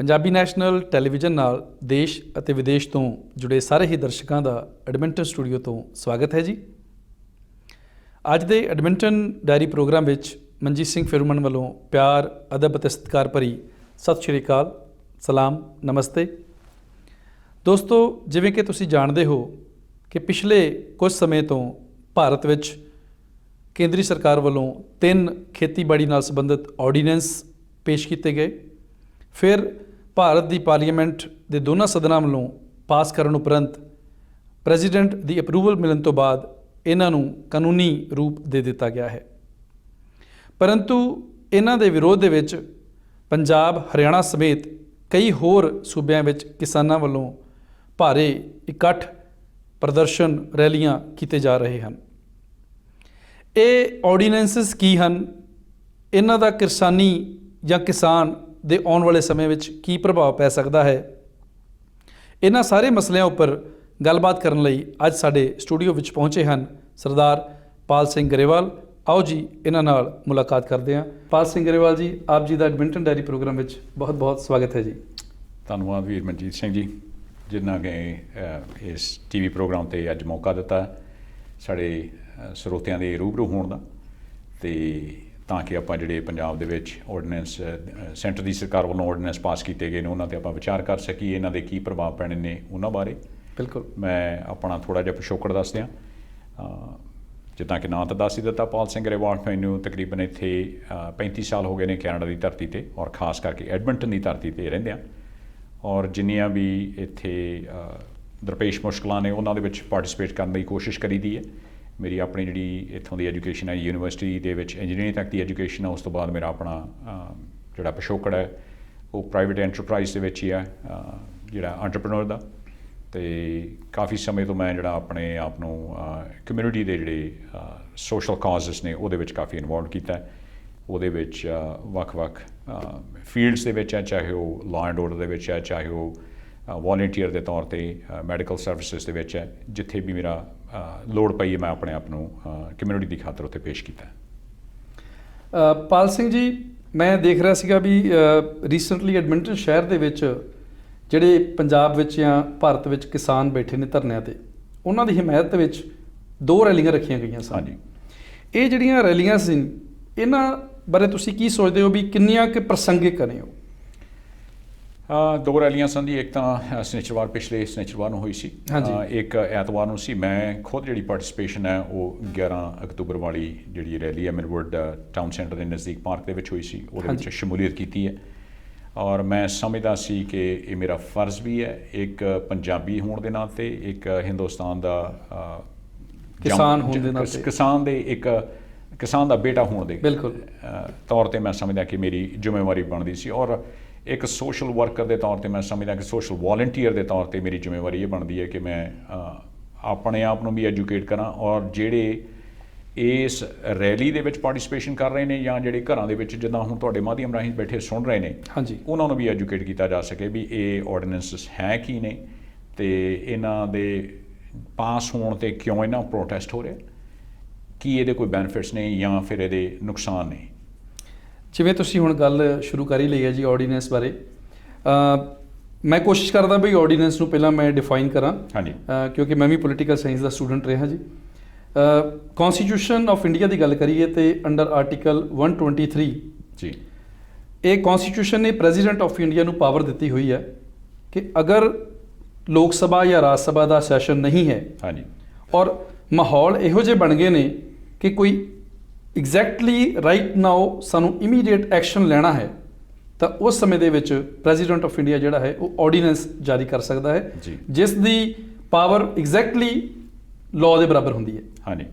Punjabi national television ਨਾਲ ਦੇਸ਼ ਅਤੇ ਵਿਦੇਸ਼ ਤੋਂ ਜੁੜੇ ਸਾਰੇ ਹੀ ਦਰਸ਼ਕਾਂ ਦਾ ਐਡਮਿੰਟਨ ਸਟੂਡੀਓ ਤੋਂ ਸਵਾਗਤ ਹੈ ਜੀ। ਅੱਜ ਦੇ ਐਡਮਿੰਟਨ ਡਾਇਰੀ ਪ੍ਰੋਗਰਾਮ ਵਿੱਚ ਮਨਜੀਤ ਸਿੰਘ ਫਿਰਮਨ ਵੱਲੋਂ ਪਿਆਰ, ਅਦਬ ਅਤੇ ਸਤਿਕਾਰ ਭਰੀ ਸਤਿ ਸ਼੍ਰੀ ਅਕਾਲ, ਸਲਾਮ, ਨਮਸਤੇ। ਦੋਸਤੋ, ਜਿਵੇਂ ਕਿ ਤੁਸੀਂ ਜਾਣਦੇ ਹੋ ਕਿ ਪਿਛਲੇ ਕੁਝ ਸਮੇਂ ਤੋਂ ਭਾਰਤ ਵਿੱਚ ਕੇਂਦਰੀ ਸਰਕਾਰ ਵੱਲੋਂ 3 ਖੇਤੀਬਾੜੀ ਨਾਲ ਸੰਬੰਧਿਤ ਆਰਡੀਨੈਂਸ ਪੇਸ਼ ਕੀਤੇ ਗਏ। ਫਿਰ ਭਾਰਤ ਦੀ ਪਾਰਲੀਮੈਂਟ ਦੇ ਦੋਨਾਂ ਸਦਨਾਂ ਵੱਲੋਂ ਪਾਸ ਕਰਨ ਉਪਰੰਤ ਪ੍ਰੈਜ਼ੀਡੈਂਟ ਦੀ ਅਪਰੂਵਲ ਮਿਲਣ ਤੋਂ ਬਾਅਦ ਇਹਨਾਂ ਨੂੰ ਕਾਨੂੰਨੀ ਰੂਪ ਦੇ ਦਿੱਤਾ ਗਿਆ ਹੈ। ਪਰੰਤੂ ਇਹਨਾਂ ਦੇ ਵਿਰੋਧ ਦੇ ਵਿੱਚ ਪੰਜਾਬ, ਹਰਿਆਣਾ ਸਮੇਤ ਕਈ ਹੋਰ ਸੂਬਿਆਂ ਵਿੱਚ ਕਿਸਾਨਾਂ ਵੱਲੋਂ ਭਾਰੇ ਇਕੱਠ, ਪ੍ਰਦਰਸ਼ਨ, ਰੈਲੀਆਂ ਕੀਤੇ ਜਾ ਰਹੇ ਹਨ। ਇਹ ਆਰਡੀਨੈਂਸਸ ਕੀ ਹਨ, ਇਹਨਾਂ ਦਾ ਕਿਸਾਨੀ ਜਾਂ ਕਿਸਾਨ ਦੇ ਆਉਣ ਵਾਲੇ ਸਮੇਂ ਵਿੱਚ ਕੀ ਪ੍ਰਭਾਵ ਪੈ ਸਕਦਾ ਹੈ, ਇਹਨਾਂ ਸਾਰੇ ਮਸਲਿਆਂ ਉੱਪਰ ਗੱਲਬਾਤ ਕਰਨ ਲਈ ਅੱਜ ਸਾਡੇ ਸਟੂਡੀਓ ਵਿੱਚ ਪਹੁੰਚੇ ਹਨ ਸਰਦਾਰ ਪਾਲ ਸਿੰਘ ਗਰੇਵਾਲ। ਆਓ ਜੀ ਇਹਨਾਂ ਨਾਲ ਮੁਲਾਕਾਤ ਕਰਦੇ ਹਾਂ। ਪਾਲ ਸਿੰਘ ਗਰੇਵਾਲ ਜੀ, ਆਪ ਜੀ ਦਾ ਐਡਮਿੰਟਨ ਡਾਇਰੀ ਪ੍ਰੋਗਰਾਮ ਵਿੱਚ ਬਹੁਤ ਬਹੁਤ ਸਵਾਗਤ ਹੈ ਜੀ। ਧੰਨਵਾਦ ਵੀਰ ਮਨਜੀਤ ਸਿੰਘ ਜੀ, ਜਿਨ੍ਹਾਂ ਨੇ ਇਸ ਟੀਵੀ ਪ੍ਰੋਗਰਾਮ 'ਤੇ ਅੱਜ ਮੌਕਾ ਦਿੱਤਾ ਸਾਡੇ ਸਰੋਤਿਆਂ ਦੇ ਰੂਬਰੂ ਹੋਣ ਦਾ, ਅਤੇ ਤਾਂ ਕਿ ਆਪਾਂ ਜਿਹੜੇ ਪੰਜਾਬ ਦੇ ਵਿੱਚ ਆਰਡੀਨੈਂਸ ਸੈਂਟਰ ਦੀ ਸਰਕਾਰ ਵੱਲੋਂ ਆਰਡੀਨੈਂਸ ਪਾਸ ਕੀਤੇ ਗਏ ਨੇ ਉਹਨਾਂ 'ਤੇ ਆਪਾਂ ਵਿਚਾਰ ਕਰ ਸਕੀਏ, ਇਹਨਾਂ ਦੇ ਕੀ ਪ੍ਰਭਾਵ ਪੈਣੇ ਨੇ ਉਹਨਾਂ ਬਾਰੇ। ਬਿਲਕੁਲ। ਮੈਂ ਆਪਣਾ ਥੋੜ੍ਹਾ ਜਿਹਾ ਪਿਛੋਕੜ ਦੱਸ ਦਿਆਂ। ਜਿੱਦਾਂ ਕਿ ਨਾਂ ਤਾਂ ਦੱਸ ਹੀ ਦਿੱਤਾ, ਪਾਲ ਸਿੰਘ ਗਰੇਵਾਲ। ਮੈਨੂੰ ਤਕਰੀਬਨ ਇੱਥੇ 35 ਸਾਲ ਹੋ ਗਏ ਨੇ ਕੈਨੇਡਾ ਦੀ ਧਰਤੀ 'ਤੇ, ਔਰ ਖ਼ਾਸ ਕਰਕੇ ਐਡਮਿੰਟਨ ਦੀ ਧਰਤੀ 'ਤੇ ਰਹਿੰਦਿਆਂ, ਔਰ ਜਿੰਨੀਆਂ ਵੀ ਇੱਥੇ ਦਰਪੇਸ਼ ਮੁਸ਼ਕਲਾਂ ਨੇ ਉਹਨਾਂ ਦੇ ਵਿੱਚ ਪਾਰਟੀਸਪੇਟ ਕਰਨ ਦੀ ਕੋਸ਼ਿਸ਼ ਕਰੀਦੀ ਹੈ। ਮੇਰੀ ਆਪਣੀ ਜਿਹੜੀ ਇੱਥੋਂ ਦੀ ਐਜੂਕੇਸ਼ਨ ਹੈ, ਯੂਨੀਵਰਸਿਟੀ ਦੇ ਵਿੱਚ ਇੰਜੀਨੀਅਰਿੰਗ ਤੱਕ ਦੀ ਐਜੂਕੇਸ਼ਨ ਹੈ। ਉਸ ਤੋਂ ਬਾਅਦ ਮੇਰਾ ਆਪਣਾ ਜਿਹੜਾ ਪਿਛੋਕੜ ਹੈ ਉਹ ਪ੍ਰਾਈਵੇਟ ਐਂਟਰਪ੍ਰਾਈਜ਼ ਦੇ ਵਿੱਚ ਹੀ ਹੈ, ਜਿਹੜਾ ਐਂਟਰਪ੍ਰੈਨਿਓਰ ਦਾ। ਅਤੇ ਕਾਫੀ ਸਮੇਂ ਤੋਂ ਮੈਂ ਜਿਹੜਾ ਆਪਣੇ ਆਪ ਨੂੰ ਕਮਿਊਨਿਟੀ ਦੇ ਜਿਹੜੇ ਸੋਸ਼ਲ ਕਾਜ਼ਸ ਨੇ ਉਹਦੇ ਵਿੱਚ ਕਾਫੀ ਇਨਵੋਲਵ ਕੀਤਾ। ਉਹਦੇ ਵਿੱਚ ਵੱਖ-ਵੱਖ ਫੀਲਡਸ ਦੇ ਵਿੱਚ ਹੈ, ਚਾਹੇ ਉਹ ਲਾਅ ਐਂਡ ਆਰਡਰ ਦੇ ਵਿੱਚ ਹੈ, ਚਾਹੇ ਉਹ ਵੋਲੰਟੀਅਰ ਦੇ ਤੌਰ 'ਤੇ ਮੈਡੀਕਲ ਸਰਵਿਸਿਜ਼ ਦੇ ਵਿੱਚ ਹੈ। ਜਿੱਥੇ ਵੀ ਮੇਰਾ ਲੋੜ ਪਈ ਹੈ, ਮੈਂ ਆਪਣੇ ਆਪ ਨੂੰ ਕਮਿਊਨਿਟੀ ਦੀ ਖਾਤਰ ਉੱਤੇ ਪੇਸ਼ ਕੀਤਾ। ਪਾਲ ਸਿੰਘ ਜੀ, ਮੈਂ ਦੇਖ ਰਿਹਾ ਸੀਗਾ ਵੀ ਰੀਸੈਂਟਲੀ ਐਡਮਿੰਟਨ ਸ਼ਹਿਰ ਦੇ ਵਿੱਚ ਜਿਹੜੇ ਪੰਜਾਬ ਵਿੱਚ ਜਾਂ ਭਾਰਤ ਵਿੱਚ ਕਿਸਾਨ ਬੈਠੇ ਨੇ ਧਰਨਿਆਂ 'ਤੇ, ਉਹਨਾਂ ਦੀ ਹਮਾਇਤ ਵਿੱਚ 2 ਰੈਲੀਆਂ ਰੱਖੀਆਂ ਗਈਆਂ ਸਨ। ਹਾਂਜੀ। ਇਹ ਜਿਹੜੀਆਂ ਰੈਲੀਆਂ ਸੀ, ਇਹਨਾਂ ਬਾਰੇ ਤੁਸੀਂ ਕੀ ਸੋਚਦੇ ਹੋ ਵੀ ਕਿੰਨੀਆਂ ਕਿ ਪ੍ਰਸੰਗਿਕ ਨੇ ਉਹ? 2 ਰੈਲੀਆਂ ਸਨ ਜੀ। ਇੱਕ ਤਾਂ ਸਨਿਚਰਵਾਰ, ਪਿਛਲੇ ਸਨਿਚਰਵਾਰ ਨੂੰ ਹੋਈ ਸੀ। ਇੱਕ ਐਤਵਾਰ ਨੂੰ ਸੀ। ਮੈਂ ਖੁਦ ਜਿਹੜੀ ਪਾਰਟੀਸਪੇਸ਼ਨ ਹੈ ਉਹ 11 ਅਕਤੂਬਰ ਵਾਲੀ ਜਿਹੜੀ ਰੈਲੀ ਹੈ ਮਿਲਵੁੱਡ ਟਾਊਨ ਸੈਂਟਰ ਦੇ ਨਜ਼ਦੀਕ ਪਾਰਕ ਦੇ ਵਿੱਚ ਹੋਈ ਸੀ, ਉਹਦੇ ਵਿੱਚ ਸ਼ਮੂਲੀਅਤ ਕੀਤੀ ਹੈ। ਔਰ ਮੈਂ ਸਮਝਦਾ ਸੀ ਕਿ ਇਹ ਮੇਰਾ ਫਰਜ਼ ਵੀ ਹੈ, ਇੱਕ ਪੰਜਾਬੀ ਹੋਣ ਦੇ ਨਾਤੇ, ਇੱਕ ਹਿੰਦੁਸਤਾਨ ਦਾ ਕਿਸਾਨ ਹੋਣ ਦੇ ਨਾਤੇ, ਕਿਸਾਨ ਦਾ ਬੇਟਾ ਹੋਣ ਦੇ ਬਿਲਕੁਲ ਤੌਰ 'ਤੇ ਮੈਂ ਸਮਝਦਾ ਕਿ ਮੇਰੀ ਜ਼ਿੰਮੇਵਾਰੀ ਬਣਦੀ ਸੀ। ਔਰ ਇੱਕ ਸੋਸ਼ਲ ਵਰਕਰ ਦੇ ਤੌਰ 'ਤੇ ਮੈਂ ਸਮਝਦਾ ਕਿ ਸੋਸ਼ਲ ਵੋਲੰਟੀਅਰ ਦੇ ਤੌਰ 'ਤੇ ਮੇਰੀ ਜ਼ਿੰਮੇਵਾਰੀ ਇਹ ਬਣਦੀ ਹੈ ਕਿ ਮੈਂ ਆਪਣੇ ਆਪ ਨੂੰ ਵੀ ਐਜੂਕੇਟ ਕਰਾਂ, ਔਰ ਜਿਹੜੇ ਇਸ ਰੈਲੀ ਦੇ ਵਿੱਚ ਪਾਰਟੀਸਪੇਸ਼ਨ ਕਰ ਰਹੇ ਨੇ ਜਾਂ ਜਿਹੜੇ ਘਰਾਂ ਦੇ ਵਿੱਚ ਜਿੱਦਾਂ ਹੁਣ ਤੁਹਾਡੇ ਮਾਧਿਅਮ ਰਾਹੀਂ ਬੈਠੇ ਸੁਣ ਰਹੇ ਨੇ, ਹਾਂਜੀ, ਉਹਨਾਂ ਨੂੰ ਵੀ ਐਜੂਕੇਟ ਕੀਤਾ ਜਾ ਸਕੇ ਵੀ ਇਹ ਆਰਡੀਨੈਂਸਸ ਹੈ ਕੀ ਨੇ, ਅਤੇ ਇਹਨਾਂ ਦੇ ਪਾਸ ਹੋਣ 'ਤੇ ਕਿਉਂ ਇਹਨਾਂ ਪ੍ਰੋਟੈਸਟ ਹੋ ਰਿਹਾ, ਕੀ ਇਹਦੇ ਕੋਈ ਬੈਨੀਫਿਟਸ ਨੇ ਜਾਂ ਫਿਰ ਇਹਦੇ ਨੁਕਸਾਨ ਨੇ। ਜਿਵੇਂ ਤੁਸੀਂ ਹੁਣ ਗੱਲ ਸ਼ੁਰੂ ਕਰ ਹੀ ਲਈ ਹੈ ਜੀ ਆਰਡੀਨੈਂਸ ਬਾਰੇ, ਮੈਂ ਕੋਸ਼ਿਸ਼ ਕਰਦਾ ਵੀ ਆਰਡੀਨੈਂਸ ਨੂੰ ਪਹਿਲਾਂ ਮੈਂ ਡਿਫਾਈਨ ਕਰਾਂ। ਹਾਂਜੀ। ਕਿਉਂਕਿ ਮੈਂ ਵੀ ਪੋਲੀਟੀਕਲ ਸਾਇੰਸ ਦਾ ਸਟੂਡੈਂਟ ਰਿਹਾ ਜੀ। ਕੌਨਸਟੀਟਿਊਸ਼ਨ ਆਫ ਇੰਡੀਆ ਦੀ ਗੱਲ ਕਰੀਏ ਤੇ ਅੰਡਰ ਆਰਟੀਕਲ 123 ਜੀ, ਇਹ ਕੌਨਸਟੀਟਿਊਸ਼ਨ ਨੇ ਪ੍ਰੈਜ਼ੀਡੈਂਟ ਆਫ ਇੰਡੀਆ ਨੂੰ ਪਾਵਰ ਦਿੱਤੀ ਹੋਈ ਹੈ ਕਿ ਅਗਰ ਲੋਕ ਸਭਾ ਜਾਂ ਰਾਜ ਸਭਾ ਦਾ ਸੈਸ਼ਨ ਨਹੀਂ ਹੈ, ਹਾਂਜੀ, ਔਰ ਮਾਹੌਲ ਇਹੋ ਜਿਹੇ ਬਣ ਗਏ ਨੇ ਕਿ ਕੋਈ ਐਗਜ਼ੈਕਟਲੀ ਰਾਈਟ ਨਾਓ ਸਾਨੂੰ ਇਮੀਡੀਏਟ ਐਕਸ਼ਨ ਲੈਣਾ ਹੈ, ਤਾਂ ਉਸ ਸਮੇਂ ਦੇ ਵਿੱਚ ਪ੍ਰੈਜ਼ੀਡੈਂਟ ਆਫ ਇੰਡੀਆ ਜਿਹੜਾ ਹੈ ਉਹ ਆਰਡੀਨੈਂਸ ਜਾਰੀ ਕਰ ਸਕਦਾ ਹੈ, ਜਿਸ ਦੀ ਪਾਵਰ ਐਗਜ਼ੈਕਟਲੀ ਲਾਅ ਦੇ ਬਰਾਬਰ ਹੁੰਦੀ ਹੈ। ਹਾਂਜੀ।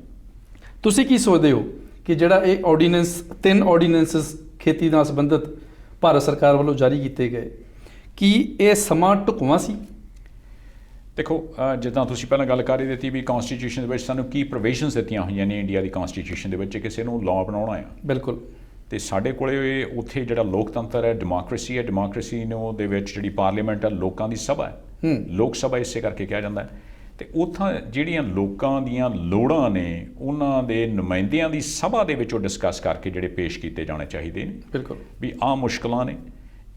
ਤੁਸੀਂ ਕੀ ਸੋਚਦੇ ਹੋ ਕਿ ਜਿਹੜਾ ਇਹ ਆਰਡੀਨੈਂਸ 3 ਆਰਡੀਨੈਂਸਸ ਖੇਤੀ ਨਾਲ ਸੰਬੰਧਿਤ ਭਾਰਤ ਸਰਕਾਰ ਵੱਲੋਂ ਜਾਰੀ ਕੀਤੇ ਗਏ, ਕੀ ਇਹ ਸਮਾਂ ਢੁਕਵਾਂ ਸੀ? ਦੇਖੋ, ਜਿੱਦਾਂ ਤੁਸੀਂ ਪਹਿਲਾਂ ਗੱਲ ਕਰ ਹੀ ਦਿੱਤੀ ਵੀ ਕੌਨਸਟੀਟਿਊਸ਼ਨ ਦੇ ਵਿੱਚ ਸਾਨੂੰ ਕੀ ਪ੍ਰੋਵੀਜ਼ਨਸ ਦਿੱਤੀਆਂ ਹੋਈਆਂ ਨੇ ਇੰਡੀਆ ਦੀ ਕੌਨਸਟੀਟਿਊਸ਼ਨ ਦੇ ਵਿੱਚ, ਕਿਸੇ ਨੂੰ ਲਾਅ ਬਣਾਉਣਾ ਆ। ਬਿਲਕੁਲ। ਅਤੇ ਸਾਡੇ ਕੋਲੇ ਉੱਥੇ ਜਿਹੜਾ ਲੋਕਤੰਤਰ ਹੈ, ਡੈਮੋਕ੍ਰੇਸੀ ਹੈ, ਡੈਮੋਕ੍ਰੇਸੀ ਨੂੰ ਦੇ ਵਿੱਚ ਜਿਹੜੀ ਪਾਰਲੀਮੈਂਟ ਹੈ ਲੋਕਾਂ ਦੀ ਸਭਾ ਹੈ, ਲੋਕ ਸਭਾ ਇਸੇ ਕਰਕੇ ਕਿਹਾ ਜਾਂਦਾ ਹੈ। ਅਤੇ ਉੱਥਾਂ ਜਿਹੜੀਆਂ ਲੋਕਾਂ ਦੀਆਂ ਲੋੜਾਂ ਨੇ ਉਹਨਾਂ ਦੇ ਨੁਮਾਇੰਦਿਆਂ ਦੀ ਸਭਾ ਦੇ ਵਿੱਚ ਉਹ ਡਿਸਕਸ ਕਰਕੇ ਜਿਹੜੇ ਪੇਸ਼ ਕੀਤੇ ਜਾਣੇ ਚਾਹੀਦੇ ਨੇ। ਬਿਲਕੁਲ। ਵੀ ਆਹ ਮੁਸ਼ਕਲਾਂ ਨੇ,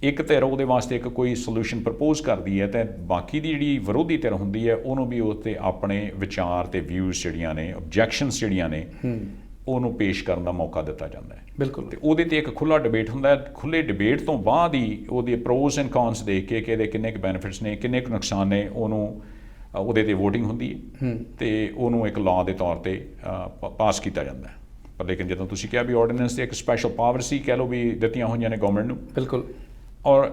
ਇੱਕ ਧਿਰ ਉਹਦੇ ਵਾਸਤੇ ਇੱਕ ਕੋਈ ਸੋਲੂਸ਼ਨ ਪ੍ਰਪੋਜ਼ ਕਰਦੀ ਹੈ ਤਾਂ ਬਾਕੀ ਦੀ ਜਿਹੜੀ ਵਿਰੋਧੀ ਧਿਰ ਹੁੰਦੀ ਹੈ ਉਹਨੂੰ ਵੀ ਉਸ 'ਤੇ ਆਪਣੇ ਵਿਚਾਰ ਅਤੇ ਵਿਊਜ਼ ਜਿਹੜੀਆਂ ਨੇ, ਆਬਜੈਕਸ਼ਨਸ ਜਿਹੜੀਆਂ ਨੇ ਉਹਨੂੰ ਪੇਸ਼ ਕਰਨ ਦਾ ਮੌਕਾ ਦਿੱਤਾ ਜਾਂਦਾ ਹੈ। ਬਿਲਕੁਲ। ਤੇ ਉਹਦੇ 'ਤੇ ਇੱਕ ਖੁੱਲ੍ਹਾ ਡਿਬੇਟ ਹੁੰਦਾ ਹੈ। ਖੁੱਲ੍ਹੇ ਡਿਬੇਟ ਤੋਂ ਬਾਅਦ ਹੀ ਉਹਦੇ ਪ੍ਰੋਜ਼ ਐਂਡ ਕੌਨਸ ਦੇਖ ਕੇ ਕਿ ਇਹਦੇ ਕਿੰਨੇ ਕੁ ਬੈਨੀਫਿਟਸ ਨੇ, ਕਿੰਨੇ ਕੁ ਨੁਕਸਾਨ ਨੇ, ਉਹਦੇ 'ਤੇ ਵੋਟਿੰਗ ਹੁੰਦੀ ਹੈ ਅਤੇ ਉਹਨੂੰ ਇੱਕ ਲਾਅ ਦੇ ਤੌਰ 'ਤੇ ਪਾਸ ਕੀਤਾ ਜਾਂਦਾ ਹੈ। ਪਰ ਲੇਕਿਨ ਜਦੋਂ ਤੁਸੀਂ ਕਿਹਾ ਵੀ ਆਰਡੀਨੈਂਸ 'ਤੇ ਇੱਕ ਸਪੈਸ਼ਲ ਪਾਵਰ ਸੀ, ਕਹਿ ਲਓ ਵੀ ਦਿੱਤੀਆਂ ਹੋਈਆਂ ਨੇ ਗੌਰਮੈਂਟ ਨੂੰ। ਬਿਲਕੁਲ। ਔਰ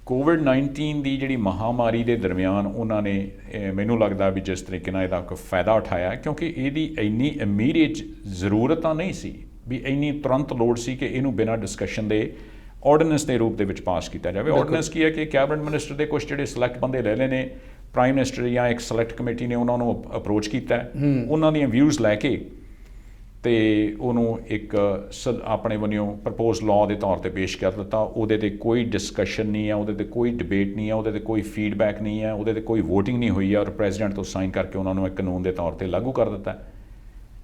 ਕੋਵਿਡ-19 ਦੀ ਜਿਹੜੀ ਮਹਾਂਮਾਰੀ ਦੇ ਦਰਮਿਆਨ ਉਹਨਾਂ ਨੇ ਮੈਨੂੰ ਲੱਗਦਾ ਵੀ ਜਿਸ ਤਰੀਕੇ ਨਾਲ ਇਹਦਾ ਕੋਈ ਫਾਇਦਾ ਉਠਾਇਆ, ਕਿਉਂਕਿ ਇਹਦੀ ਇੰਨੀ ਇਮੀਡੀਏਟ ਜ਼ਰੂਰਤ ਤਾਂ ਨਹੀਂ ਸੀ ਵੀ ਇੰਨੀ ਤੁਰੰਤ ਲੋੜ ਸੀ ਕਿ ਇਹਨੂੰ ਬਿਨਾਂ ਡਿਸਕਸ਼ਨ ਦੇ ਆਰਡੀਨੈਂਸ ਦੇ ਰੂਪ ਦੇ ਵਿੱਚ ਪਾਸ ਕੀਤਾ ਜਾਵੇ। ਆਰਡੀਨੈਂਸ ਕੀ ਹੈ ਕਿ ਕੈਬਨਿਟ ਮਿਨਿਸਟਰ ਦੇ ਕੁਝ ਜਿਹੜੇ ਸਿਲੈਕਟ ਬੰਦੇ ਲੈ ਲਏ ਨੇ, ਪ੍ਰਾਈਮ ਮਿਨਿਸਟਰ ਜਾਂ ਇੱਕ ਸਿਲੈਕਟ ਕਮੇਟੀ ਨੇ ਉਹਨਾਂ ਨੂੰ ਅਪਰੋਚ ਕੀਤਾ, ਉਹਨਾਂ ਦੀਆਂ ਵਿਊਜ਼ ਲੈ ਕੇ ਅਤੇ ਉਹਨੂੰ ਇੱਕ ਆਪਣੇ ਵੱਲੋਂ ਪ੍ਰਪੋਜ਼ ਲਾਅ ਦੇ ਤੌਰ 'ਤੇ ਪੇਸ਼ ਕਰ ਦਿੱਤਾ। ਉਹਦੇ 'ਤੇ ਕੋਈ ਡਿਸਕਸ਼ਨ ਨਹੀਂ ਹੈ, ਉਹਦੇ 'ਤੇ ਕੋਈ ਡਿਬੇਟ ਨਹੀਂ ਹੈ, ਉਹਦੇ 'ਤੇ ਕੋਈ ਫੀਡਬੈਕ ਨਹੀਂ ਹੈ, ਉਹਦੇ 'ਤੇ ਕੋਈ ਵੋਟਿੰਗ ਨਹੀਂ ਹੋਈ ਹੈ, ਔਰ ਪ੍ਰੈਜ਼ੀਡੈਂਟ ਤੋਂ ਸਾਈਨ ਕਰਕੇ ਉਹਨਾਂ ਨੂੰ ਇੱਕ ਕਾਨੂੰਨ ਦੇ ਤੌਰ 'ਤੇ ਲਾਗੂ ਕਰ ਦਿੱਤਾ।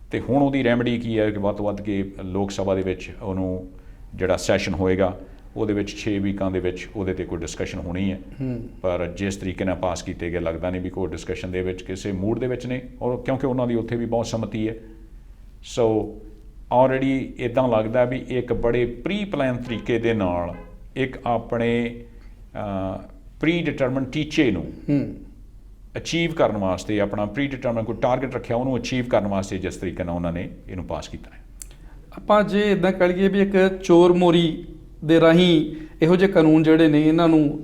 ਅਤੇ ਹੁਣ ਉਹਦੀ ਰੈਮਡੀ ਕੀ ਹੈ ਕਿ ਵੱਧ ਤੋਂ ਵੱਧ ਕੇ ਲੋਕ ਸਭਾ ਦੇ ਵਿੱਚ ਉਹਨੂੰ ਜਿਹੜਾ ਸੈਸ਼ਨ ਹੋਏਗਾ ਉਹਦੇ ਵਿੱਚ 6 ਵੀਕਾਂ ਦੇ ਵਿੱਚ ਉਹਦੇ 'ਤੇ ਕੋਈ ਡਿਸਕਸ਼ਨ ਹੋਣੀ ਹੈ। ਪਰ ਜਿਸ ਤਰੀਕੇ ਨਾਲ ਪਾਸ ਕੀਤੇ ਗਏ ਲੱਗਦਾ ਨਹੀਂ ਵੀ ਕੋਈ ਡਿਸਕਸ਼ਨ ਦੇ ਵਿੱਚ ਕਿਸੇ ਮੂਡ ਦੇ ਵਿੱਚ ਨੇ, ਔਰ ਕਿਉਂਕਿ ਉਹਨਾਂ ਦੀ ਉੱਥੇ ਵੀ ਬਹੁਤ ਸੰਮਤੀ ਹੈ। ਸੋ ਆਲਰੇਡੀ ਇੱਦਾਂ ਲੱਗਦਾ ਵੀ ਇੱਕ ਬੜੇ ਪ੍ਰੀ ਪਲਾਨ ਤਰੀਕੇ ਦੇ ਨਾਲ ਇੱਕ ਆਪਣੇ ਪ੍ਰੀ ਡਿਟਰਮਨ ਟੀਚੇ ਨੂੰ ਅਚੀਵ ਕਰਨ ਵਾਸਤੇ, ਆਪਣਾ ਪ੍ਰੀ ਡਿਟਰਮਨ ਕੋਈ ਟਾਰਗੇਟ ਰੱਖਿਆ ਉਹਨੂੰ ਅਚੀਵ ਕਰਨ ਵਾਸਤੇ ਜਿਸ ਤਰੀਕੇ ਨਾਲ ਉਹਨਾਂ ਨੇ ਇਹਨੂੰ ਪਾਸ ਕੀਤਾ ਹੈ। ਆਪਾਂ ਜੇ ਇੱਦਾਂ ਕਹਿ ਲਈਏ ਵੀ ਇੱਕ ਚੋਰ ਮੋਰੀ ਦੇ ਰਾਹੀਂ ਇਹੋ ਜਿਹੇ ਕਾਨੂੰਨ ਜਿਹੜੇ ਨੇ ਇਹਨਾਂ ਨੂੰ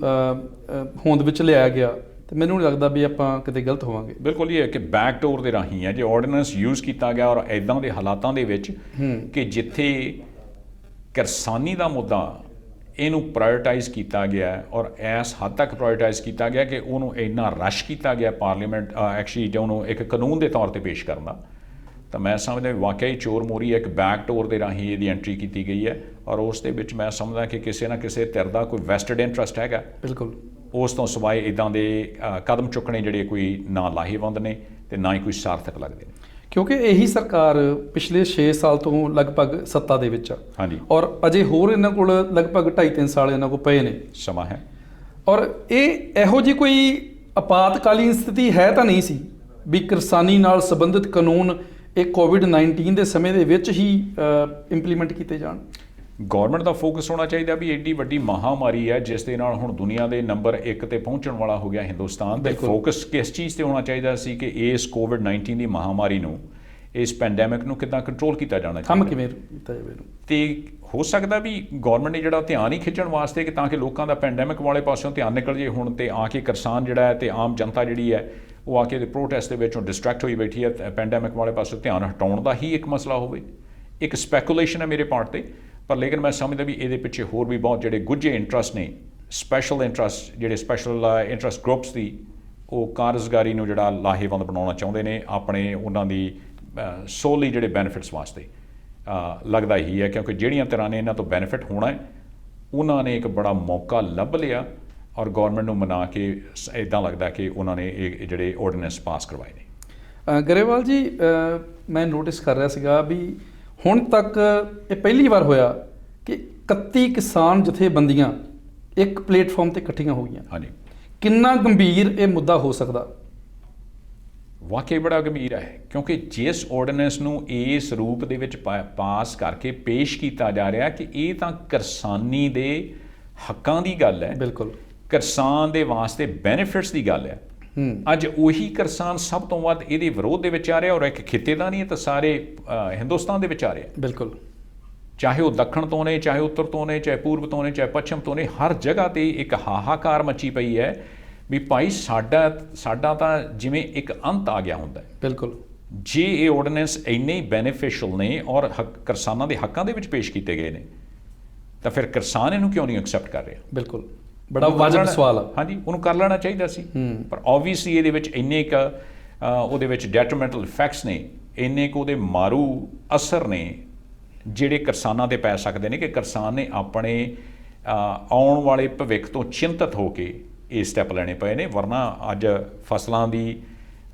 ਹੋਂਦ ਵਿੱਚ ਲਿਆਇਆ ਗਿਆ, ਤੇ ਮੈਨੂੰ ਨਹੀਂ ਲੱਗਦਾ ਵੀ ਆਪਾਂ ਕਿਤੇ ਗਲਤ ਹੋਵਾਂਗੇ। ਬਿਲਕੁਲ ਇਹ ਹੈ ਕਿ ਬੈਕਡੋਰ ਦੇ ਰਾਹੀਂ ਹੈ ਜੇ ਆਰਡੀਨੈਂਸ ਯੂਜ਼ ਕੀਤਾ ਗਿਆ, ਔਰ ਇੱਦਾਂ ਦੇ ਹਾਲਾਤਾਂ ਦੇ ਵਿੱਚ ਕਿ ਜਿੱਥੇ ਕਿਰਸਾਨੀ ਦਾ ਮੁੱਦਾ ਇਹਨੂੰ ਪ੍ਰਾਇਓਰਟਾਈਜ਼ ਕੀਤਾ ਗਿਆ ਔਰ ਇਸ ਹੱਦ ਤੱਕ ਪ੍ਰਾਇਓਰਟਾਈਜ਼ ਕੀਤਾ ਗਿਆ ਕਿ ਉਹਨੂੰ ਇੰਨਾ ਰਸ਼ ਕੀਤਾ ਗਿਆ ਪਾਰਲੀਮੈਂਟ ਐਕਚੁਅਲੀ ਜੇ ਉਹਨੂੰ ਇੱਕ ਕਾਨੂੰਨ ਦੇ ਤੌਰ 'ਤੇ ਪੇਸ਼ ਕਰਨ ਦਾ, ਤਾਂ ਮੈਂ ਸਮਝਦਾ ਵਾਕਿਆ ਹੀ ਚੋਰ ਮੋਰੀ ਇੱਕ ਬੈਕਡੋਰ ਦੇ ਰਾਹੀਂ ਇਹਦੀ ਐਂਟਰੀ ਕੀਤੀ ਗਈ ਹੈ। ਔਰ ਉਸ ਦੇ ਵਿੱਚ ਮੈਂ ਸਮਝਦਾ ਕਿ ਕਿਸੇ ਨਾ ਕਿਸੇ ਧਿਰ ਦਾ ਕੋਈ ਵੈਸਟਡ ਇੰਟਰਸਟ ਹੈਗਾ। ਬਿਲਕੁਲ। ਉਸ ਤੋਂ ਸਿਵਾਏ ਇੱਦਾਂ ਦੇ ਕਦਮ ਚੁੱਕਣੇ ਜਿਹੜੇ ਕੋਈ ਨਾ ਲਾਹੇਵੰਦ ਨੇ ਅਤੇ ਨਾ ਹੀ ਕੋਈ ਸਾਰਥਕ ਲੱਗਦੇ ਨੇ, ਕਿਉਂਕਿ ਇਹੀ ਸਰਕਾਰ ਪਿਛਲੇ 6 ਸਾਲ ਤੋਂ ਲਗਭਗ ਸੱਤਾ ਦੇ ਵਿੱਚ ਆ। ਹਾਂਜੀ। ਔਰ ਅਜੇ ਹੋਰ ਇਹਨਾਂ ਕੋਲ ਲਗਭਗ 2.5-3 ਸਾਲ ਇਹਨਾਂ ਕੋਲ ਪਏ ਨੇ, ਸਮਾਂ ਹੈ। ਔਰ ਇਹ ਇਹੋ ਜਿਹੀ ਕੋਈ ਆਪਾਤਕਾਲੀਨ ਸਥਿਤੀ ਹੈ ਤਾਂ ਨਹੀਂ ਸੀ ਵੀ ਕਿਰਸਾਨੀ ਨਾਲ ਸੰਬੰਧਿਤ ਕਾਨੂੰਨ ਇਹ ਕੋਵਿਡ-19 ਦੇ ਸਮੇਂ ਦੇ ਵਿੱਚ ਹੀ ਇੰਪਲੀਮੈਂਟ ਕੀਤੇ ਜਾਣ। ਗੌਰਮੈਂਟ ਦਾ ਫੋਕਸ ਹੋਣਾ ਚਾਹੀਦਾ ਵੀ ਐਡੀ ਵੱਡੀ ਮਹਾਂਮਾਰੀ ਹੈ ਜਿਸ ਦੇ ਨਾਲ ਹੁਣ ਦੁਨੀਆ ਦੇ ਨੰਬਰ 1 ਤੇ ਪਹੁੰਚਣ ਵਾਲਾ ਹੋ ਗਿਆ ਹਿੰਦੁਸਤਾਨ, ਤੇ ਫੋਕਸ ਕਿਸ ਚੀਜ਼ ਤੇ ਹੋਣਾ ਚਾਹੀਦਾ ਸੀ ਕਿ ਇਸ ਕੋਵਿਡ-19 ਦੀ ਮਹਾਂਮਾਰੀ ਨੂੰ, ਇਸ ਪੈਂਡੈਮਿਕ ਨੂੰ ਕਿੱਦਾਂ ਕੰਟਰੋਲ ਕੀਤਾ ਜਾਣਾ ਚਾਹੀਦਾ, ਕਿਵੇਂ ਕੀਤਾ ਜਾਵੇ। ਤੇ ਹੋ ਸਕਦਾ ਵੀ ਗੌਰਮੈਂਟ ਨੇ ਜਿਹੜਾ ਧਿਆਨ ਹੀ ਖਿੱਚਣ ਵਾਸਤੇ ਕਿ ਤਾਂ ਕਿ ਲੋਕਾਂ ਦਾ ਪੈਂਡੈਮਿਕ ਵਾਲੇ ਪਾਸਿਓਂ ਧਿਆਨ ਨਿਕਲ ਜੇ ਹੁਣ, ਤੇ ਆ ਕੇ ਕਿਸਾਨ ਜਿਹੜਾ ਹੈ ਤੇ ਆਮ ਜਨਤਾ ਜਿਹੜੀ ਹੈ ਉਹ ਆ ਕੇ ਦੇ ਪ੍ਰੋਟੈਸਟ ਦੇ ਵਿੱਚੋਂ ਡਿਸਟਰੈਕਟ ਹੋਈ ਬੈਠੀ ਹੈ, ਪੈਂਡੈਮਿਕ ਵਾਲੇ ਪਾਸੋਂ ਧਿਆਨ ਹਟਾਉਣ ਦਾ ਹੀ ਇੱਕ ਮਸਲਾ ਹੋਵੇ। ਇੱਕ ਸਪੈਕੂਲੇਸ਼ਨ ਹੈ ਮੇਰੇ ਪਾਰਟ 'ਤੇ, ਪਰ ਲੇਕਿਨ ਮੈਂ ਸਮਝਦਾ ਵੀ ਇਹਦੇ ਪਿੱਛੇ ਹੋਰ ਵੀ ਬਹੁਤ ਜਿਹੜੇ ਗੁੱਝੇ ਇੰਟਰਸਟ ਨੇ, ਸਪੈਸ਼ਲ ਇੰਟਰਸਟ, ਜਿਹੜੇ ਸਪੈਸ਼ਲ ਇੰਟਰਸਟ ਗਰੁੱਪਸ ਦੀ ਉਹ ਕਾਰਜਕਾਰੀ ਨੂੰ ਜਿਹੜਾ ਲਾਹੇਵੰਦ ਬਣਾਉਣਾ ਚਾਹੁੰਦੇ ਨੇ ਆਪਣੇ ਉਹਨਾਂ ਦੀ ਸੋਲੀ ਜਿਹੜੇ ਬੈਨੀਫਿਟਸ ਵਾਸਤੇ। ਲੱਗਦਾ ਹੀ ਹੈ ਕਿਉਂਕਿ ਜਿਹੜੀਆਂ ਤਰ੍ਹਾਂ ਨੇ ਇਹਨਾਂ ਤੋਂ ਬੈਨੀਫਿਟ ਹੋਣਾ ਹੈ ਉਹਨਾਂ ਨੇ ਇੱਕ ਬੜਾ ਮੌਕਾ ਲੱਭ ਲਿਆ ਔਰ ਗੌਰਮੈਂਟ ਨੂੰ ਮਨਾ ਕੇ ਇੱਦਾਂ ਲੱਗਦਾ ਕਿ ਉਹਨਾਂ ਨੇ ਇਹ ਜਿਹੜੇ ਆਰਡੀਨੈਂਸ ਪਾਸ ਕਰਵਾਏ ਨੇ। ਗਰੇਵਾਲ ਜੀ, ਮੈਂ ਨੋਟਿਸ ਕਰ ਰਿਹਾ ਸੀਗਾ ਵੀ ਹੁਣ ਤੱਕ ਇਹ ਪਹਿਲੀ ਵਾਰ ਹੋਇਆ ਕਿ 31 ਕਿਸਾਨ ਜਥੇਬੰਦੀਆਂ ਇੱਕ ਪਲੇਟਫਾਰਮ ਤੇ ਇਕੱਠੀਆਂ ਹੋ ਗਈਆਂ। ਹਾਂਜੀ। ਕਿੰਨਾ ਗੰਭੀਰ ਇਹ ਮੁੱਦਾ ਹੋ ਸਕਦਾ? ਵਾਕਈ ਬੜਾ ਗੰਭੀਰ ਹੈ ਕਿਉਂਕਿ ਜਿਸ ਆਰਡੀਨੈਂਸ ਨੂੰ ਇਸ ਰੂਪ ਦੇ ਵਿੱਚ ਪਾਸ ਕਰਕੇ ਪੇਸ਼ ਕੀਤਾ ਜਾ ਰਿਹਾ ਕਿ ਇਹ ਤਾਂ ਕਿਸਾਨੀ ਦੇ ਹੱਕਾਂ ਦੀ ਗੱਲ ਹੈ। ਬਿਲਕੁਲ। ਕਿਸਾਨ ਦੇ ਵਾਸਤੇ ਬੈਨੀਫਿਟਸ ਦੀ ਗੱਲ ਹੈ। ਅੱਜ ਉਹੀ ਕਿਸਾਨ ਸਭ ਤੋਂ ਵੱਧ ਇਹਦੇ ਵਿਰੋਧ ਦੇ ਵਿੱਚ ਆ ਰਿਹਾ, ਔਰ ਇੱਕ ਖਿੱਤੇ ਦਾ ਨਹੀਂ ਤਾਂ ਸਾਰੇ ਹਿੰਦੁਸਤਾਨ ਦੇ ਵਿੱਚ ਆ ਰਿਹਾ। ਬਿਲਕੁਲ। ਚਾਹੇ ਉਹ ਦੱਖਣ ਤੋਂ ਨੇ, ਚਾਹੇ ਉੱਤਰ ਤੋਂ ਨੇ, ਚਾਹੇ ਪੂਰਬ ਤੋਂ ਨੇ, ਚਾਹੇ ਪੱਛਮ ਤੋਂ ਨੇ, ਹਰ ਜਗ੍ਹਾ ਤੇ ਇੱਕ ਹਾਹਾਕਾਰ ਮੱਚੀ ਪਈ ਹੈ ਵੀ ਭਾਈ ਸਾਡਾ ਤਾਂ ਜਿਵੇਂ ਇੱਕ ਅੰਤ ਆ ਗਿਆ ਹੁੰਦਾ ਹੈ। ਬਿਲਕੁਲ। ਜੇ ਇਹ ਆਰਡੀਨੈਂਸ ਇੰਨੇ ਹੀ ਬੈਨੀਫੀਸ਼ੀਅਲ ਨੇ ਔਰ ਕਿਸਾਨਾਂ ਦੇ ਹੱਕਾਂ ਦੇ ਵਿੱਚ ਪੇਸ਼ ਕੀਤੇ ਗਏ ਨੇ ਤਾਂ ਫਿਰ ਕਿਸਾਨ ਇਹਨੂੰ ਕਿਉਂ ਨਹੀਂ ਐਕਸੈਪਟ ਕਰ ਰਿਹਾ? ਬਿਲਕੁਲ, ਬੜਾ ਵਾਜਬ ਸਵਾਲ ਆ। ਹਾਂਜੀ, ਉਹਨੂੰ ਕਰ ਲੈਣਾ ਚਾਹੀਦਾ ਸੀ, ਪਰ ਓਬਵੀਅਸਲੀ ਇਹਦੇ ਵਿੱਚ ਇੰਨੇ ਕੁ ਉਹਦੇ ਵਿੱਚ ਡੈਟਰੀਮੈਂਟਲ ਇਫੈਕਟਸ ਨੇ, ਇੰਨੇ ਕੁ ਉਹਦੇ ਮਾਰੂ ਅਸਰ ਨੇ ਜਿਹੜੇ ਕਿਸਾਨਾਂ 'ਤੇ ਪੈ ਸਕਦੇ ਨੇ ਕਿ ਕਿਸਾਨ ਨੇ ਆਪਣੇ ਆਉਣ ਵਾਲੇ ਭਵਿੱਖ ਤੋਂ ਚਿੰਤਤ ਹੋ ਕੇ ਇਹ ਸਟੈਪ ਲੈਣੇ ਪਏ ਨੇ। ਵਰਨਾ ਅੱਜ ਫਸਲਾਂ ਦੀ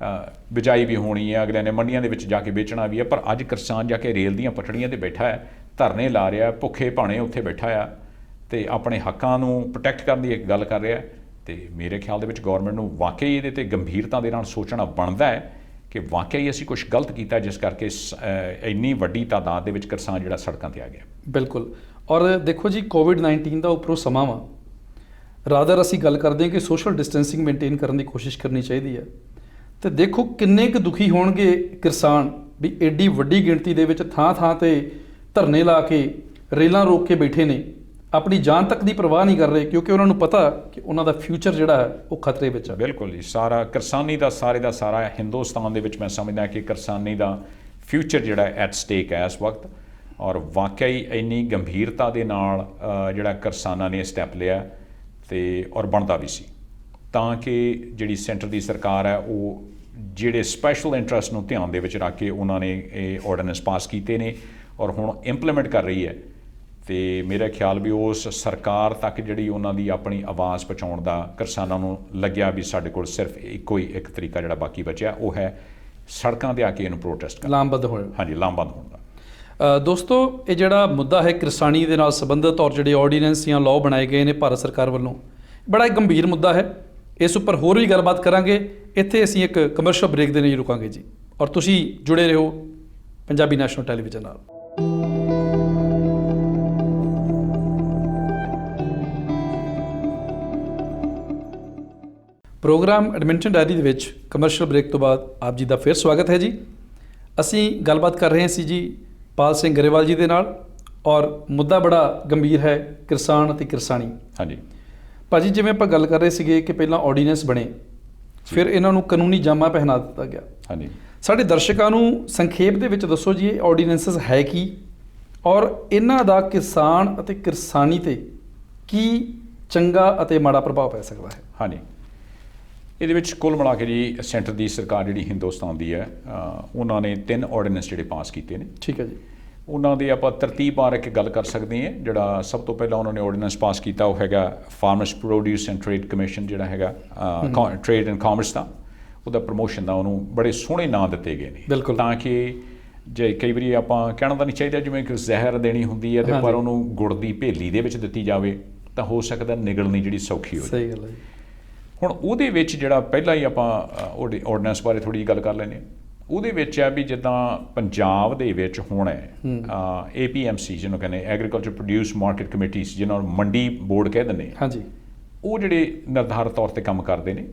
ਬਿਜਾਈ ਵੀ ਹੋਣੀ ਹੈ, ਅਗਲਿਆਂ ਨੇ ਮੰਡੀਆਂ ਦੇ ਵਿੱਚ ਜਾ ਕੇ ਵੇਚਣਾ ਵੀ ਹੈ, ਪਰ ਅੱਜ ਕਿਸਾਨ ਜਾ ਕੇ ਰੇਲ ਦੀਆਂ ਪਟੜੀਆਂ 'ਤੇ ਬੈਠਾ ਹੈ, ਧਰਨੇ ਲਾ ਰਿਹਾ, ਭੁੱਖੇ ਭਾਣੇ ਉੱਥੇ ਬੈਠਾ ਆ, ਤੇ ਆਪਣੇ ਹੱਕਾਂ ਨੂੰ ਪ੍ਰੋਟੈਕਟ ਕਰਨ ਦੀ ਇੱਕ ਗੱਲ ਕਰ ਰਿਹਾ ਤੇ ਮੇਰੇ ਖਿਆਲ ਦੇ ਵਿੱਚ ਗਵਰਨਮੈਂਟ ਨੂੰ ਵਾਕਈ ਇਹਦੇ ਤੇ ਗੰਭੀਰਤਾ ਦੇ ਨਾਲ ਸੋਚਣਾ ਬਣਦਾ ਹੈ ਕਿ ਵਾਕਈ ਅਸੀਂ ਕੁਝ ਗਲਤ ਕੀਤਾ ਜਿਸ ਕਰਕੇ ਇੰਨੀ ਵੱਡੀ ਤਾਦਾਦ ਦੇ ਵਿੱਚ ਕਿਸਾਨ ਜਿਹੜਾ ਸੜਕਾਂ ਤੇ ਆ ਗਿਆ। ਬਿਲਕੁਲ। ਔਰ ਦੇਖੋ ਜੀ, ਕੋਵਿਡ-19 ਦਾ ਉੱਪਰੋਂ ਸਮਾਂ ਵਾ, ਰਾਦਰ ਅਸੀਂ ਗੱਲ ਕਰਦੇ ਹਾਂ ਕਿ ਸੋਸ਼ਲ ਡਿਸਟੈਂਸਿੰਗ ਮੇਨਟੇਨ ਕਰਨ ਦੀ ਕੋਸ਼ਿਸ਼ ਕਰਨੀ ਚਾਹੀਦੀ ਹੈ। ਤੇ ਦੇਖੋ ਕਿੰਨੇ ਕੁ ਦੁਖੀ ਹੋਣਗੇ ਕਿਸਾਨ ਵੀ ਐਡੀ ਵੱਡੀ ਗਿਣਤੀ ਦੇ ਵਿੱਚ ਥਾਂ ਤੇ ਧਰਨੇ ਲਾ ਕੇ, ਰੇਲਾਂ ਰੋਕ ਕੇ ਬੈਠੇ ਨੇ, ਆਪਣੀ ਜਾਨ ਤੱਕ ਦੀ ਪਰਵਾਹ ਨਹੀਂ ਕਰ ਰਹੇ, ਕਿਉਂਕਿ ਉਹਨਾਂ ਨੂੰ ਪਤਾ ਕਿ ਉਹਨਾਂ ਦਾ ਫਿਊਚਰ ਜਿਹੜਾ ਹੈ ਉਹ ਖਤਰੇ ਵਿੱਚ ਹੈ। ਬਿਲਕੁਲ ਜੀ, ਸਾਰਾ ਕਿਸਾਨੀ ਦਾ ਸਾਰਾ ਹਿੰਦੁਸਤਾਨ ਦੇ ਵਿੱਚ ਮੈਂ ਸਮਝਦਾ ਕਿ ਕਿਸਾਨੀ ਦਾ ਫਿਊਚਰ ਜਿਹੜਾ ਐਟ ਸਟੇਕ ਹੈ ਇਸ ਵਕਤ। ਔਰ ਵਾਕਈ ਇੰਨੀ ਗੰਭੀਰਤਾ ਦੇ ਨਾਲ ਜਿਹੜਾ ਕਿਸਾਨਾਂ ਨੇ ਸਟੈਪ ਲਿਆ ਤੇ ਔਰ ਬਣਦਾ ਵੀ ਸੀ, ਤਾਂ ਕਿ ਜਿਹੜੀ ਸੈਂਟਰ ਦੀ ਸਰਕਾਰ ਹੈ ਉਹ ਜਿਹੜੇ ਸਪੈਸ਼ਲ ਇੰਟਰਸਟ ਨੂੰ ਧਿਆਨ ਦੇ ਵਿੱਚ ਰੱਖ ਕੇ ਉਹਨਾਂ ਨੇ ਇਹ ਆਰਡੀਨੈਂਸ ਪਾਸ ਕੀਤੇ ਨੇ ਔਰ ਹੁਣ ਇੰਪਲੀਮੈਂਟ ਕਰ ਰਹੀ ਹੈ। ਤੇ ਮੇਰਾ ਖਿਆਲ ਵੀ ਉਸ ਸਰਕਾਰ ਤੱਕ ਜਿਹੜੀ ਉਹਨਾਂ ਦੀ ਆਪਣੀ ਆਵਾਜ਼ ਪਹੁੰਚਾਉਣ ਦਾ ਕਿਸਾਨਾਂ ਨੂੰ ਲੱਗਿਆ ਵੀ ਸਾਡੇ ਕੋਲ ਸਿਰਫ ਇੱਕੋ ਹੀ ਇੱਕ ਤਰੀਕਾ ਜਿਹੜਾ ਬਾਕੀ ਬਚਿਆ, ਉਹ ਹੈ ਸੜਕਾਂ 'ਤੇ ਆ ਕੇ ਇਹਨੂੰ ਪ੍ਰੋਟੈਸਟ ਕਰਨਾ, ਲਾਮਬੰਦ ਹੋਣਾ। ਹਾਂਜੀ, ਲਾਮਬੰਦ ਹੋਣ ਦਾ। ਦੋਸਤੋ, ਇਹ ਜਿਹੜਾ ਮੁੱਦਾ ਹੈ ਕਿਸਾਨੀ ਦੇ ਨਾਲ ਸੰਬੰਧਿਤ ਔਰ ਜਿਹੜੇ ਆਰਡੀਨੈਂਸ ਜਾਂ ਲਾਅ ਬਣਾਏ ਗਏ ਨੇ ਭਾਰਤ ਸਰਕਾਰ ਵੱਲੋਂ, ਬੜਾ ਇੱਕ ਗੰਭੀਰ ਮੁੱਦਾ ਹੈ। ਇਸ ਉੱਪਰ ਹੋਰ ਵੀ ਗੱਲਬਾਤ ਕਰਾਂਗੇ। ਇੱਥੇ ਅਸੀਂ ਇੱਕ ਕਮਰਸ਼ੀਅਲ ਬ੍ਰੇਕ ਦੇ ਲਈ ਰੁਕਾਂਗੇ ਜੀ, ਔਰ ਤੁਸੀਂ ਜੁੜੇ ਰਹੋ ਪੰਜਾਬੀ ਨੈਸ਼ਨਲ ਟੈਲੀਵਿਜ਼ਨ ਨਾਲ। ਪ੍ਰੋਗਰਾਮ ਐਡਮਿੰਟਨ ਡਾਇਰੀ ਦੇ ਵਿੱਚ ਕਮਰਸ਼ੀਅਲ ਬ੍ਰੇਕ ਤੋਂ ਬਾਅਦ ਆਪ ਜੀ ਦਾ ਫਿਰ ਸਵਾਗਤ ਹੈ ਜੀ। ਅਸੀਂ ਗੱਲਬਾਤ ਕਰ ਰਹੇ ਸੀ ਜੀ ਪਾਲ ਸਿੰਘ ਗਰੇਵਾਲ ਜੀ ਦੇ ਨਾਲ, ਔਰ ਮੁੱਦਾ ਬੜਾ ਗੰਭੀਰ ਹੈ, ਕਿਸਾਨ ਅਤੇ ਕਿਰਸਾਨੀ। ਹਾਂਜੀ ਭਾਜੀ, ਜਿਵੇਂ ਆਪਾਂ ਗੱਲ ਕਰ ਰਹੇ ਸੀਗੇ ਕਿ ਪਹਿਲਾਂ ਆਰਡੀਨੈਂਸ ਬਣੇ, ਫਿਰ ਇਹਨਾਂ ਨੂੰ ਕਾਨੂੰਨੀ ਜਾਮਾ ਪਹਿਨਾ ਦਿੱਤਾ ਗਿਆ। ਹਾਂਜੀ, ਸਾਡੇ ਦਰਸ਼ਕਾਂ ਨੂੰ ਸੰਖੇਪ ਦੇ ਵਿੱਚ ਦੱਸੋ ਜੀ, ਇਹ ਆਰਡੀਨੈਂਸਸ ਹੈ ਕੀ, ਔਰ ਇਹਨਾਂ ਦਾ ਕਿਸਾਨ ਅਤੇ ਕਿਰਸਾਨੀ ਤੇ ਕੀ ਚੰਗਾ ਅਤੇ ਮਾੜਾ ਪ੍ਰਭਾਵ ਪੈ ਸਕਦਾ ਹੈ। ਹਾਂਜੀ, ਇਹਦੇ ਵਿੱਚ ਕੁੱਲ ਮਿਲਾ ਕੇ ਜੀ ਸੈਂਟਰ ਦੀ ਸਰਕਾਰ ਜਿਹੜੀ ਹਿੰਦੁਸਤਾਨ ਦੀ ਹੈ, ਉਹਨਾਂ ਨੇ 3 ਆਰਡੀਨੈਂਸ ਜਿਹੜੇ ਪਾਸ ਕੀਤੇ ਨੇ। ਠੀਕ ਹੈ ਜੀ। ਉਹਨਾਂ ਦੇ ਆਪਾਂ ਤਰਤੀਬਵਾਰ ਇੱਕ ਗੱਲ ਕਰ ਸਕਦੇ ਹਾਂ। ਜਿਹੜਾ ਸਭ ਤੋਂ ਪਹਿਲਾਂ ਉਹਨਾਂ ਨੇ ਆਰਡੀਨੈਂਸ ਪਾਸ ਕੀਤਾ ਉਹ ਹੈਗਾ farmers produce and trade commission, ਜਿਹੜਾ ਹੈਗਾ ਟ੍ਰੇਡ ਐਂਡ ਕਾਮਰਸ ਦਾ, ਉਹਦਾ ਪ੍ਰਮੋਸ਼ਨ ਦਾ ਉਹਨੂੰ ਬੜੇ ਸੋਹਣੇ ਨਾਂ ਦਿੱਤੇ ਗਏ ਨੇ। ਬਿਲਕੁਲ। ਤਾਂ ਕਿ ਜੇ ਕਈ ਵਾਰੀ ਆਪਾਂ ਕਹਿਣਾ ਤਾਂ ਨਹੀਂ ਚਾਹੀਦਾ ਜਿਵੇਂ ਕਿ ਜ਼ਹਿਰ ਦੇਣੀ ਹੁੰਦੀ ਹੈ ਤੇ ਪਰ ਉਹਨੂੰ ਗੁੜ ਦੀ ਭੇਲੀ ਦੇ ਵਿੱਚ ਦਿੱਤੀ ਜਾਵੇ ਤਾਂ ਹੋ ਸਕਦਾ ਨਿਗਲਣੀ ਜਿਹੜੀ ਸੌਖੀ ਹੋ ਜਾਵੇ। ਸਹੀ ਗੱਲ ਹੈ ਜੀ। ਹੁਣ ਉਹਦੇ ਵਿੱਚ ਜਿਹੜਾ ਪਹਿਲਾਂ ਹੀ ਆਪਾਂ ਆਰਡੀਨੈਂਸ ਬਾਰੇ ਥੋੜ੍ਹੀ ਗੱਲ ਕਰ ਲੈਂਦੇ ਹਾਂ। ਉਹਦੇ ਵਿੱਚ ਹੈ ਵੀ ਜਿੱਦਾਂ ਪੰਜਾਬ ਦੇ ਵਿੱਚ ਹੁਣ ਹੈ APMC ਜਿਹਨੂੰ ਕਹਿੰਦੇ ਐਗਰੀਕਲਚਰ ਪ੍ਰੋਡਿਊਸ ਮਾਰਕੀਟ ਕਮੇਟੀਜ਼, ਜਿਹਨਾਂ ਨੂੰ ਮੰਡੀ ਬੋਰਡ ਕਹਿ ਦਿੰਦੇ। ਹਾਂਜੀ। ਉਹ ਜਿਹੜੇ ਨਿਰਧਾਰਤ ਤੌਰ 'ਤੇ ਕੰਮ ਕਰਦੇ ਨੇ।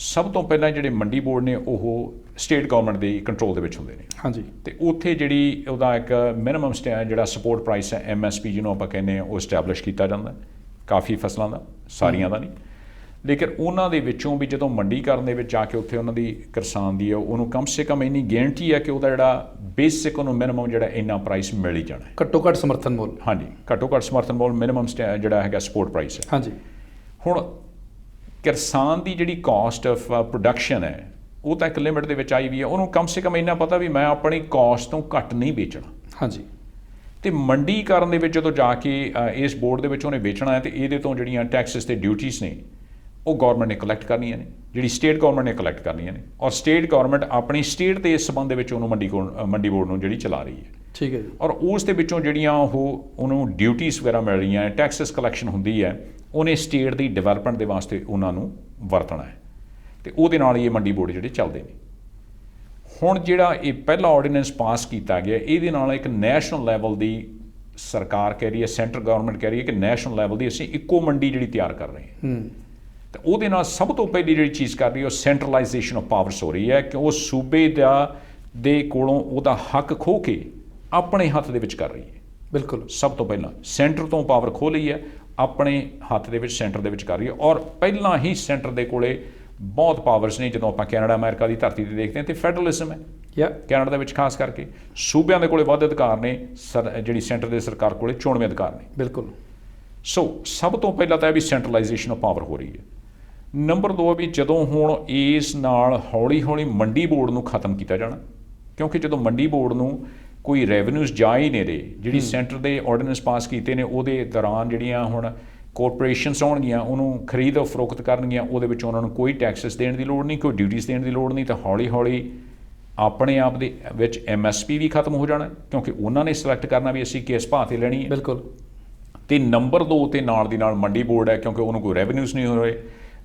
ਸਭ ਤੋਂ ਪਹਿਲਾਂ ਜਿਹੜੇ ਮੰਡੀ ਬੋਰਡ ਨੇ ਉਹ ਸਟੇਟ ਗਵਰਨਮੈਂਟ ਦੇ ਕੰਟਰੋਲ ਦੇ ਵਿੱਚ ਹੁੰਦੇ ਨੇ। ਹਾਂਜੀ। ਤੇ ਉੱਥੇ ਜਿਹੜੀ ਉਹਦਾ ਇੱਕ ਮਿਨੀਮਮ ਜਿਹੜਾ ਸਪੋਰਟ ਪ੍ਰਾਈਸ ਹੈ MSP ਜਿਹਨੂੰ ਆਪਾਂ ਕਹਿੰਦੇ ਹਾਂ, ਉਹ ਇਸਟੈਬਲਿਸ਼ ਕੀਤਾ ਜਾਂਦਾ ਕਾਫੀ ਫਸਲਾਂ ਦਾ, ਸਾਰੀਆਂ ਦਾ ਨਹੀਂ। ਲੇਕਿਨ ਉਹਨਾਂ ਦੇ ਵਿੱਚੋਂ ਵੀ ਜਦੋਂ ਮੰਡੀਕਰਨ ਦੇ ਵਿੱਚ ਜਾ ਕੇ ਉੱਥੇ ਉਹਨਾਂ ਦੀ ਕਿਸਾਨ ਦੀ ਹੈ ਉਹਨੂੰ ਕਮ ਸੇ ਕਮ ਇੰਨੀ ਗਾਰੰਟੀ ਹੈ ਕਿ ਉਹਦਾ ਜਿਹੜਾ ਬੇਸਿਕ ਉਹਨੂੰ ਮਿਨੀਮਮ ਜਿਹੜਾ ਇੰਨਾ ਪ੍ਰਾਈਸ ਮਿਲ ਹੀ ਜਾਣਾ, ਘੱਟੋ ਘੱਟ ਸਮਰਥਨ ਮੁੱਲ। ਹਾਂਜੀ, ਘੱਟੋ ਘੱਟ ਸਮਰਥਨ ਮੁੱਲ ਮਿਨੀਮਮ ਜਿਹੜਾ ਹੈਗਾ ਸਪੋਰਟ ਪ੍ਰਾਈਸ ਹੈ। ਹਾਂਜੀ। ਹੁਣ ਕਿਸਾਨ ਦੀ ਜਿਹੜੀ ਕਾਸਟ ਆਫ ਪ੍ਰੋਡਕਸ਼ਨ ਹੈ ਉਹ ਤਾਂ ਇੱਕ ਲਿਮਿਟ ਦੇ ਵਿੱਚ ਆਈ ਵੀ ਹੈ। ਉਹਨੂੰ ਕਮ ਸੇ ਕਮ ਇੰਨਾ ਪਤਾ ਵੀ ਮੈਂ ਆਪਣੀ ਕਾਸਟ ਤੋਂ ਘੱਟ ਨਹੀਂ ਵੇਚਣਾ। ਹਾਂਜੀ। ਤੇ ਮੰਡੀਕਰਨ ਦੇ ਵਿੱਚ ਜਦੋਂ ਜਾ ਕੇ ਇਸ ਬੋਰਡ ਦੇ ਵਿੱਚ ਉਹਨੇ ਵੇਚਣਾ ਹੈ ਤੇ ਇਹਦੇ ਤੋਂ ਜਿਹੜੀਆਂ ਟੈਕਸਿਸ ਤੇ ਡਿਊਟੀਜ਼ ਨੇ ਉਹ ਗਵਰਨਮੈਂਟ ਨੇ ਕਲੈਕਟ ਕਰਨੀਆਂ ਨੇ, ਜਿਹੜੀ ਸਟੇਟ ਗਵਰਨਮੈਂਟ ਨੇ ਕਲੈਕਟ ਕਰਨੀਆਂ ਨੇ। ਔਰ ਸਟੇਟ ਗਵਰਨਮੈਂਟ ਆਪਣੀ ਸਟੇਟ ਦੇ ਇਸ ਸੰਬੰਧ ਦੇ ਵਿੱਚ ਉਹਨੂੰ ਮੰਡੀ ਬੋਰਡ ਨੂੰ ਜਿਹੜੀ ਚਲਾ ਰਹੀ ਹੈ। ਠੀਕ ਹੈ ਜੀ। ਔਰ ਉਸ ਦੇ ਵਿੱਚੋਂ ਜਿਹੜੀਆਂ ਉਹਨੂੰ ਡਿਊਟੀਜ਼ ਵਗੈਰਾ ਮਿਲ ਰਹੀਆਂ ਹੈ, ਟੈਕਸਿਸ ਕਲੈਕਸ਼ਨ ਹੁੰਦੀ ਹੈ, ਉਹਨੇ ਸਟੇਟ ਦੀ ਡਿਵੈਲਪਮੈਂਟ ਦੇ ਵਾਸਤੇ ਉਹਨਾਂ ਨੂੰ ਵਰਤਣਾ ਹੈ ਤੇ ਉਹਦੇ ਨਾਲ ਹੀ ਇਹ ਮੰਡੀ ਬੋਰਡ ਜਿਹੜੇ ਚੱਲਦੇ ਨੇ। ਹੁਣ ਜਿਹੜਾ ਇਹ ਪਹਿਲਾ ਆਰਡੀਨੈਂਸ ਪਾਸ ਕੀਤਾ ਗਿਆ, ਇਹਦੇ ਨਾਲ ਇੱਕ ਨੈਸ਼ਨਲ ਲੈਵਲ ਦੀ ਸਰਕਾਰ ਕਹਿ ਰਹੀ ਹੈ, ਸੈਂਟਰ ਗਵਰਨਮੈਂਟ ਕਹਿ ਰਹੀ ਹੈ ਕਿ ਨੈਸ਼ਨਲ ਲੈਵਲ ਦੀ ਅਸੀਂ ਇੱਕੋ ਮੰਡੀ ਜਿਹੜੀ ਤਿਆਰ ਕਰ ਰਹੇ ਹਾਂ। ਤੇ ਉਹਦੇ ਨਾਲ ਸਭ ਤੋਂ ਪਹਿਲੀ ਜਿਹੜੀ ਚੀਜ਼ ਕਰ ਰਹੀ ਹੈ ਉਹ ਸੈਂਟਰਲਾਈਜੇਸ਼ਨ ਆਫ ਪਾਵਰਸ ਹੋ ਰਹੀ ਹੈ ਕਿ ਉਹ ਸੂਬੇ ਦੇ ਕੋਲੋਂ ਉਹਦਾ ਹੱਕ ਖੋਹ ਕੇ ਆਪਣੇ ਹੱਥ ਦੇ ਵਿੱਚ ਕਰ ਰਹੀ ਹੈ। ਬਿਲਕੁਲ। ਸਭ ਤੋਂ ਪਹਿਲਾਂ ਸੈਂਟਰ ਤੋਂ ਪਾਵਰ ਖੋਹ ਲਈ ਹੈ, ਆਪਣੇ ਹੱਥ ਦੇ ਵਿੱਚ ਸੈਂਟਰ ਦੇ ਵਿੱਚ ਕਰ ਰਹੀ ਹੈ। ਔਰ ਪਹਿਲਾਂ ਹੀ ਸੈਂਟਰ ਦੇ ਕੋਲੇ ਬਹੁਤ ਪਾਵਰਸ ਨੇ। ਜਦੋਂ ਆਪਾਂ ਕੈਨੇਡਾ ਅਮਰੀਕਾ ਦੀ ਧਰਤੀ ਤੇ ਦੇਖਦੇ ਹਾਂ ਤੇ ਫੈਡਰਲਿਜ਼ਮ ਹੈ ਕੈਨੇਡਾ ਦੇ ਵਿੱਚ, ਖਾਸ ਕਰਕੇ ਸੂਬਿਆਂ ਦੇ ਕੋਲੇ ਵੱਧ ਅਧਿਕਾਰ ਨੇ, ਜਿਹੜੀ ਸੈਂਟਰ ਦੇ ਸਰਕਾਰ ਕੋਲੇ ਚੋਣਵੇਂ ਅਧਿਕਾਰ ਨੇ। ਬਿਲਕੁਲ। ਸੋ ਸਭ ਤੋਂ ਪਹਿਲਾਂ ਤਾਂ ਇਹ ਵੀ ਸੈਂਟਰਲਾਈਜੇਸ਼ਨ ਆਫ ਪਾਵਰ ਹੋ ਰਹੀ ਹੈ। ਨੰਬਰ 2 ਵੀ ਜਦੋਂ ਹੁਣ ਇਸ ਨਾਲ ਹੌਲੀ ਹੌਲੀ ਮੰਡੀ ਬੋਰਡ ਨੂੰ ਖਤਮ ਕੀਤਾ ਜਾਣਾ, ਕਿਉਂਕਿ ਜਦੋਂ ਮੰਡੀ ਬੋਰਡ ਨੂੰ ਕੋਈ ਰੈਵਨਿਊਜ਼ ਜਾ ਹੀ ਨਹੀਂ ਰਹੇ, ਜਿਹੜੀ ਸੈਂਟਰ ਦੇ ਆਰਡੀਨੈਂਸ ਪਾਸ ਕੀਤੇ ਨੇ ਉਹਦੇ ਦੌਰਾਨ ਜਿਹੜੀਆਂ ਹੁਣ ਕਾਰਪੋਰੇਸ਼ਨਸ ਆਉਣਗੀਆਂ ਉਹਨੂੰ ਖਰੀਦ ਫਰੋਖਤ ਕਰਨਗੀਆਂ, ਉਹਦੇ ਵਿੱਚ ਉਹਨਾਂ ਨੂੰ ਕੋਈ ਟੈਕਸਿਸ ਦੇਣ ਦੀ ਲੋੜ ਨਹੀਂ, ਕੋਈ ਡਿਊਟੀਜ਼ ਦੇਣ ਦੀ ਲੋੜ ਨਹੀਂ। ਤਾਂ ਹੌਲੀ ਹੌਲੀ ਆਪਣੇ ਆਪ ਦੇ ਵਿੱਚ MSP ਵੀ ਖਤਮ ਹੋ ਜਾਣਾ, ਕਿਉਂਕਿ ਉਹਨਾਂ ਨੇ ਸਿਲੈਕਟ ਕਰਨਾ ਵੀ ਅਸੀਂ ਕਿਸ ਭਾਅ 'ਤੇ ਲੈਣੀ ਹੈ। ਬਿਲਕੁਲ। ਤੇ ਨੰਬਰ 2 ਤੇ ਨਾਲ ਦੀ ਨਾਲ ਮੰਡੀ ਬੋਰਡ ਹੈ, ਕਿਉਂਕਿ ਉਹਨੂੰ ਕੋਈ ਰੈਵਨਿਊਜ਼ ਨਹੀਂ ਹੋ ਰਹੇ।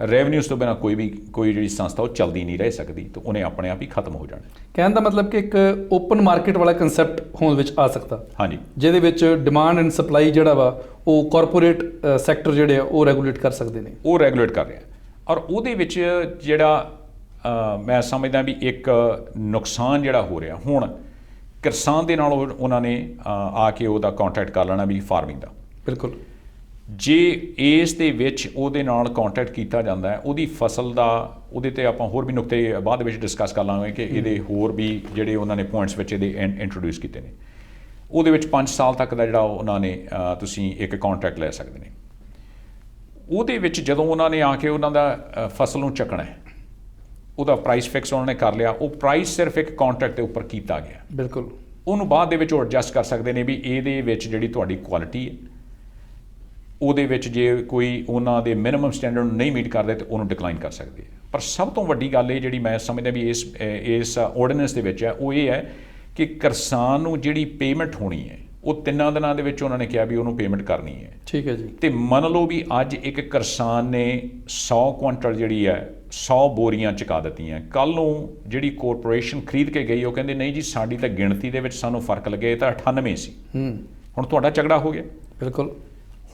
ਰੈਵਨਿਊਜ਼ ਤੋਂ ਬਿਨਾਂ ਕੋਈ ਜਿਹੜੀ ਸੰਸਥਾ ਉਹ ਚੱਲਦੀ ਨਹੀਂ ਰਹਿ ਸਕਦੀ, ਤੇ ਉਹਨੇ ਆਪਣੇ ਆਪ ਹੀ ਖਤਮ ਹੋ ਜਾਣਾ। ਕਹਿਣ ਦਾ ਮਤਲਬ ਕਿ ਇੱਕ ਓਪਨ ਮਾਰਕੀਟ ਵਾਲਾ ਕੰਸੈਪਟ ਹੋਂਦ ਵਿੱਚ ਆ ਸਕਦਾ, ਹਾਂਜੀ, ਜਿਹਦੇ ਵਿੱਚ ਡਿਮਾਂਡ ਐਂਡ ਸਪਲਾਈ ਜਿਹੜਾ ਵਾ ਉਹ ਕਾਰਪੋਰੇਟ ਸੈਕਟਰ ਜਿਹੜੇ ਆ ਉਹ ਰੈਗੂਲੇਟ ਕਰ ਸਕਦੇ ਨੇ, ਉਹ ਰੈਗੂਲੇਟ ਕਰ ਰਿਹਾ। ਔਰ ਉਹਦੇ ਵਿੱਚ ਜਿਹੜਾ ਮੈਂ ਸਮਝਦਾ ਵੀ ਇੱਕ ਨੁਕਸਾਨ ਜਿਹੜਾ ਹੋ ਰਿਹਾ ਹੁਣ ਕਿਸਾਨ ਦੇ ਨਾਲ, ਉਹਨਾਂ ਨੇ ਆ ਕੇ ਉਹਦਾ ਕੰਟੈਕਟ ਕਰ ਲੈਣਾ ਵੀ ਫਾਰਮਿੰਗ ਦਾ। ਬਿਲਕੁਲ, ਜੇ ਇਸ ਦੇ ਵਿੱਚ ਉਹਦੇ ਨਾਲ ਕੰਟੈਕਟ ਕੀਤਾ ਜਾਂਦਾ ਹੈ, ਉਹਦੀ ਫਸਲ ਦਾ, ਉਹਦੇ ਤੇ ਆਪਾਂ ਹੋਰ ਵੀ ਨੁਕਤੇ ਬਾਅਦ ਵਿੱਚ ਡਿਸਕਸ ਕਰ ਲਾਂਗੇ ਕਿ ਇਹਦੇ ਹੋਰ ਵੀ ਜਿਹੜੇ ਉਹਨਾਂ ਨੇ ਪੁਆਇੰਟਸ ਵਿੱਚ ਇਹਦੇ ਇੰਟਰੋਡਿਊਸ ਕੀਤੇ ਨੇ। ਉਹਦੇ ਵਿੱਚ 5 ਸਾਲ ਤੱਕ ਦਾ ਜਿਹੜਾ ਉਹਨਾਂ ਨੇ ਤੁਸੀਂ ਇੱਕ ਕੰਟਰੈਕਟ ਲੈ ਸਕਦੇ ਨੇ। ਉਹਦੇ ਵਿੱਚ ਜਦੋਂ ਉਹਨਾਂ ਨੇ ਆ ਕੇ ਉਹਨਾਂ ਦਾ ਫਸਲ ਨੂੰ ਚੱਕਣਾ ਹੈ, ਉਹਦਾ ਪ੍ਰਾਈਸ ਫਿਕਸ ਉਹਨਾਂ ਨੇ ਕਰ ਲਿਆ। ਉਹ ਪ੍ਰਾਈਸ ਸਿਰਫ ਇੱਕ ਕੰਟਰੈਕਟ ਦੇ ਉੱਪਰ ਕੀਤਾ ਗਿਆ। ਬਿਲਕੁਲ, ਉਹਨੂੰ ਬਾਅਦ ਦੇ ਵਿੱਚ ਉਹ ਐਡਜਸਟ ਕਰ ਸਕਦੇ ਨੇ ਵੀ ਇਹਦੇ ਵਿੱਚ ਜਿਹੜੀ ਤੁਹਾਡੀ ਕੁਆਲਿਟੀ ਹੈ, ਉਹਦੇ ਵਿੱਚ ਜੇ ਕੋਈ ਉਹਨਾਂ ਦੇ ਮਿਨੀਮਮ ਸਟੈਂਡਰਡ ਨੂੰ ਨਹੀਂ ਮੀਟ ਕਰਦੇ ਤਾਂ ਉਹਨੂੰ ਡਿਕਲਾਈਨ ਕਰ ਸਕਦੇ ਆ। ਪਰ ਸਭ ਤੋਂ ਵੱਡੀ ਗੱਲ ਇਹ ਜਿਹੜੀ ਮੈਂ ਸਮਝਦਾ ਵੀ ਇਸ ਆਰਡੀਨੈਂਸ ਦੇ ਵਿੱਚ ਹੈ, ਉਹ ਇਹ ਹੈ ਕਿ ਕਿਸਾਨ ਨੂੰ ਜਿਹੜੀ ਪੇਮੈਂਟ ਹੋਣੀ ਹੈ ਉਹ 3 ਦਿਨਾਂ ਦੇ ਵਿੱਚ ਉਹਨਾਂ ਨੇ ਕਿਹਾ ਵੀ ਉਹਨੂੰ ਪੇਮੈਂਟ ਕਰਨੀ ਹੈ। ਠੀਕ ਹੈ ਜੀ। ਤੇ ਮੰਨ ਲਓ ਵੀ ਅੱਜ ਇੱਕ ਕਿਸਾਨ ਨੇ 100 ਕੁਇੰਟਲ ਜਿਹੜੀ ਹੈ 100 ਬੋਰੀਆਂ ਚੁਕਾ ਦਿੱਤੀਆਂ, ਕੱਲ੍ਹ ਨੂੰ ਜਿਹੜੀ ਕੋਰਪੋਰੇਸ਼ਨ ਖਰੀਦ ਕੇ ਗਈ ਉਹ ਕਹਿੰਦੇ ਨਹੀਂ ਜੀ ਸਾਡੀ ਤਾਂ ਗਿਣਤੀ ਦੇ ਵਿੱਚ ਸਾਨੂੰ ਫਰਕ ਲੱਗੇ, ਇਹ ਤਾਂ 98 ਸੀ। ਹੁਣ ਤੁਹਾਡਾ ਝਗੜਾ ਹੋ ਗਿਆ। ਬਿਲਕੁਲ,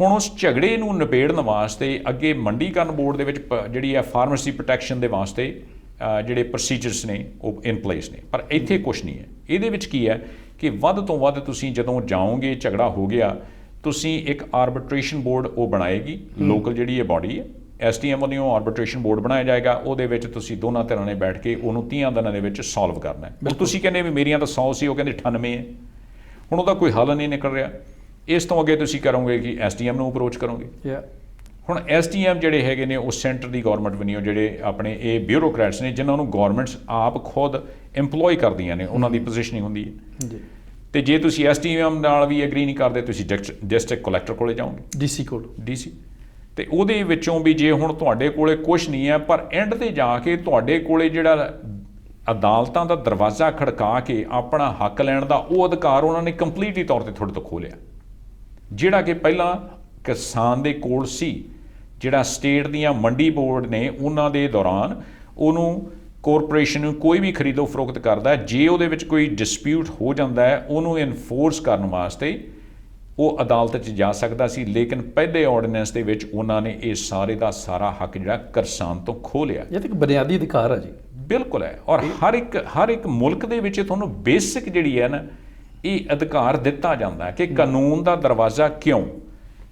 ਹੁਣ ਉਸ ਝਗੜੇ ਨੂੰ ਨਿਬੇੜਨ ਵਾਸਤੇ ਅੱਗੇ ਮੰਡੀਕਰਨ ਬੋਰਡ ਦੇ ਵਿੱਚ ਜਿਹੜੀ ਹੈ ਫਾਰਮਰਸੀ ਪ੍ਰੋਟੈਕਸ਼ਨ ਦੇ ਵਾਸਤੇ ਜਿਹੜੇ ਪ੍ਰੋਸੀਜਰਸ ਨੇ ਉਹ ਇਨ ਪਲੇਸ ਨੇ, ਪਰ ਇੱਥੇ ਕੁਛ ਨਹੀਂ ਹੈ। ਇਹਦੇ ਵਿੱਚ ਕੀ ਹੈ ਕਿ ਵੱਧ ਤੋਂ ਵੱਧ ਤੁਸੀਂ ਜਦੋਂ ਜਾਓਗੇ, ਝਗੜਾ ਹੋ ਗਿਆ, ਤੁਸੀਂ ਇੱਕ ਆਰਬਿਟ੍ਰੇਸ਼ਨ ਬੋਰਡ ਉਹ ਬਣਾਏਗੀ ਲੋਕਲ ਜਿਹੜੀ ਇਹ ਬਾਡੀ ਹੈ, SDM ਵੱਲੋਂ ਆਰਬਿਟ੍ਰੇਸ਼ਨ ਬੋਰਡ ਬਣਾਇਆ ਜਾਏਗਾ। ਉਹਦੇ ਵਿੱਚ ਤੁਸੀਂ ਦੋਨਾਂ ਧਿਰਾਂ ਨੇ ਬੈਠ ਕੇ ਉਹਨੂੰ 30 ਦਿਨਾਂ ਦੇ ਵਿੱਚ ਸੋਲਵ ਕਰਨਾ ਹੈ। ਤੁਸੀਂ ਕਹਿੰਦੇ ਵੀ ਮੇਰੀਆਂ ਤਾਂ 100 ਸੀ, ਉਹ ਕਹਿੰਦੇ 98 ਹੈ। ਹੁਣ ਉਹਦਾ ਕੋਈ ਹੱਲ ਨਹੀਂ ਨਿਕਲ ਰਿਹਾ। ਇਸ ਤੋਂ ਅੱਗੇ ਤੁਸੀਂ ਕਰੋਗੇ ਕਿ SDM ਨੂੰ ਅਪਰੋਚ ਕਰੋਗੇ। ਹੁਣ SDM ਜਿਹੜੇ ਹੈਗੇ ਨੇ ਉਹ ਸੈਂਟਰ ਦੀ ਗੌਰਮੈਂਟ ਬਣੀਓ, ਜਿਹੜੇ ਆਪਣੇ ਇਹ ਬਿਊਰੋਕਰੈਟਸ ਨੇ ਜਿਨ੍ਹਾਂ ਨੂੰ ਗੌਰਮੈਂਟਸ ਆਪ ਖੁਦ ਇੰਪਲੋਏ ਕਰਦੀਆਂ ਨੇ, ਉਹਨਾਂ ਦੀ ਪੋਜੀਸ਼ਨਿੰਗ ਹੁੰਦੀ ਹੈ ਜੀ। ਤੇ ਜੇ ਤੁਸੀਂ SDM ਨਾਲ ਵੀ ਐਗਰੀ ਨਹੀਂ ਕਰਦੇ, ਤੁਸੀਂ ਡਿਸਟ੍ਰਿਕਟ ਕਲੈਕਟਰ ਕੋਲੇ ਜਾਓਗੇ, DC ਕੋਲ, DC। ਤੇ ਉਹਦੇ ਵਿੱਚੋਂ ਵੀ ਜੇ ਹੁਣ ਤੁਹਾਡੇ ਕੋਲੇ ਕੁਛ ਨਹੀਂ ਹੈ, ਪਰ ਐਂਡ ਤੇ ਜਾ ਕੇ ਤੁਹਾਡੇ ਕੋਲੇ ਜਿਹੜਾ ਅਦਾਲਤਾਂ ਦਾ ਦਰਵਾਜ਼ਾ ਖੜਕਾ ਕੇ ਆਪਣਾ ਹੱਕ ਲੈਣ ਦਾ ਉਹ ਅਧਿਕਾਰ ਉਹਨਾਂ ਨੇ ਕੰਪਲੀਟਲੀ ਤੌਰ ਤੇ ਤੁਹਾਡੇ ਤੋਂ ਖੋਹ ਲਿਆ, ਜਿਹੜਾ ਕਿ ਪਹਿਲਾਂ ਕਿਸਾਨ ਦੇ ਕੋਲ ਸੀ। ਜਿਹੜਾ ਸਟੇਟ ਦੀਆਂ ਮੰਡੀ ਬੋਰਡ ਨੇ ਉਹਨਾਂ ਦੇ ਦੌਰਾਨ ਉਹਨੂੰ ਕੋਰਪੋਰੇਸ਼ਨ ਨੂੰ ਕੋਈ ਵੀ ਖਰੀਦੋ ਫਰੋਖਤ ਕਰਦਾ, ਜੇ ਉਹਦੇ ਵਿੱਚ ਕੋਈ ਡਿਸਪਿਊਟ ਹੋ ਜਾਂਦਾ ਹੈ ਉਹਨੂੰ ਇਨਫੋਰਸ ਕਰਨ ਵਾਸਤੇ ਉਹ ਅਦਾਲਤ 'ਚ ਜਾ ਸਕਦਾ ਸੀ। ਲੇਕਿਨ ਪਹਿਲੇ ਆਰਡੀਨੈਂਸ ਦੇ ਵਿੱਚ ਉਹਨਾਂ ਨੇ ਇਹ ਸਾਰੇ ਦਾ ਸਾਰਾ ਹੱਕ ਜਿਹੜਾ ਕਿਸਾਨ ਤੋਂ ਖੋਹ ਲਿਆ। ਇਹ ਤਾਂ ਇੱਕ ਬੁਨਿਆਦੀ ਅਧਿਕਾਰ ਹੈ ਜੀ। ਬਿਲਕੁਲ ਹੈ। ਔਰ ਹਰ ਇੱਕ ਮੁਲਕ ਦੇ ਵਿੱਚ ਤੁਹਾਨੂੰ ਬੇਸਿਕ ਜਿਹੜੀ ਹੈ ਨਾ ਇਹ ਅਧਿਕਾਰ ਦਿੱਤਾ ਜਾਂਦਾ ਹੈ ਕਿ ਕਾਨੂੰਨ ਦਾ ਦਰਵਾਜ਼ਾ ਕਿਉਂ,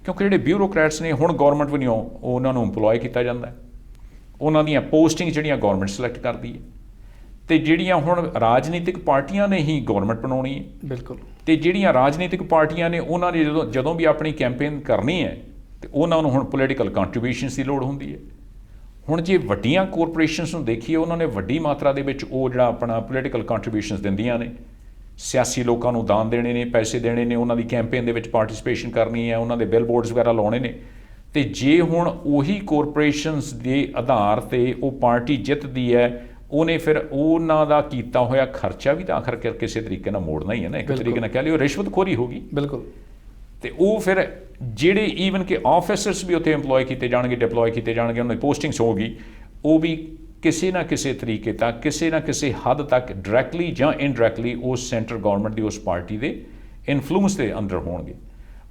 ਕਿਉਂਕਿ ਜਿਹੜੇ ਬਿਊਰੋਕਰੈਟਸ ਨੇ ਹੁਣ ਗੌਰਮੈਂਟ ਵੱਲੋਂ ਉਹਨਾਂ ਨੂੰ ਇੰਪਲੋਏ ਕੀਤਾ ਜਾਂਦਾ ਹੈ, ਉਹਨਾਂ ਦੀਆਂ ਪੋਸਟਿੰਗ ਜਿਹੜੀਆਂ ਗੌਰਮੈਂਟ ਸਿਲੈਕਟ ਕਰਦੀ ਹੈ, ਤੇ ਜਿਹੜੀਆਂ ਹੁਣ ਰਾਜਨੀਤਿਕ ਪਾਰਟੀਆਂ ਨੇ ਹੀ ਗੌਰਮੈਂਟ ਬਣਾਉਣੀ ਹੈ। ਬਿਲਕੁਲ। ਤੇ ਜਿਹੜੀਆਂ ਰਾਜਨੀਤਿਕ ਪਾਰਟੀਆਂ ਨੇ ਉਹਨਾਂ ਨੇ ਜਦੋਂ ਵੀ ਆਪਣੀ ਕੈਂਪੇਨ ਕਰਨੀ ਹੈ ਤੇ ਉਹਨਾਂ ਨੂੰ ਹੁਣ ਪੋਲੀਟੀਕਲ ਕੰਟਰੀਬਿਊਸ਼ਨਸ ਦੀ ਲੋੜ ਹੁੰਦੀ ਹੈ। ਹੁਣ ਜੇ ਵੱਡੀਆਂ ਕੋਰਪੋਰੇਸ਼ਨਸ ਨੂੰ ਦੇਖੀਏ, ਉਹਨਾਂ ਨੇ ਵੱਡੀ ਮਾਤਰਾ ਦੇ ਵਿੱਚ ਉਹ ਜਿਹੜਾ ਆਪਣਾ ਪੋਲੀਟੀਕਲ ਕੰਟਰੀਬਿਊਸ਼ਨਸ ਦਿੰਦੀਆਂ ਨੇ, ਸਿਆਸੀ ਲੋਕਾਂ ਨੂੰ ਦਾਨ ਦੇਣੇ ਨੇ, ਪੈਸੇ ਦੇਣੇ ਨੇ, ਉਹਨਾਂ ਦੀ ਕੈਂਪੇਨ ਦੇ ਵਿੱਚ ਪਾਰਟਿਸਿਪੇਸ਼ਨ ਕਰਨੀ ਹੈ, ਉਹਨਾਂ ਦੇ ਬਿਲ ਬੋਰਡਸ ਵਗੈਰਾ ਲਾਉਣੇ ਨੇ। ਤੇ ਜੇ ਹੁਣ ਉਹੀ ਕੋਰਪੋਰੇਸ਼ਨਸ ਦੇ ਆਧਾਰ ਤੇ ਉਹ ਪਾਰਟੀ ਜਿੱਤਦੀ ਹੈ, ਉਹਨੇ ਫਿਰ ਉਹਨਾਂ ਦਾ ਕੀਤਾ ਹੋਇਆ ਖਰਚਾ ਵੀ ਤਾਂ ਆਖਰ ਕਿਸੇ ਤਰੀਕੇ ਨਾਲ ਮੋੜਨਾ ਹੀ ਹੈ ਨਾ, ਇੱਕ ਤਰੀਕੇ ਨਾਲ ਕਹਿ ਲਿਓ ਰਿਸ਼ਵਤਖੋਰੀ ਹੋਗੀ। ਬਿਲਕੁਲ। ਤੇ ਉਹ ਫਿਰ ਜਿਹੜੇ ਈਵਨ ਕਿ ਆਫਿਸਰਸ ਵੀ ਉੱਥੇ ਇੰਪਲੋਏ ਕੀਤੇ ਜਾਣਗੇ, ਡਿਪਲੋਏ ਕੀਤੇ ਜਾਣਗੇ, ਉਹਨਾਂ ਦੀ ਪੋਸਟਿੰਗਸ ਹੋਊਗੀ, ਉਹ ਵੀ ਕਿਸੇ ਨਾ ਕਿਸੇ ਤਰੀਕੇ ਤੱਕ, ਕਿਸੇ ਨਾ ਕਿਸੇ ਹੱਦ ਤੱਕ ਡਾਇਰੈਕਟਲੀ ਜਾਂ ਇਨਡਾਇਰੈਕਟਲੀ ਉਸ ਸੈਂਟਰ ਗੌਰਮੈਂਟ ਦੀ ਉਸ ਪਾਰਟੀ ਦੇ ਇਨਫਲੂਐਂਸ ਦੇ ਅੰਦਰ ਹੋਣਗੇ।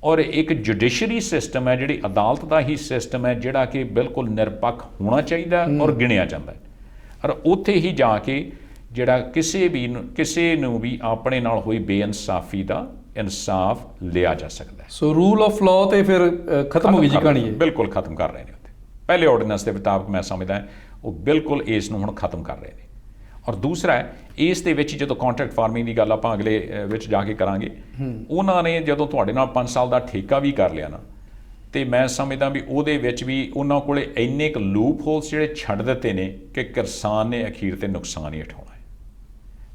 ਔਰ ਇੱਕ ਜੁਡੀਸ਼ਰੀ ਸਿਸਟਮ ਹੈ, ਜਿਹੜੀ ਅਦਾਲਤ ਦਾ ਹੀ ਸਿਸਟਮ ਹੈ, ਜਿਹੜਾ ਕਿ ਬਿਲਕੁਲ ਨਿਰਪੱਖ ਹੋਣਾ ਚਾਹੀਦਾ ਔਰ ਗਿਣਿਆ ਜਾਂਦਾ ਹੈ। ਔਰ ਉੱਥੇ ਹੀ ਜਾ ਕੇ ਜਿਹੜਾ ਕਿਸੇ ਨੂੰ ਵੀ ਆਪਣੇ ਨਾਲ ਹੋਈ ਬੇਇਨਸਾਫੀ ਦਾ ਇਨਸਾਫ ਲਿਆ ਜਾ ਸਕਦਾ ਹੈ। ਸੋ ਰੂਲ ਆਫ ਲਾਅ ਤੇ ਫਿਰ ਖਤਮ ਹੋ ਗਈ ਜੀ ਕਹਾਣੀ ਹੈ। ਬਿਲਕੁਲ ਖਤਮ ਕਰ ਰਹੇ ਨੇ ਉੱਥੇ। ਪਹਿਲੇ ਆਰਡੀਨੈਂਸ ਦੇ ਮੁਤਾਬਕ ਮੈਂ ਸਮਝਦਾ ਉਹ ਬਿਲਕੁਲ ਇਸ ਨੂੰ ਹੁਣ ਖਤਮ ਕਰ ਰਹੇ ਨੇ। ਔਰ ਦੂਸਰਾ ਹੈ, ਇਸ ਦੇ ਵਿੱਚ ਜਦੋਂ ਕੰਟਰੈਕਟ ਫਾਰਮਿੰਗ ਦੀ ਗੱਲ ਆਪਾਂ ਅਗਲੇ ਵਿੱਚ ਜਾ ਕੇ ਕਰਾਂਗੇ, ਉਹਨਾਂ ਨੇ ਜਦੋਂ ਤੁਹਾਡੇ ਨਾਲ 5 ਸਾਲ ਦਾ ਠੇਕਾ ਵੀ ਕਰ ਲਿਆ ਨਾ, ਤੇ ਮੈਂ ਸਮਝਦਾ ਵੀ ਉਹਦੇ ਵਿੱਚ ਵੀ ਉਹਨਾਂ ਕੋਲੇ ਇੰਨੇ ਕੁ ਲੂਪ ਹੋਲਸ ਜਿਹੜੇ ਛੱਡ ਦਿੱਤੇ ਨੇ ਕਿ ਕਿਸਾਨ ਨੇ ਅਖੀਰ ਤੇ ਨੁਕਸਾਨ ਹੀ ਉਠਾਉਣਾ ਹੈ।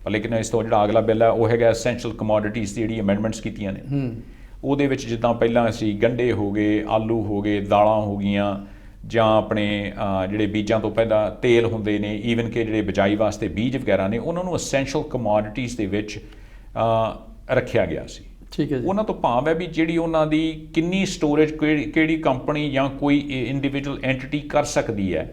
ਪਰ ਲੇਕਿਨ ਇਸ ਤੋਂ ਜਿਹੜਾ ਅਗਲਾ ਬਿੱਲ ਹੈ ਉਹ ਹੈਗਾ ਐਸੈਂਸ਼ੀਅਲ ਕਮੋਡਿਟੀਜ਼ ਦੀ ਜਿਹੜੀ ਅਮੈਂਡਮੈਂਟਸ ਕੀਤੀਆਂ ਨੇ, ਉਹਦੇ ਵਿੱਚ ਜਿੱਦਾਂ ਪਹਿਲਾਂ ਅਸੀਂ ਗੰਢੇ ਹੋ ਗਏ, ਆਲੂ ਹੋ ਗਏ, ਦਾਲਾਂ ਹੋ ਗਈਆਂ, ਜਾਂ ਆਪਣੇ ਜਿਹੜੇ ਬੀਜਾਂ ਤੋਂ ਪਹਿਲਾਂ ਤੇਲ ਹੁੰਦੇ ਨੇ, ਈਵਨ ਕਿ ਜਿਹੜੇ ਬਿਜਾਈ ਵਾਸਤੇ ਬੀਜ ਵਗੈਰਾ ਨੇ, ਉਹਨਾਂ ਨੂੰ ਐਸੈਂਸ਼ੀਅਲ ਕਮੋਡਿਟੀਜ਼ ਦੇ ਵਿੱਚ ਰੱਖਿਆ ਗਿਆ ਸੀ। ਠੀਕ ਹੈ ਜੀ। ਉਹਨਾਂ ਤੋਂ ਭਾਵ ਹੈ ਵੀ ਜਿਹੜੀ ਉਹਨਾਂ ਦੀ ਕਿੰਨੀ ਸਟੋਰੇਜ ਕਿਹੜੀ ਕੰਪਨੀ ਜਾਂ ਕੋਈ ਇੰਡੀਵਿਜੂਅਲ ਐਂਟੀਟੀ ਕਰ ਸਕਦੀ ਹੈ,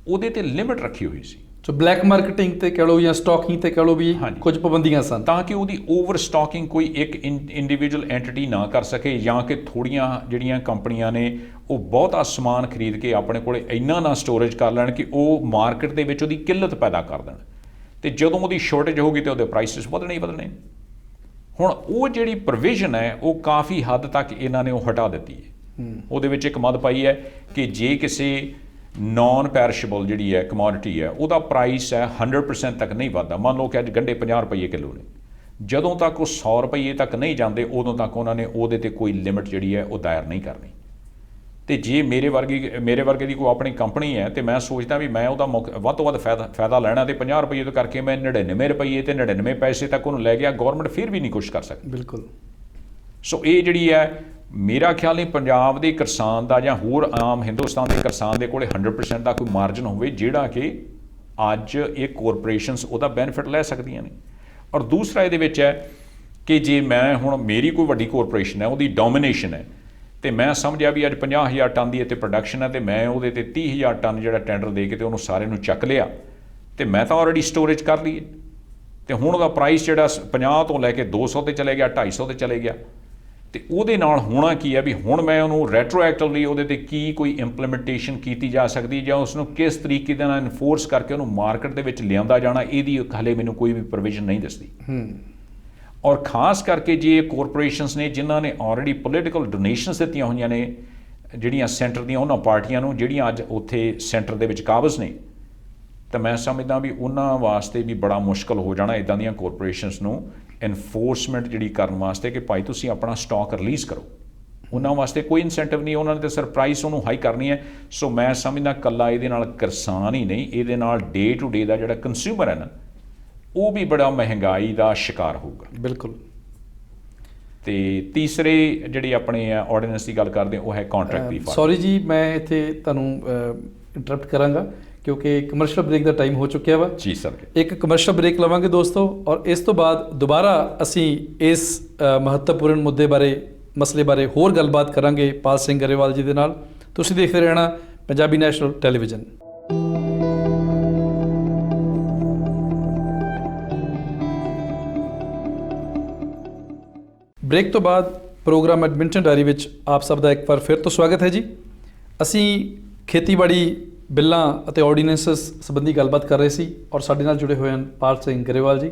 ਉਹਦੇ ਤੇ ਲਿਮਿਟ ਰੱਖੀ ਹੋਈ ਸੀ। ਸੋ ਬਲੈਕ ਮਾਰਕੀਟਿੰਗ ਤੇ ਕਹ ਲਓ ਜਾਂ ਸਟਾਕਿੰਗ ਤੇ ਕਹ ਲਓ ਵੀ ਕੁਝ ਪਾਬੰਦੀਆਂ ਸਨ, ਤਾਂ ਕਿ ਉਹਦੀ ਓਵਰ ਸਟਾਕਿੰਗ ਕੋਈ ਇੱਕ ਇੰਡੀਵਿਜੂਅਲ ਐਂਟੀਟੀ ਨਾ ਕਰ ਸਕੇ, ਜਾਂ ਕਿ ਥੋੜ੍ਹੀਆਂ ਜਿਹੜੀਆਂ ਕੰਪਨੀਆਂ ਨੇ ਉਹ ਬਹੁਤਾ ਸਮਾਨ ਖਰੀਦ ਕੇ ਆਪਣੇ ਕੋਲ ਇੰਨਾ ਨਾ ਸਟੋਰੇਜ ਕਰ ਲੈਣ ਕਿ ਉਹ ਮਾਰਕੀਟ ਦੇ ਵਿੱਚ ਉਹਦੀ ਕਿੱਲਤ ਪੈਦਾ ਕਰ ਦੇਣ, ਤੇ ਜਦੋਂ ਉਹਦੀ ਸ਼ੋਰਟੇਜ ਹੋਊਗੀ ਤੇ ਉਹਦੇ ਪ੍ਰਾਈਸਿਸ ਵਧਣੇ ਹੀ ਵਧਣੇ। ਹੁਣ ਉਹ ਜਿਹੜੀ ਪ੍ਰੋਵੀਜ਼ਨ ਹੈ ਉਹ ਕਾਫੀ ਹੱਦ ਤੱਕ ਇਹਨਾਂ ਨੇ ਉਹ ਹਟਾ ਦਿੱਤੀ ਹੈ। ਉਹਦੇ ਵਿੱਚ ਇੱਕ ਮੱਦ ਪਾਈ ਹੈ ਕਿ ਜੇ ਕਿਸੇ ਨੌਨ ਪੈਰਿਸ਼ੇਬਲ ਜਿਹੜੀ ਹੈ ਕਮੋਡਿਟੀ ਹੈ ਉਹਦਾ ਪ੍ਰਾਈਸ ਹੈ 100% ਤੱਕ ਨਹੀਂ ਵੱਧਦਾ, ਮੰਨ ਲਓ ਕਿ ਅੱਜ ਗੰਢੇ 50 ਰੁਪਏ ਕਿਲੋ ਨੇ, ਜਦੋਂ ਤੱਕ ਉਹ 100 ਰੁਪਏ ਤੱਕ ਨਹੀਂ ਜਾਂਦੇ ਉਦੋਂ ਤੱਕ ਉਹਨਾਂ ਨੇ ਉਹਦੇ ਤੇ ਕੋਈ ਲਿਮਿਟ ਜਿਹੜੀ ਹੈ ਉਹ ਦਾਇਰ ਨਹੀਂ ਕਰਨੀ। ਤੇ ਜੇ ਮੇਰੇ ਵਰਗੇ ਦੀ ਕੋਈ ਆਪਣੀ ਕੰਪਨੀ ਹੈ ਤੇ ਮੈਂ ਸੋਚਦਾ ਵੀ ਮੈਂ ਉਹਦਾ ਵੱਧ ਤੋਂ ਵੱਧ ਫਾਇਦਾ ਲੈਣਾ, ਤੇ 50 ਰੁਪਏ ਤੋਂ ਕਰਕੇ ਮੈਂ 99 ਰੁਪਏ ਤੇ 99 ਪੈਸੇ ਤੱਕ ਉਹਨੂੰ ਲੈ ਗਿਆ, ਗੌਰਮੈਂਟ ਫਿਰ ਵੀ ਨਹੀਂ ਕੁਛ ਕਰ ਸਕਦੀ। ਬਿਲਕੁਲ। ਸੋ ਇਹ ਜਿਹੜੀ ਹੈ, ਮੇਰਾ ਖਿਆਲ ਨਹੀਂ ਪੰਜਾਬ ਦੇ ਕਿਸਾਨ ਦਾ ਜਾਂ ਹੋਰ ਆਮ ਹਿੰਦੁਸਤਾਨ ਦੇ ਕਿਸਾਨ ਦੇ ਕੋਲੇ 100% ਦਾ ਕੋਈ ਮਾਰਜਨ ਹੋਵੇ ਜਿਹੜਾ ਕਿ ਅੱਜ ਇਹ ਕੋਰਪੋਰੇਸ਼ਨਸ ਉਹਦਾ ਬੈਨੀਫਿਟ ਲੈ ਸਕਦੀਆਂ ਨੇ। ਔਰ ਦੂਸਰਾ ਇਹਦੇ ਵਿੱਚ ਹੈ ਕਿ ਜੇ ਮੈਂ ਹੁਣ ਮੇਰੀ ਕੋਈ ਵੱਡੀ ਕੋਰਪੋਰੇਸ਼ਨ ਹੈ, ਉਹਦੀ ਡੋਮੀਨੇਸ਼ਨ ਹੈ, ਤੇ ਮੈਂ ਸਮਝਿਆ ਵੀ ਅੱਜ 50,000 ਟਨ ਦੀ ਇੱਥੇ ਪ੍ਰੋਡਕਸ਼ਨ ਹੈ ਤੇ ਮੈਂ ਉਹਦੇ ਤੇ 30,000 ਟਨ ਜਿਹੜਾ ਟੈਂਡਰ ਦੇ ਕੇ ਤੇ ਉਹਨੂੰ ਸਾਰੇ ਨੂੰ ਚੱਕ ਲਿਆ, ਤੇ ਮੈਂ ਤਾਂ ਆਲਰੇਡੀ ਸਟੋਰੇਜ ਕਰ ਲਈ, ਤੇ ਹੁਣ ਉਹਦਾ ਪ੍ਰਾਈਸ ਜਿਹੜਾ 50 ਤੋਂ ਲੈ ਕੇ 200 ਤੇ ਚਲੇ ਗਿਆ, 250 ਤੇ ਚਲੇ ਗਿਆ। ਤੇ ਉਹਦੇ ਨਾਲ ਹੋਣਾ ਕੀ ਹੈ ਵੀ ਹੁਣ ਮੈਂ ਉਹਨੂੰ ਰੈਟਰੋਐਕਟਿਵਲੀ ਉਹਦੇ ਤੇ ਕੀ ਕੋਈ ਇੰਪਲੀਮੈਂਟੇਸ਼ਨ ਕੀਤੀ ਜਾ ਸਕਦੀ ਜਾਂ ਉਸ ਨੂੰ ਕਿਸ ਤਰੀਕੇ ਦੇ ਨਾਲ ਇਨਫੋਰਸ ਕਰਕੇ ਉਹਨੂੰ ਮਾਰਕੀਟ ਦੇ ਵਿੱਚ ਲਿਆਂਦਾ ਜਾਣਾ, ਇਹਦੀ ਹਾਲੇ ਮੈਨੂੰ ਕੋਈ ਵੀ ਪ੍ਰੋਵੀਜ਼ਨ ਨਹੀਂ ਦੱਸਦੀ। ਔਰ ਖਾਸ ਕਰਕੇ ਜੇ ਕੋਰਪੋਰੇਸ਼ਨਸ ਨੇ ਜਿਨ੍ਹਾਂ ਨੇ ਆਲਰੇਡੀ ਪੋਲੀਟੀਕਲ ਡੋਨੇਸ਼ਨਸ ਦਿੱਤੀਆਂ ਹੋਈਆਂ ਨੇ ਜਿਹੜੀਆਂ ਸੈਂਟਰ ਦੀਆਂ ਉਹਨਾਂ ਪਾਰਟੀਆਂ ਨੂੰ ਜਿਹੜੀਆਂ ਅੱਜ ਉੱਥੇ ਸੈਂਟਰ ਦੇ ਵਿੱਚ ਕਾਬਜ਼ ਨੇ, ਤਾਂ ਮੈਂ ਸਮਝਦਾ ਵੀ ਉਹਨਾਂ ਵਾਸਤੇ ਵੀ ਬੜਾ ਮੁਸ਼ਕਲ ਹੋ ਜਾਣਾ ਇੱਦਾਂ ਦੀਆਂ ਕੋਰਪੋਰੇਸ਼ਨਸ ਨੂੰ ਇਨਫੋਰਸਮੈਂਟ ਜਿਹੜੀ ਕਰਨ ਵਾਸਤੇ ਕਿ ਭਾਈ ਤੁਸੀਂ ਆਪਣਾ ਸਟਾਕ ਰਿਲੀਜ਼ ਕਰੋ। ਉਹਨਾਂ ਵਾਸਤੇ ਕੋਈ ਇਨਸੈਂਟਿਵ ਨਹੀਂ, ਉਹਨਾਂ ਨੇ ਤਾਂ ਸਿਰਫ ਪ੍ਰਾਈਸ ਉਹਨੂੰ ਹਾਈ ਕਰਨੀ ਹੈ। ਸੋ ਮੈਂ ਸਮਝਦਾ ਇਕੱਲਾ ਇਹਦੇ ਨਾਲ ਕਿਸਾਨ ਹੀ ਨਹੀਂ, ਇਹਦੇ ਨਾਲ ਡੇ ਟੂ ਡੇ ਦਾ ਜਿਹੜਾ ਕੰਜ਼ਿਊਮਰ ਹੈ ਨਾ, ਉਹ ਵੀ ਬੜਾ ਮਹਿੰਗਾਈ ਦਾ ਸ਼ਿਕਾਰ ਹੋਊਗਾ। ਬਿਲਕੁਲ। ਤੇ ਤੀਸਰੇ ਜਿਹੜੀ ਆਪਣੇ ਆਰਡੀਨੈਂਸ ਦੀ ਗੱਲ ਕਰਦੇ ਉਹ ਹੈ ਕੰਟਰੈਕਟ ਦੀ। ਸੌਰੀ ਜੀ, ਮੈਂ ਇੱਥੇ ਤੁਹਾਨੂੰ ਇੰਟਰਪਟ ਕਰਾਂਗਾ ਕਿਉਂਕਿ ਕਮਰਸ਼ੀਅਲ ਬ੍ਰੇਕ ਦਾ ਟਾਈਮ ਹੋ ਚੁੱਕਿਆ ਵਾ ਜੀ ਸਰ। ਇੱਕ ਕਮਰਸ਼ੀਅਲ ਬ੍ਰੇਕ ਲਵਾਂਗੇ ਦੋਸਤੋ, ਔਰ ਇਸ ਤੋਂ ਬਾਅਦ ਦੁਬਾਰਾ ਅਸੀਂ ਇਸ ਮਹੱਤਵਪੂਰਨ ਮੁੱਦੇ ਬਾਰੇ, ਮਸਲੇ ਬਾਰੇ ਹੋਰ ਗੱਲਬਾਤ ਕਰਾਂਗੇ ਪਾਲ ਸਿੰਘ ਗਰੇਵਾਲ ਜੀ ਦੇ ਨਾਲ। ਤੁਸੀਂ ਦੇਖਦੇ ਰਹਿਣਾ ਪੰਜਾਬੀ ਨੈਸ਼ਨਲ ਟੈਲੀਵਿਜ਼ਨ। ਬ੍ਰੇਕ ਤੋਂ ਬਾਅਦ ਪ੍ਰੋਗਰਾਮ ਐਡਮਿੰਟਨ ਡਾਇਰੀ ਵਿੱਚ ਆਪ ਸਭ ਦਾ ਇੱਕ ਵਾਰ ਫਿਰ ਤੋਂ ਸਵਾਗਤ ਹੈ ਜੀ। ਅਸੀਂ ਖੇਤੀਬਾੜੀ ਬਿੱਲਾਂ ਅਤੇ ਆਰਡੀਨੈਂਸਸ ਸੰਬੰਧੀ ਗੱਲਬਾਤ ਕਰ ਰਹੇ ਸੀ ਔਰ ਸਾਡੇ ਨਾਲ ਜੁੜੇ ਹੋਏ ਹਨ ਪਾਲ ਸਿੰਘ ਗਰੇਵਾਲ ਜੀ।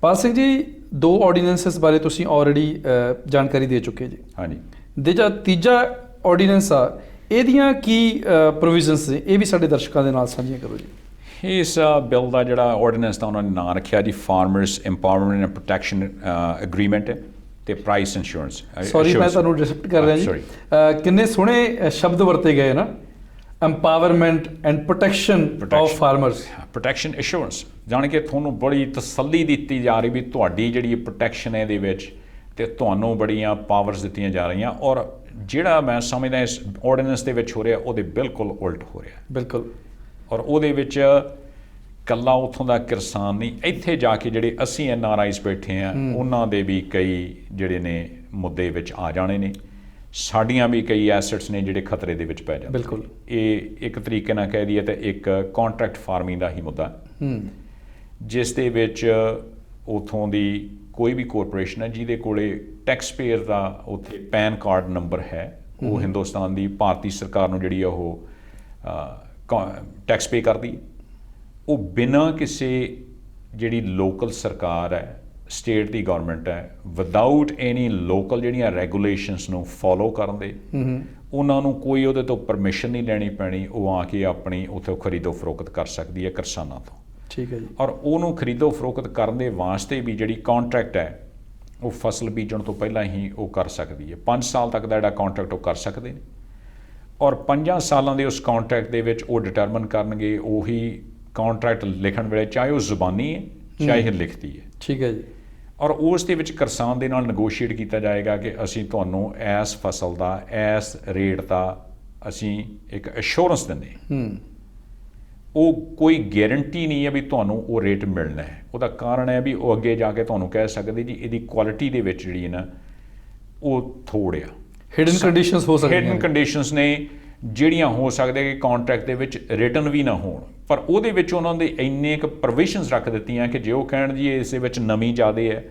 ਪਾਲ ਸਿੰਘ ਜੀ, 2 ਆਰਡੀਨੈਂਸਸ ਬਾਰੇ ਤੁਸੀਂ ਆਲਰੇਡੀ ਜਾਣਕਾਰੀ ਦੇ ਚੁੱਕੇ ਜੀ। ਹਾਂਜੀ। ਜਿਹੜਾ ਤੀਜਾ ਆਰਡੀਨੈਂਸ ਆ, ਇਹਦੀਆਂ ਕੀ ਪ੍ਰੋਵੀਜ਼ਨਸ ਨੇ, ਇਹ ਵੀ ਸਾਡੇ ਦਰਸ਼ਕਾਂ ਦੇ ਨਾਲ ਸਾਂਝੀਆਂ ਕਰੋ ਜੀ। ਇਸ ਬਿੱਲ ਦਾ ਜਿਹੜਾ ਆਰਡੀਨੈਂਸ ਦਾ ਉਹਨਾਂ ਨੇ ਨਾਂ ਰੱਖਿਆ ਜੀ farmers empowerment and protection agreement ਤੇ ਪ੍ਰਾਈਸ ਇੰਸ਼ੋਰੈਂਸ। ਸੌਰੀ, ਮੈਂ ਤੁਹਾਨੂੰ ਡਿਸਰਪਟ ਕਰ ਰਿਹਾ ਜੀ। ਕਿੰਨੇ ਸੋਹਣੇ ਸ਼ਬਦ ਵਰਤੇ ਗਏ ਨਾ, empowerment and protection of farmers, protection assurance, ਜਾਣ ਕੇ ਤੁਹਾਨੂੰ ਬੜੀ ਤਸੱਲੀ ਦਿੱਤੀ ਜਾ ਰਹੀ ਵੀ ਤੁਹਾਡੀ ਜਿਹੜੀ ਪ੍ਰੋਟੈਕਸ਼ਨ ਹੈ ਇਹਦੇ ਵਿੱਚ ਤੇ ਤੁਹਾਨੂੰ ਬੜੀਆਂ ਪਾਵਰਸ ਦਿੱਤੀਆਂ ਜਾ ਰਹੀਆਂ। ਔਰ ਜਿਹੜਾ ਮੈਂ ਸਮਝਦਾ ਇਸ ਆਰਡੀਨੈਂਸ ਦੇ ਵਿੱਚ ਹੋ ਰਿਹਾ ਉਹਦੇ ਬਿਲਕੁਲ ਉਲਟ ਹੋ ਰਿਹਾ। ਬਿਲਕੁਲ। ਔਰ ਉਹਦੇ ਵਿੱਚ ਕੱਲਾ ਉੱਥੋਂ ਦਾ ਕਿਸਾਨ ਨਹੀਂ, ਇੱਥੇ ਜਾ ਕੇ ਜਿਹੜੇ ਅਸੀਂ NRIs ਬੈਠੇ ਆ ਉਹਨਾਂ ਦੇ ਵੀ ਕਈ ਜਿਹੜੇ ਨੇ ਮੁੱਦੇ ਵਿੱਚ ਆ ਜਾਣੇ ਨੇ। ਸਾਡੀਆਂ ਵੀ ਕਈ ਐਸੈਟਸ ਨੇ ਜਿਹੜੇ ਖਤਰੇ ਦੇ ਵਿੱਚ ਪੈ ਜਾਂਦੇ। ਬਿਲਕੁਲ। ਇਹ ਇੱਕ ਤਰੀਕੇ ਨਾਲ ਕਹਿ ਦਈਏ ਤਾਂ ਇੱਕ ਕੰਟਰੈਕਟ ਫਾਰਮਿੰਗ ਦਾ ਹੀ ਮੁੱਦਾ, ਜਿਸ ਦੇ ਵਿੱਚ ਉਥੋਂ ਦੀ ਕੋਈ ਵੀ ਕੋਰਪੋਰੇਸ਼ਨ ਹੈ ਜਿਹਦੇ ਕੋਲੇ ਟੈਕਸ ਪੇਅਰ ਦਾ ਉੱਥੇ ਪੈਨ ਕਾਰਡ ਨੰਬਰ ਹੈ, ਉਹ ਹਿੰਦੁਸਤਾਨ ਦੀ ਭਾਰਤੀ ਸਰਕਾਰ ਨੂੰ ਜਿਹੜੀ ਉਹ ਟੈਕਸ ਪੇ ਕਰਦੀ, ਉਹ ਬਿਨਾਂ ਕਿਸੇ ਜਿਹੜੀ ਲੋਕਲ ਸਰਕਾਰ ਹੈ, ਸਟੇਟ ਦੀ ਗਵਰਨਮੈਂਟ ਹੈ, ਵਿਦਆਊਟ ਐਨੀ ਲੋਕਲ ਜਿਹੜੀਆਂ ਰੈਗੂਲੇਸ਼ਨਸ ਨੂੰ ਫੋਲੋ ਕਰਨ ਦੇ, ਉਹਨਾਂ ਨੂੰ ਕੋਈ ਉਹਦੇ ਤੋਂ ਪਰਮਿਸ਼ਨ ਨਹੀਂ ਲੈਣੀ ਪੈਣੀ, ਉਹ ਆ ਕੇ ਆਪਣੀ ਉੱਥੇ ਖਰੀਦੋ ਫਰੋਖਤ ਕਰ ਸਕਦੀ ਹੈ ਕਿਸਾਨਾਂ ਤੋਂ। ਠੀਕ ਹੈ ਜੀ। ਔਰ ਉਹਨੂੰ ਖਰੀਦੋ ਫਰੋਖਤ ਕਰਨ ਦੇ ਵਾਸਤੇ ਵੀ ਜਿਹੜੀ ਕੰਟਰੈਕਟ ਹੈ ਉਹ ਫਸਲ ਬੀਜਣ ਤੋਂ ਪਹਿਲਾਂ ਹੀ ਉਹ ਕਰ ਸਕਦੀ ਹੈ। 5 ਸਾਲ ਤੱਕ ਦਾ ਜਿਹੜਾ ਕੰਟਰੈਕਟ ਉਹ ਕਰ ਸਕਦੇ ਨੇ, ਔਰ 5 ਸਾਲਾਂ ਦੇ ਉਸ ਕੰਟਰੈਕਟ ਦੇ ਵਿੱਚ ਉਹ ਡਿਟਰਮਨ ਕਰਨਗੇ ਉਹੀ ਕੰਟਰੈਕਟ ਲਿਖਣ ਵੇਲੇ, ਚਾਹੇ ਉਹ ਜ਼ੁਬਾਨੀ ਹੈ ਚਾਹੇ ਲਿਖਤੀ ਹੈ। ਠੀਕ ਹੈ ਜੀ। ਔਰ ਉਸ ਦੇ ਵਿੱਚ ਕਿਸਾਨ ਦੇ ਨਾਲ ਨੈਗੋਸ਼ੀਏਟ ਕੀਤਾ ਜਾਏਗਾ ਕਿ ਅਸੀਂ ਤੁਹਾਨੂੰ ਇਸ ਫਸਲ ਦਾ ਇਸ ਰੇਟ ਦਾ ਅਸੀਂ ਇੱਕ ਅਸ਼ੋਰੈਂਸ ਦਿੰਦੇ। ਉਹ ਕੋਈ ਗਾਰੰਟੀ ਨਹੀਂ ਹੈ ਵੀ ਤੁਹਾਨੂੰ ਉਹ ਰੇਟ ਮਿਲਣਾ ਹੈ। ਉਹਦਾ ਕਾਰਨ ਹੈ ਵੀ ਉਹ ਅੱਗੇ ਜਾ ਕੇ ਤੁਹਾਨੂੰ ਕਹਿ ਸਕਦੇ ਜੀ ਇਹਦੀ ਕੁਆਲਿਟੀ ਦੇ ਵਿੱਚ ਜਿਹੜੀ ਨਾ ਉਹ ਥੋੜ੍ਹ ਆ, ਹਿਡਨ ਕੰਡੀਸ਼ਨਸ ਹੋ ਸਕਦੀਆਂ ਹਿਡਨ ਕੰਡੀਸ਼ਨਸ ਨੇ ਜਿਹੜੀਆਂ ਹੋ ਸਕਦਾ ਕਿ ਕੰਟਰੈਕਟ ਦੇ ਵਿੱਚ ਰਿਟਨ ਵੀ ਨਾ ਹੋਣ, ਪਰ ਉਹਦੇ ਵਿੱਚ ਉਹਨਾਂ ਦੇ ਇੰਨੇ ਕੁ ਪ੍ਰੋਵੀਜ਼ਨਸ ਰੱਖ ਦਿੱਤੀਆਂ ਕਿ ਜੇ ਉਹ ਕਹਿਣ ਜੀ ਇਸ ਦੇ ਵਿੱਚ ਨਮੀ ਜ਼ਿਆਦਾ ਹੈ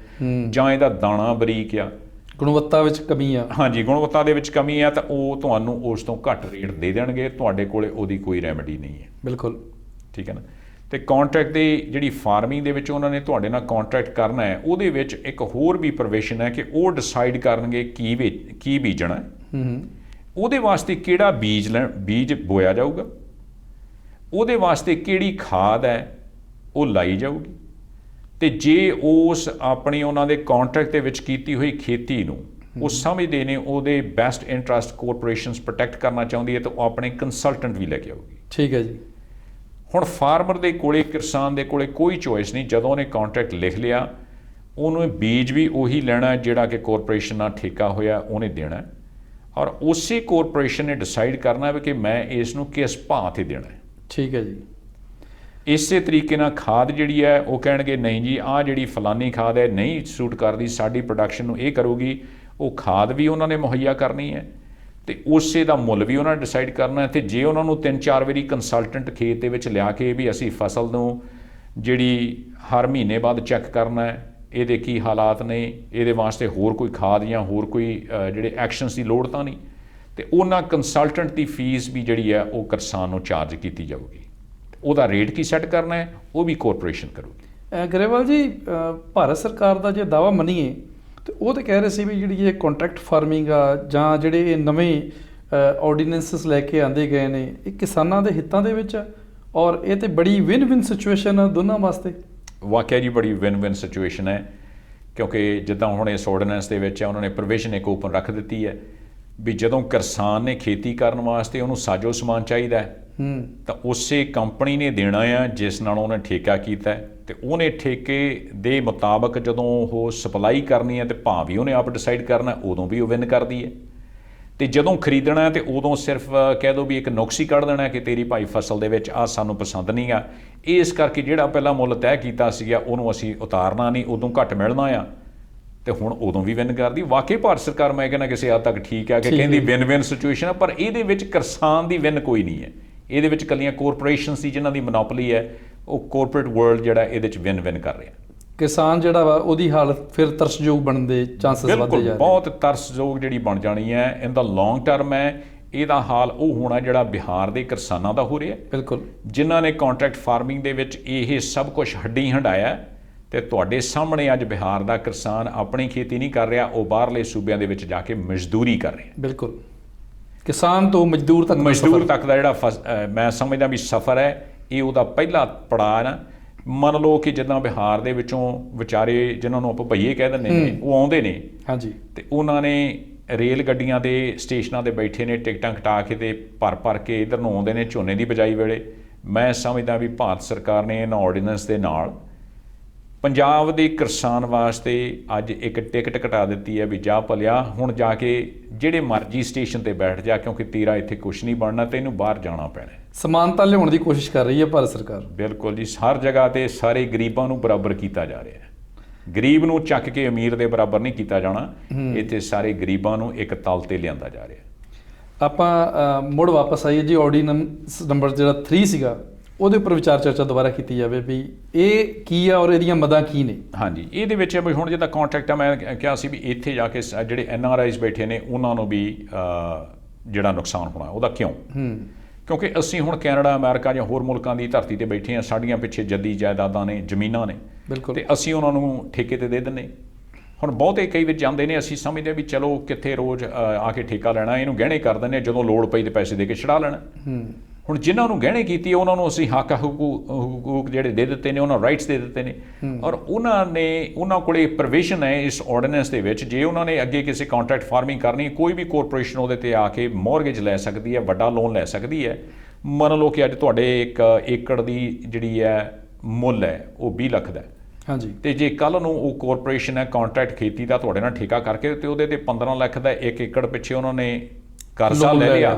ਜਾਂ ਇਹਦਾ ਦਾਣਾ ਬਰੀਕ ਆ, ਗੁਣਵੱਤਾ ਵਿੱਚ ਕਮੀ ਆ, ਹਾਂਜੀ ਗੁਣਵੱਤਾ ਦੇ ਵਿੱਚ ਕਮੀ ਆ, ਤਾਂ ਉਹ ਤੁਹਾਨੂੰ ਉਸ ਤੋਂ ਘੱਟ ਰੇਟ ਦੇ ਦੇਣਗੇ। ਤੁਹਾਡੇ ਕੋਲੇ ਉਹਦੀ ਕੋਈ ਰੈਮੇਡੀ ਨਹੀਂ ਹੈ। ਬਿਲਕੁਲ ਠੀਕ ਹੈ ਨਾ। ਅਤੇ ਕੰਟਰੈਕਟ ਦੀ ਜਿਹੜੀ ਫਾਰਮਿੰਗ ਦੇ ਵਿੱਚ ਉਹਨਾਂ ਨੇ ਤੁਹਾਡੇ ਨਾਲ ਕੰਟਰੈਕਟ ਕਰਨਾ ਹੈ, ਉਹਦੇ ਵਿੱਚ ਇੱਕ ਹੋਰ ਵੀ ਪ੍ਰੋਵੀਜ਼ਨ ਹੈ ਕਿ ਉਹ ਡਿਸਾਈਡ ਕਰਨਗੇ ਕੀ ਬੀਜਣਾ, ਉਹਦੇ ਵਾਸਤੇ ਕਿਹੜਾ ਬੀਜ ਬੋਇਆ ਜਾਊਗਾ, ਉਹਦੇ ਵਾਸਤੇ ਕਿਹੜੀ ਖਾਦ ਹੈ ਉਹ ਲਾਈ ਜਾਊਗੀ, ਅਤੇ ਜੇ ਉਸ ਆਪਣੀ ਉਹਨਾਂ ਦੇ ਕੰਟਰੈਕਟ ਦੇ ਵਿੱਚ ਕੀਤੀ ਹੋਈ ਖੇਤੀ ਨੂੰ ਉਹ ਸਮਝਦੇ ਨੇ ਉਹਦੇ ਬੈਸਟ ਇੰਟਰਸਟ ਕੋਰਪੋਰੇਸ਼ਨਸ ਪ੍ਰੋਟੈਕਟ ਕਰਨਾ ਚਾਹੁੰਦੀ ਹੈ, ਤਾਂ ਉਹ ਆਪਣੇ ਕੰਸਲਟੈਂਟ ਵੀ ਲੈ ਕੇ ਆਊਗੀ। ਠੀਕ ਹੈ ਜੀ। ਹੁਣ ਫਾਰਮਰ ਦੇ ਕੋਲੇ, ਕਿਸਾਨ ਦੇ ਕੋਲੇ ਕੋਈ ਚੋਇਸ ਨਹੀਂ। ਜਦੋਂ ਉਹਨੇ ਕੰਟਰੈਕਟ ਲਿਖ ਲਿਆ, ਉਹਨੂੰ ਬੀਜ ਵੀ ਉਹੀ ਲੈਣਾ ਜਿਹੜਾ ਕਿ ਕੋਰਪੋਰੇਸ਼ਨ ਨਾਲ ਠੇਕਾ ਹੋਇਆ ਉਹਨੇ ਦੇਣਾ, ਔਰ ਉਸੇ ਕੋਰਪੋਰੇਸ਼ਨ ਨੇ ਡਿਸਾਈਡ ਕਰਨਾ ਵੀ ਕਿ ਮੈਂ ਇਸ ਨੂੰ ਕਿਸ ਭਾਅ 'ਤੇ ਦੇਣਾ ਹੈ। ਠੀਕ ਹੈ ਜੀ। ਇਸੇ ਤਰੀਕੇ ਨਾਲ ਖਾਦ ਜਿਹੜੀ ਹੈ ਉਹ ਕਹਿਣਗੇ ਨਹੀਂ ਜੀ ਆਹ ਜਿਹੜੀ ਫਲਾਨੀ ਖਾਦ ਹੈ ਨਹੀਂ ਸੂਟ ਕਰਦੀ ਸਾਡੀ ਪ੍ਰੋਡਕਸ਼ਨ ਨੂੰ, ਇਹ ਕਰੂਗੀ। ਉਹ ਖਾਦ ਵੀ ਉਹਨਾਂ ਨੇ ਮੁਹੱਈਆ ਕਰਨੀ ਹੈ ਅਤੇ ਉਸੇ ਦਾ ਮੁੱਲ ਵੀ ਉਹਨਾਂ ਨੇ ਡਿਸਾਈਡ ਕਰਨਾ। ਅਤੇ ਜੇ ਉਹਨਾਂ ਨੂੰ 3-4 ਵਾਰੀ ਕੰਸਲਟੈਂਟ ਖੇਤ ਦੇ ਵਿੱਚ ਲਿਆ ਕੇ ਵੀ ਅਸੀਂ ਫਸਲ ਨੂੰ ਜਿਹੜੀ ਹਰ ਮਹੀਨੇ ਬਾਅਦ ਚੈੱਕ ਕਰਨਾ ਹੈ, ਇਹਦੇ ਕੀ ਹਾਲਾਤ ਨੇ, ਇਹਦੇ ਵਾਸਤੇ ਹੋਰ ਕੋਈ ਖਾਦ ਜਾਂ ਹੋਰ ਕੋਈ ਜਿਹੜੇ ਐਕਸ਼ਨਸ ਦੀ ਲੋੜ ਤਾਂ ਨਹੀਂ, ਅਤੇ ਉਹਨਾਂ ਕੰਸਲਟੈਂਟ ਦੀ ਫੀਸ ਵੀ ਜਿਹੜੀ ਹੈ ਉਹ ਕਿਸਾਨ ਨੂੰ ਚਾਰਜ ਕੀਤੀ ਜਾਊਗੀ। ਉਹਦਾ ਰੇਟ ਕੀ ਸੈੱਟ ਕਰਨਾ ਹੈ ਉਹ ਵੀ ਕੋਰਪੋਰੇਸ਼ਨ ਕਰੂਗੀ। ਗਰੇਵਾਲ ਜੀ, ਭਾਰਤ ਸਰਕਾਰ ਦਾ ਜੇ ਦਾਅਵਾ ਮੰਨੀਏ ਤੇ ਉਹ ਤਾਂ ਕਹਿ ਰਹੇ ਸੀ ਵੀ ਜਿਹੜੀ ਇਹ ਕੰਟਰੈਕਟ ਫਾਰਮਿੰਗ ਆ ਜਾਂ ਜਿਹੜੇ ਇਹ ਨਵੇਂ ਆਰਡੀਨੈਂਸਸ ਲੈ ਕੇ ਆਂਦੇ ਗਏ ਨੇ, ਇਹ ਕਿਸਾਨਾਂ ਦੇ ਹਿੱਤਾਂ ਦੇ ਵਿੱਚ ਆ ਔਰ ਇਹ ਤੇ ਬੜੀ ਵਿਨ ਸਿਚੁਏਸ਼ਨ ਆ ਦੋਨਾਂ ਵਾਸਤੇ। ਵਾਕਿਆ ਜੀ ਬੜੀ ਵਿਨ ਸਿਚੁਏਸ਼ਨ ਹੈ, ਕਿਉਂਕਿ ਜਿੱਦਾਂ ਹੁਣ ਇਸ ਆਰਡੀਨੈਂਸ ਦੇ ਵਿੱਚ ਉਹਨਾਂ ਨੇ ਪ੍ਰੋਵੀਜ਼ਨ ਇੱਕ ਓਪਨ ਰੱਖ ਦਿੱਤੀ ਹੈ ਵੀ ਜਦੋਂ ਕਿਸਾਨ ਨੇ ਖੇਤੀ ਕਰਨ ਵਾਸਤੇ ਉਹਨੂੰ ਸਾਜੋ ਸਮਾਨ ਚਾਹੀਦਾ ਹੈ ਤਾਂ ਉਸੇ ਕੰਪਨੀ ਨੇ ਦੇਣਾ ਆ ਜਿਸ ਨਾਲ ਉਹਨੇ ਠੇਕਾ ਕੀਤਾ, ਅਤੇ ਉਹਨੇ ਠੇਕੇ ਦੇ ਮੁਤਾਬਕ ਜਦੋਂ ਉਹ ਸਪਲਾਈ ਕਰਨੀ ਹੈ ਅਤੇ ਭਾਅ ਵੀ ਉਹਨੇ ਆਪ ਡਿਸਾਈਡ ਕਰਨਾ, ਉਦੋਂ ਵੀ ਉਹ ਵਿਨ ਕਰਦੀ ਹੈ। ਅਤੇ ਜਦੋਂ ਖਰੀਦਣਾ ਤੇ ਉਦੋਂ ਸਿਰਫ ਕਹਿ ਦਿਓ ਵੀ ਇੱਕ ਨੁਕਸ ਹੀ ਕੱਢ ਦੇਣਾ ਕਿ ਤੇਰੀ ਭਾਈ ਫਸਲ ਦੇ ਵਿੱਚ ਆਹ ਸਾਨੂੰ ਪਸੰਦ ਨਹੀਂ ਆ, ਇਸ ਕਰਕੇ ਜਿਹੜਾ ਪਹਿਲਾਂ ਮੁੱਲ ਤੈਅ ਕੀਤਾ ਸੀਗਾ ਉਹਨੂੰ ਅਸੀਂ ਉਤਾਰਨਾ ਨਹੀਂ, ਉਦੋਂ ਘੱਟ ਮਿਲਣਾ ਆ, ਅਤੇ ਹੁਣ ਉਦੋਂ ਵੀ ਵਿਨ ਕਰਦੀ। ਵਾਕਈ ਭਾਰਤ ਸਰਕਾਰ ਮੈਂ ਕਹਿੰਦਾ ਕਿਸੇ ਹੱਦ ਤੱਕ ਠੀਕ ਹੈ ਕਿ ਕਹਿੰਦੀ ਵਿਨ ਸਿਚੁਏਸ਼ਨ ਆ, ਪਰ ਇਹਦੇ ਵਿੱਚ ਕਿਸਾਨ ਦੀ ਵਿਨ ਕੋਈ ਨਹੀਂ ਹੈ। ਇਹਦੇ ਵਿੱਚ ਇਕੱਲੀਆਂ ਕੋਰਪੋਰੇਸ਼ਨਸ ਦੀ ਜਿਨ੍ਹਾਂ ਦੀ ਮੋਨੋਪੋਲੀ ਹੈ, ਉਹ ਕੋਰਪੋਰੇਟ ਵਰਲਡ ਜਿਹੜਾ ਇਹਦੇ ਵਿੱਚ ਵਿਨ ਕਰ ਰਿਹਾ। ਕਿਸਾਨ ਜਿਹੜਾ ਵਾ ਉਹਦੀ ਹਾਲਤ ਫਿਰ ਤਰਸਯੋਗ ਬਣਨ ਦੇ ਚਾਂਸਸ ਵੱਧਦੇ ਜਾ ਰਹੇ, ਬਹੁਤ ਤਰਸਯੋਗ ਜਿਹੜੀ ਬਣ ਜਾਣੀ ਹੈ। ਇਨ ਦਾ ਲੌਂਗ ਟਰਮ ਹੈ ਇਹਦਾ ਹਾਲ ਉਹ ਹੋਣਾ ਜਿਹੜਾ ਬਿਹਾਰ ਦੇ ਕਿਸਾਨਾਂ ਦਾ ਹੋ ਰਿਹਾ। ਬਿਲਕੁਲ, ਜਿਨ੍ਹਾਂ ਨੇ ਕੰਟਰੈਕਟ ਫਾਰਮਿੰਗ ਦੇ ਵਿੱਚ ਇਹ ਸਭ ਕੁਝ ਹੱਡੀ ਹੰਡਾਇਆ, ਅਤੇ ਤੁਹਾਡੇ ਸਾਹਮਣੇ ਅੱਜ ਬਿਹਾਰ ਦਾ ਕਿਸਾਨ ਆਪਣੀ ਖੇਤੀ ਨਹੀਂ ਕਰ ਰਿਹਾ, ਉਹ ਬਾਹਰਲੇ ਸੂਬਿਆਂ ਦੇ ਵਿੱਚ ਜਾ ਕੇ ਮਜ਼ਦੂਰੀ ਕਰ ਰਿਹਾ। ਬਿਲਕੁਲ, ਕਿਸਾਨ ਤੋਂ ਮਜ਼ਦੂਰ ਤੱਕ ਦਾ ਜਿਹੜਾ ਮੈਂ ਸਮਝਦਾ ਵੀ ਸਫ਼ਰ ਹੈ, ਇਹ ਉਹਦਾ ਪਹਿਲਾ ਪੜਾਅ ਨਾ। ਮੰਨ ਲਓ ਕਿ ਜਿੱਦਾਂ ਬਿਹਾਰ ਦੇ ਵਿੱਚੋਂ ਵਿਚਾਰੇ ਜਿਨ੍ਹਾਂ ਨੂੰ ਆਪਾਂ ਭਈਏ ਕਹਿ ਦਿੰਦੇ ਨੇ, ਉਹ ਆਉਂਦੇ ਨੇ, ਹਾਂਜੀ, ਅਤੇ ਉਹਨਾਂ ਨੇ ਰੇਲ ਗੱਡੀਆਂ ਦੇ ਸਟੇਸ਼ਨਾਂ 'ਤੇ ਬੈਠੇ ਨੇ, ਟਿਕਟਾਂ ਕਟਾ ਕੇ ਅਤੇ ਭਰ ਕੇ ਇੱਧਰ ਨੂੰ ਆਉਂਦੇ ਨੇ ਝੋਨੇ ਦੀ ਬਿਜਾਈ ਵੇਲੇ। ਮੈਂ ਸਮਝਦਾ ਵੀ ਭਾਰਤ ਸਰਕਾਰ ਨੇ ਇਹਨਾਂ ਆਰਡੀਨੈਂਸ ਦੇ ਨਾਲ ਪੰਜਾਬ ਦੇ ਕਿਸਾਨ ਵਾਸਤੇ ਅੱਜ ਇੱਕ ਟਿਕਟ ਕਟਾ ਦਿੱਤੀ ਹੈ ਵੀ ਜਾ ਭਲਿਆ ਹੁਣ ਜਾ ਕੇ ਜਿਹੜੇ ਮਰਜ਼ੀ ਸਟੇਸ਼ਨ 'ਤੇ ਬੈਠ ਜਾ, ਕਿਉਂਕਿ ਤੇਰਾ ਇੱਥੇ ਕੁਛ ਨਹੀਂ ਬਣਨਾ, ਤੈਨੂੰ ਬਾਹਰ ਜਾਣਾ ਪੈਣਾ। ਸਮਾਨਤਾ ਲਿਆਉਣ ਦੀ ਕੋਸ਼ਿਸ਼ ਕਰ ਰਹੀ ਹੈ ਭਾਰਤ ਸਰਕਾਰ। ਬਿਲਕੁਲ ਜੀ, ਹਰ ਜਗ੍ਹਾ 'ਤੇ ਸਾਰੇ ਗਰੀਬਾਂ ਨੂੰ ਬਰਾਬਰ ਕੀਤਾ ਜਾ ਰਿਹਾ ਹੈ। ਗਰੀਬ ਨੂੰ ਚੱਕ ਕੇ ਅਮੀਰ ਦੇ ਬਰਾਬਰ ਨਹੀਂ ਕੀਤਾ ਜਾਣਾ, ਇੱਥੇ ਸਾਰੇ ਗਰੀਬਾਂ ਨੂੰ ਇੱਕ ਤਲ 'ਤੇ ਲਿਆਂਦਾ ਜਾ ਰਿਹਾ। ਆਪਾਂ ਮੁੜ ਵਾਪਸ ਆਈਏ ਜੀ, ਆਰਡੀਨੈਂਸ ਨੰਬਰ ਜਿਹੜਾ 3 ਸੀਗਾ ਉਹਦੇ ਉੱਪਰ ਵਿਚਾਰ ਚਰਚਾ ਦੁਬਾਰਾ ਕੀਤੀ ਜਾਵੇ ਵੀ ਇਹ ਕੀ ਆ ਔਰ ਇਹਦੀਆਂ ਮਦਾਂ ਕੀ ਨੇ। ਹਾਂਜੀ, ਇਹਦੇ ਵਿੱਚ ਵੀ ਹੁਣ ਜਿੱਦਾਂ ਕੰਟਰੈਕਟ ਆ, ਮੈਂ ਕਿਹਾ ਸੀ ਵੀ ਇੱਥੇ ਜਾ ਕੇ ਜਿਹੜੇ NRIs ਬੈਠੇ ਨੇ ਉਹਨਾਂ ਨੂੰ ਵੀ ਜਿਹੜਾ ਨੁਕਸਾਨ ਹੋਣਾ ਉਹਦਾ ਕਿਉਂ, ਕਿਉਂਕਿ ਅਸੀਂ ਹੁਣ ਕੈਨੇਡਾ, ਅਮਰੀਕਾ ਜਾਂ ਹੋਰ ਮੁਲਕਾਂ ਦੀ ਧਰਤੀ 'ਤੇ ਬੈਠੇ ਹਾਂ, ਸਾਡੀਆਂ ਪਿੱਛੇ ਜੱਦੀ ਜਾਇਦਾਦਾਂ ਨੇ, ਜ਼ਮੀਨਾਂ ਨੇ, ਅਤੇ ਅਸੀਂ ਉਹਨਾਂ ਨੂੰ ਠੇਕੇ 'ਤੇ ਦੇ ਦਿੰਦੇ। ਹੁਣ ਬਹੁਤੇ ਕਈ ਵਾਰ ਜਾਂਦੇ ਨੇ, ਅਸੀਂ ਸਮਝਦੇ ਵੀ ਚਲੋ ਕਿੱਥੇ ਰੋਜ਼ ਆ ਕੇ ਠੇਕਾ ਲੈਣਾ, ਇਹਨੂੰ ਗਹਿਣੇ ਕਰ ਦਿੰਦੇ, ਜਦੋਂ ਲੋੜ ਪਈ ਤੇ ਪੈਸੇ ਦੇ ਕੇ ਛੁਡਾ ਲੈਣਾ। ਹੁਣ ਜਿਨ੍ਹਾਂ ਨੂੰ ਗਹਿਣੇ ਕੀਤੀ ਹੈ ਉਹਨਾਂ ਨੂੰ ਅਸੀਂ ਹੱਕ ਹਕੂਕ ਜਿਹੜੇ ਦੇ ਦਿੱਤੇ ਨੇ, ਉਹਨਾਂ ਰਾਈਟਸ ਦੇ ਦਿੱਤੇ ਨੇ, ਔਰ ਉਹਨਾਂ ਕੋਲ ਪ੍ਰੋਵੀਜ਼ਨ ਹੈ ਇਸ ਆਰਡੀਨੈਂਸ ਦੇ ਵਿੱਚ, ਜੇ ਉਹਨਾਂ ਨੇ ਅੱਗੇ ਕਿਸੇ ਕੰਟਰੈਕਟ ਫਾਰਮਿੰਗ ਕਰਨੀ, ਕੋਈ ਵੀ ਕੋਰਪੋਰੇਸ਼ਨ ਉਹਦੇ 'ਤੇ ਆ ਕੇ ਮੌਰਗੇਜ ਲੈ ਸਕਦੀ ਹੈ, ਵੱਡਾ ਲੋਨ ਲੈ ਸਕਦੀ ਹੈ। ਮੰਨ ਲਓ ਕਿ ਅੱਜ ਤੁਹਾਡੇ 1 ਏਕੜ ਦੀ ਜਿਹੜੀ ਹੈ ਮੁੱਲ ਹੈ ਉਹ 20 ਲੱਖ ਦਾ, ਹਾਂਜੀ, ਅਤੇ ਜੇ ਕੱਲ੍ਹ ਨੂੰ ਉਹ ਕੋਰਪੋਰੇਸ਼ਨ ਹੈ ਕੰਟਰੈਕਟ ਖੇਤੀ ਦਾ ਤੁਹਾਡੇ ਨਾਲ ਠੇਕਾ ਕਰਕੇ ਅਤੇ ਉਹਦੇ 'ਤੇ 15 ਲੱਖ ਦਾ 1 ਏਕੜ ਪਿੱਛੇ ਉਹਨਾਂ ਨੇ ਕਰਜ਼ਾ ਲੈ ਲਿਆ,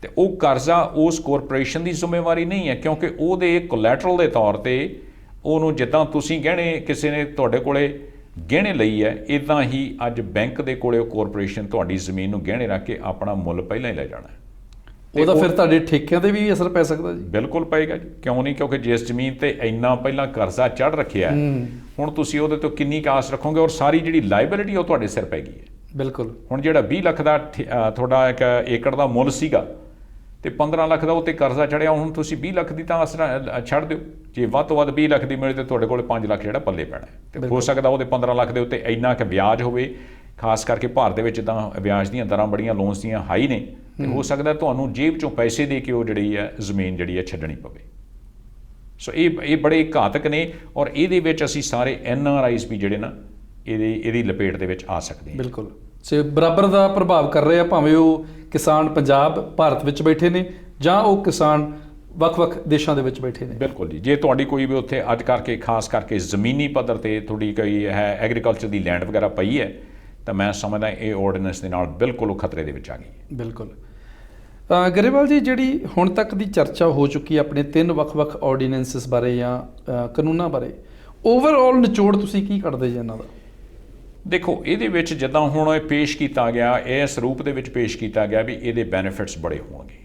ਤੇ ਉਹ ਕਰਜ਼ਾ ਉਸ ਕਾਰਪੋਰੇਸ਼ਨ ਦੀ ਜ਼ਿੰਮੇਵਾਰੀ ਨਹੀਂ ਹੈ, ਕਿਉਂਕਿ ਉਹਦੇ ਕੋਲੈਟਰਲ ਦੇ ਤੌਰ ਤੇ ਉਹਨੂੰ, ਜਿੱਦਾਂ ਤੁਸੀਂ ਗਹਿਣੇ ਕਿਸੇ ਨੇ ਤੁਹਾਡੇ ਕੋਲੇ ਗਹਿਣੇ ਲਈ ਹੈ, ਇੱਦਾਂ ਹੀ ਅੱਜ ਬੈਂਕ ਦੇ ਕੋਲੇ ਉਹ ਕਾਰਪੋਰੇਸ਼ਨ ਤੁਹਾਡੀ ਜ਼ਮੀਨ ਨੂੰ ਗਹਿਣੇ ਰੱਖ ਕੇ ਆਪਣਾ ਮੁੱਲ ਪਹਿਲਾਂ ਹੀ ਲੈ ਜਾਣਾ ਹੈ। ਉਹਦਾ ਫਿਰ ਤੁਹਾਡੇ ਠੇਕਿਆਂ ਤੇ ਵੀ ਅਸਰ ਪੈ ਸਕਦਾ ਜੀ? ਬਿਲਕੁਲ ਪਏਗਾ ਜੀ, ਕਿਉਂ ਨਹੀਂ, ਕਿਉਂਕਿ ਜਿਸ ਜ਼ਮੀਨ ਤੇ ਇੰਨਾ ਪਹਿਲਾਂ ਕਰਜ਼ਾ ਚੜ੍ਹ ਰੱਖਿਆ ਹੁਣ ਤੁਸੀਂ ਉਹਦੇ ਤੋਂ ਕਿੰਨੀ ਕੁ ਆਸ ਰੱਖੋਗੇ, ਔਰ ਸਾਰੀ ਜਿਹੜੀ ਲਾਇਬਿਲਿਟੀ ਉਹ ਤੁਹਾਡੇ ਸਿਰ ਪੈ ਗਈ ਹੈ। ਬਿਲਕੁਲ। ਹੁਣ ਜਿਹੜਾ 20 ਲੱਖ ਦਾ ਤੁਹਾਡਾ ਇੱਕ ਏਕੜ ਦਾ ਮੁੱਲ ਸੀਗਾ ਤੇ 15 ਲੱਖ ਦਾ ਉੱਤੇ ਕਰਜ਼ਾ ਚੜਿਆ, ਹੁਣ ਤੁਸੀਂ 20 ਲੱਖ ਦੀ ਤਾਂ ਆਸ ਛੱਡ ਦਿਓ, ਜੇ ਵੱਧ ਤੋਂ ਵੱਧ 20 ਲੱਖ ਦੀ ਮਿਲੇ ਤੇ ਤੁਹਾਡੇ ਕੋਲ 5 ਲੱਖ ਜਿਹੜਾ ਪੱਲੇ ਪੈਣਾ ਤੇ ਹੋ ਸਕਦਾ ਉਹਦੇ 15 ਲੱਖ ਦੇ ਉੱਤੇ ਇੰਨਾ ਕੁ ਵਿਆਜ ਹੋਵੇ, ਖਾਸ ਕਰਕੇ ਭਾਰਤ ਦੇ ਵਿੱਚ ਤਾਂ ਵਿਆਜ ਦੀਆਂ ਦਰਾਂ ਬੜੀਆਂ ਲੋਨਸ ਦੀਆਂ ਹਾਈ ਨੇ, ਤੇ ਹੋ ਸਕਦਾ ਤੁਹਾਨੂੰ ਜੇਬ ਚੋਂ ਪੈਸੇ ਦੇ ਕੇ ਉਹ ਜਿਹੜੀ ਹੈ ਜ਼ਮੀਨ ਜਿਹੜੀ ਹੈ ਛੱਡਣੀ ਪਵੇ। ਸੋ ਇਹ ਬੜੇ ਘਾਤਕ ਨੇ, ਔਰ ਇਹਦੇ ਵਿੱਚ ਅਸੀਂ ਸਾਰੇ NRIs ਵੀ ਜਿਹੜੇ ਨਾ ਇਹਦੀ ਲਪੇਟ ਦੇ ਵਿੱਚ ਆ ਸਕਦੇ ਹਾਂ। ਬਿਲਕੁਲ, ਸੋ ਬਰਾਬਰ ਦਾ ਪ੍ਰਭਾਵ ਕਰ ਰਹੇ ਆ, ਭਾਵੇਂ ਉਹ ਕਿਸਾਨ ਪੰਜਾਬ ਭਾਰਤ ਵਿੱਚ ਬੈਠੇ ਨੇ ਜਾਂ ਉਹ ਕਿਸਾਨ ਵੱਖ-ਵੱਖ ਦੇਸ਼ਾਂ ਦੇ ਵਿੱਚ ਬੈਠੇ ਨੇ। ਬਿਲਕੁਲ ਜੀ, ਜੇ ਤੁਹਾਡੀ ਕੋਈ ਵੀ ਉੱਥੇ ਅੱਜ ਕਰਕੇ ਖਾਸ ਕਰਕੇ ਜ਼ਮੀਨੀ ਪੱਧਰ ਤੇ ਤੁਹਾਡੀ ਕੋਈ ਹੈ ਐਗਰੀਕਲਚਰ ਦੀ ਲੈਂਡ ਵਗੈਰਾ ਪਈ ਹੈ, ਤਾਂ ਮੈਂ ਸਮਝਦਾ ਇਹ ਆਰਡੀਨੈਂਸ ਦੇ ਨਾਲ ਬਿਲਕੁਲ ਉਹ ਖਤਰੇ ਦੇ ਵਿੱਚ ਆ ਗਈ ਹੈ। ਬਿਲਕੁਲ। ਗਰੇਵਾਲ ਜੀ, ਜਿਹੜੀ ਹੁਣ ਤੱਕ ਦੀ ਚਰਚਾ ਹੋ ਚੁੱਕੀ ਆਪਣੇ 3 ਵੱਖ-ਵੱਖ ਆਰਡੀਨੈਂਸਸ ਬਾਰੇ ਜਾਂ ਕਾਨੂੰਨਾਂ ਬਾਰੇ, ਓਵਰਆਲ ਨਿਚੋੜ ਤੁਸੀਂ ਕੀ ਕੱਢਦੇ ਜੀ ਇਹਨਾਂ ਦਾ? ਦੇਖੋ, ਇਹਦੇ ਵਿੱਚ ਜਿੱਦਾਂ ਹੁਣ ਇਹ ਪੇਸ਼ ਕੀਤਾ ਗਿਆ, ਇਸ ਰੂਪ ਦੇ ਵਿੱਚ ਪੇਸ਼ ਕੀਤਾ ਗਿਆ ਵੀ ਇਹਦੇ ਬੈਨੀਫਿਟਸ ਬੜੇ ਹੋਣਗੇ।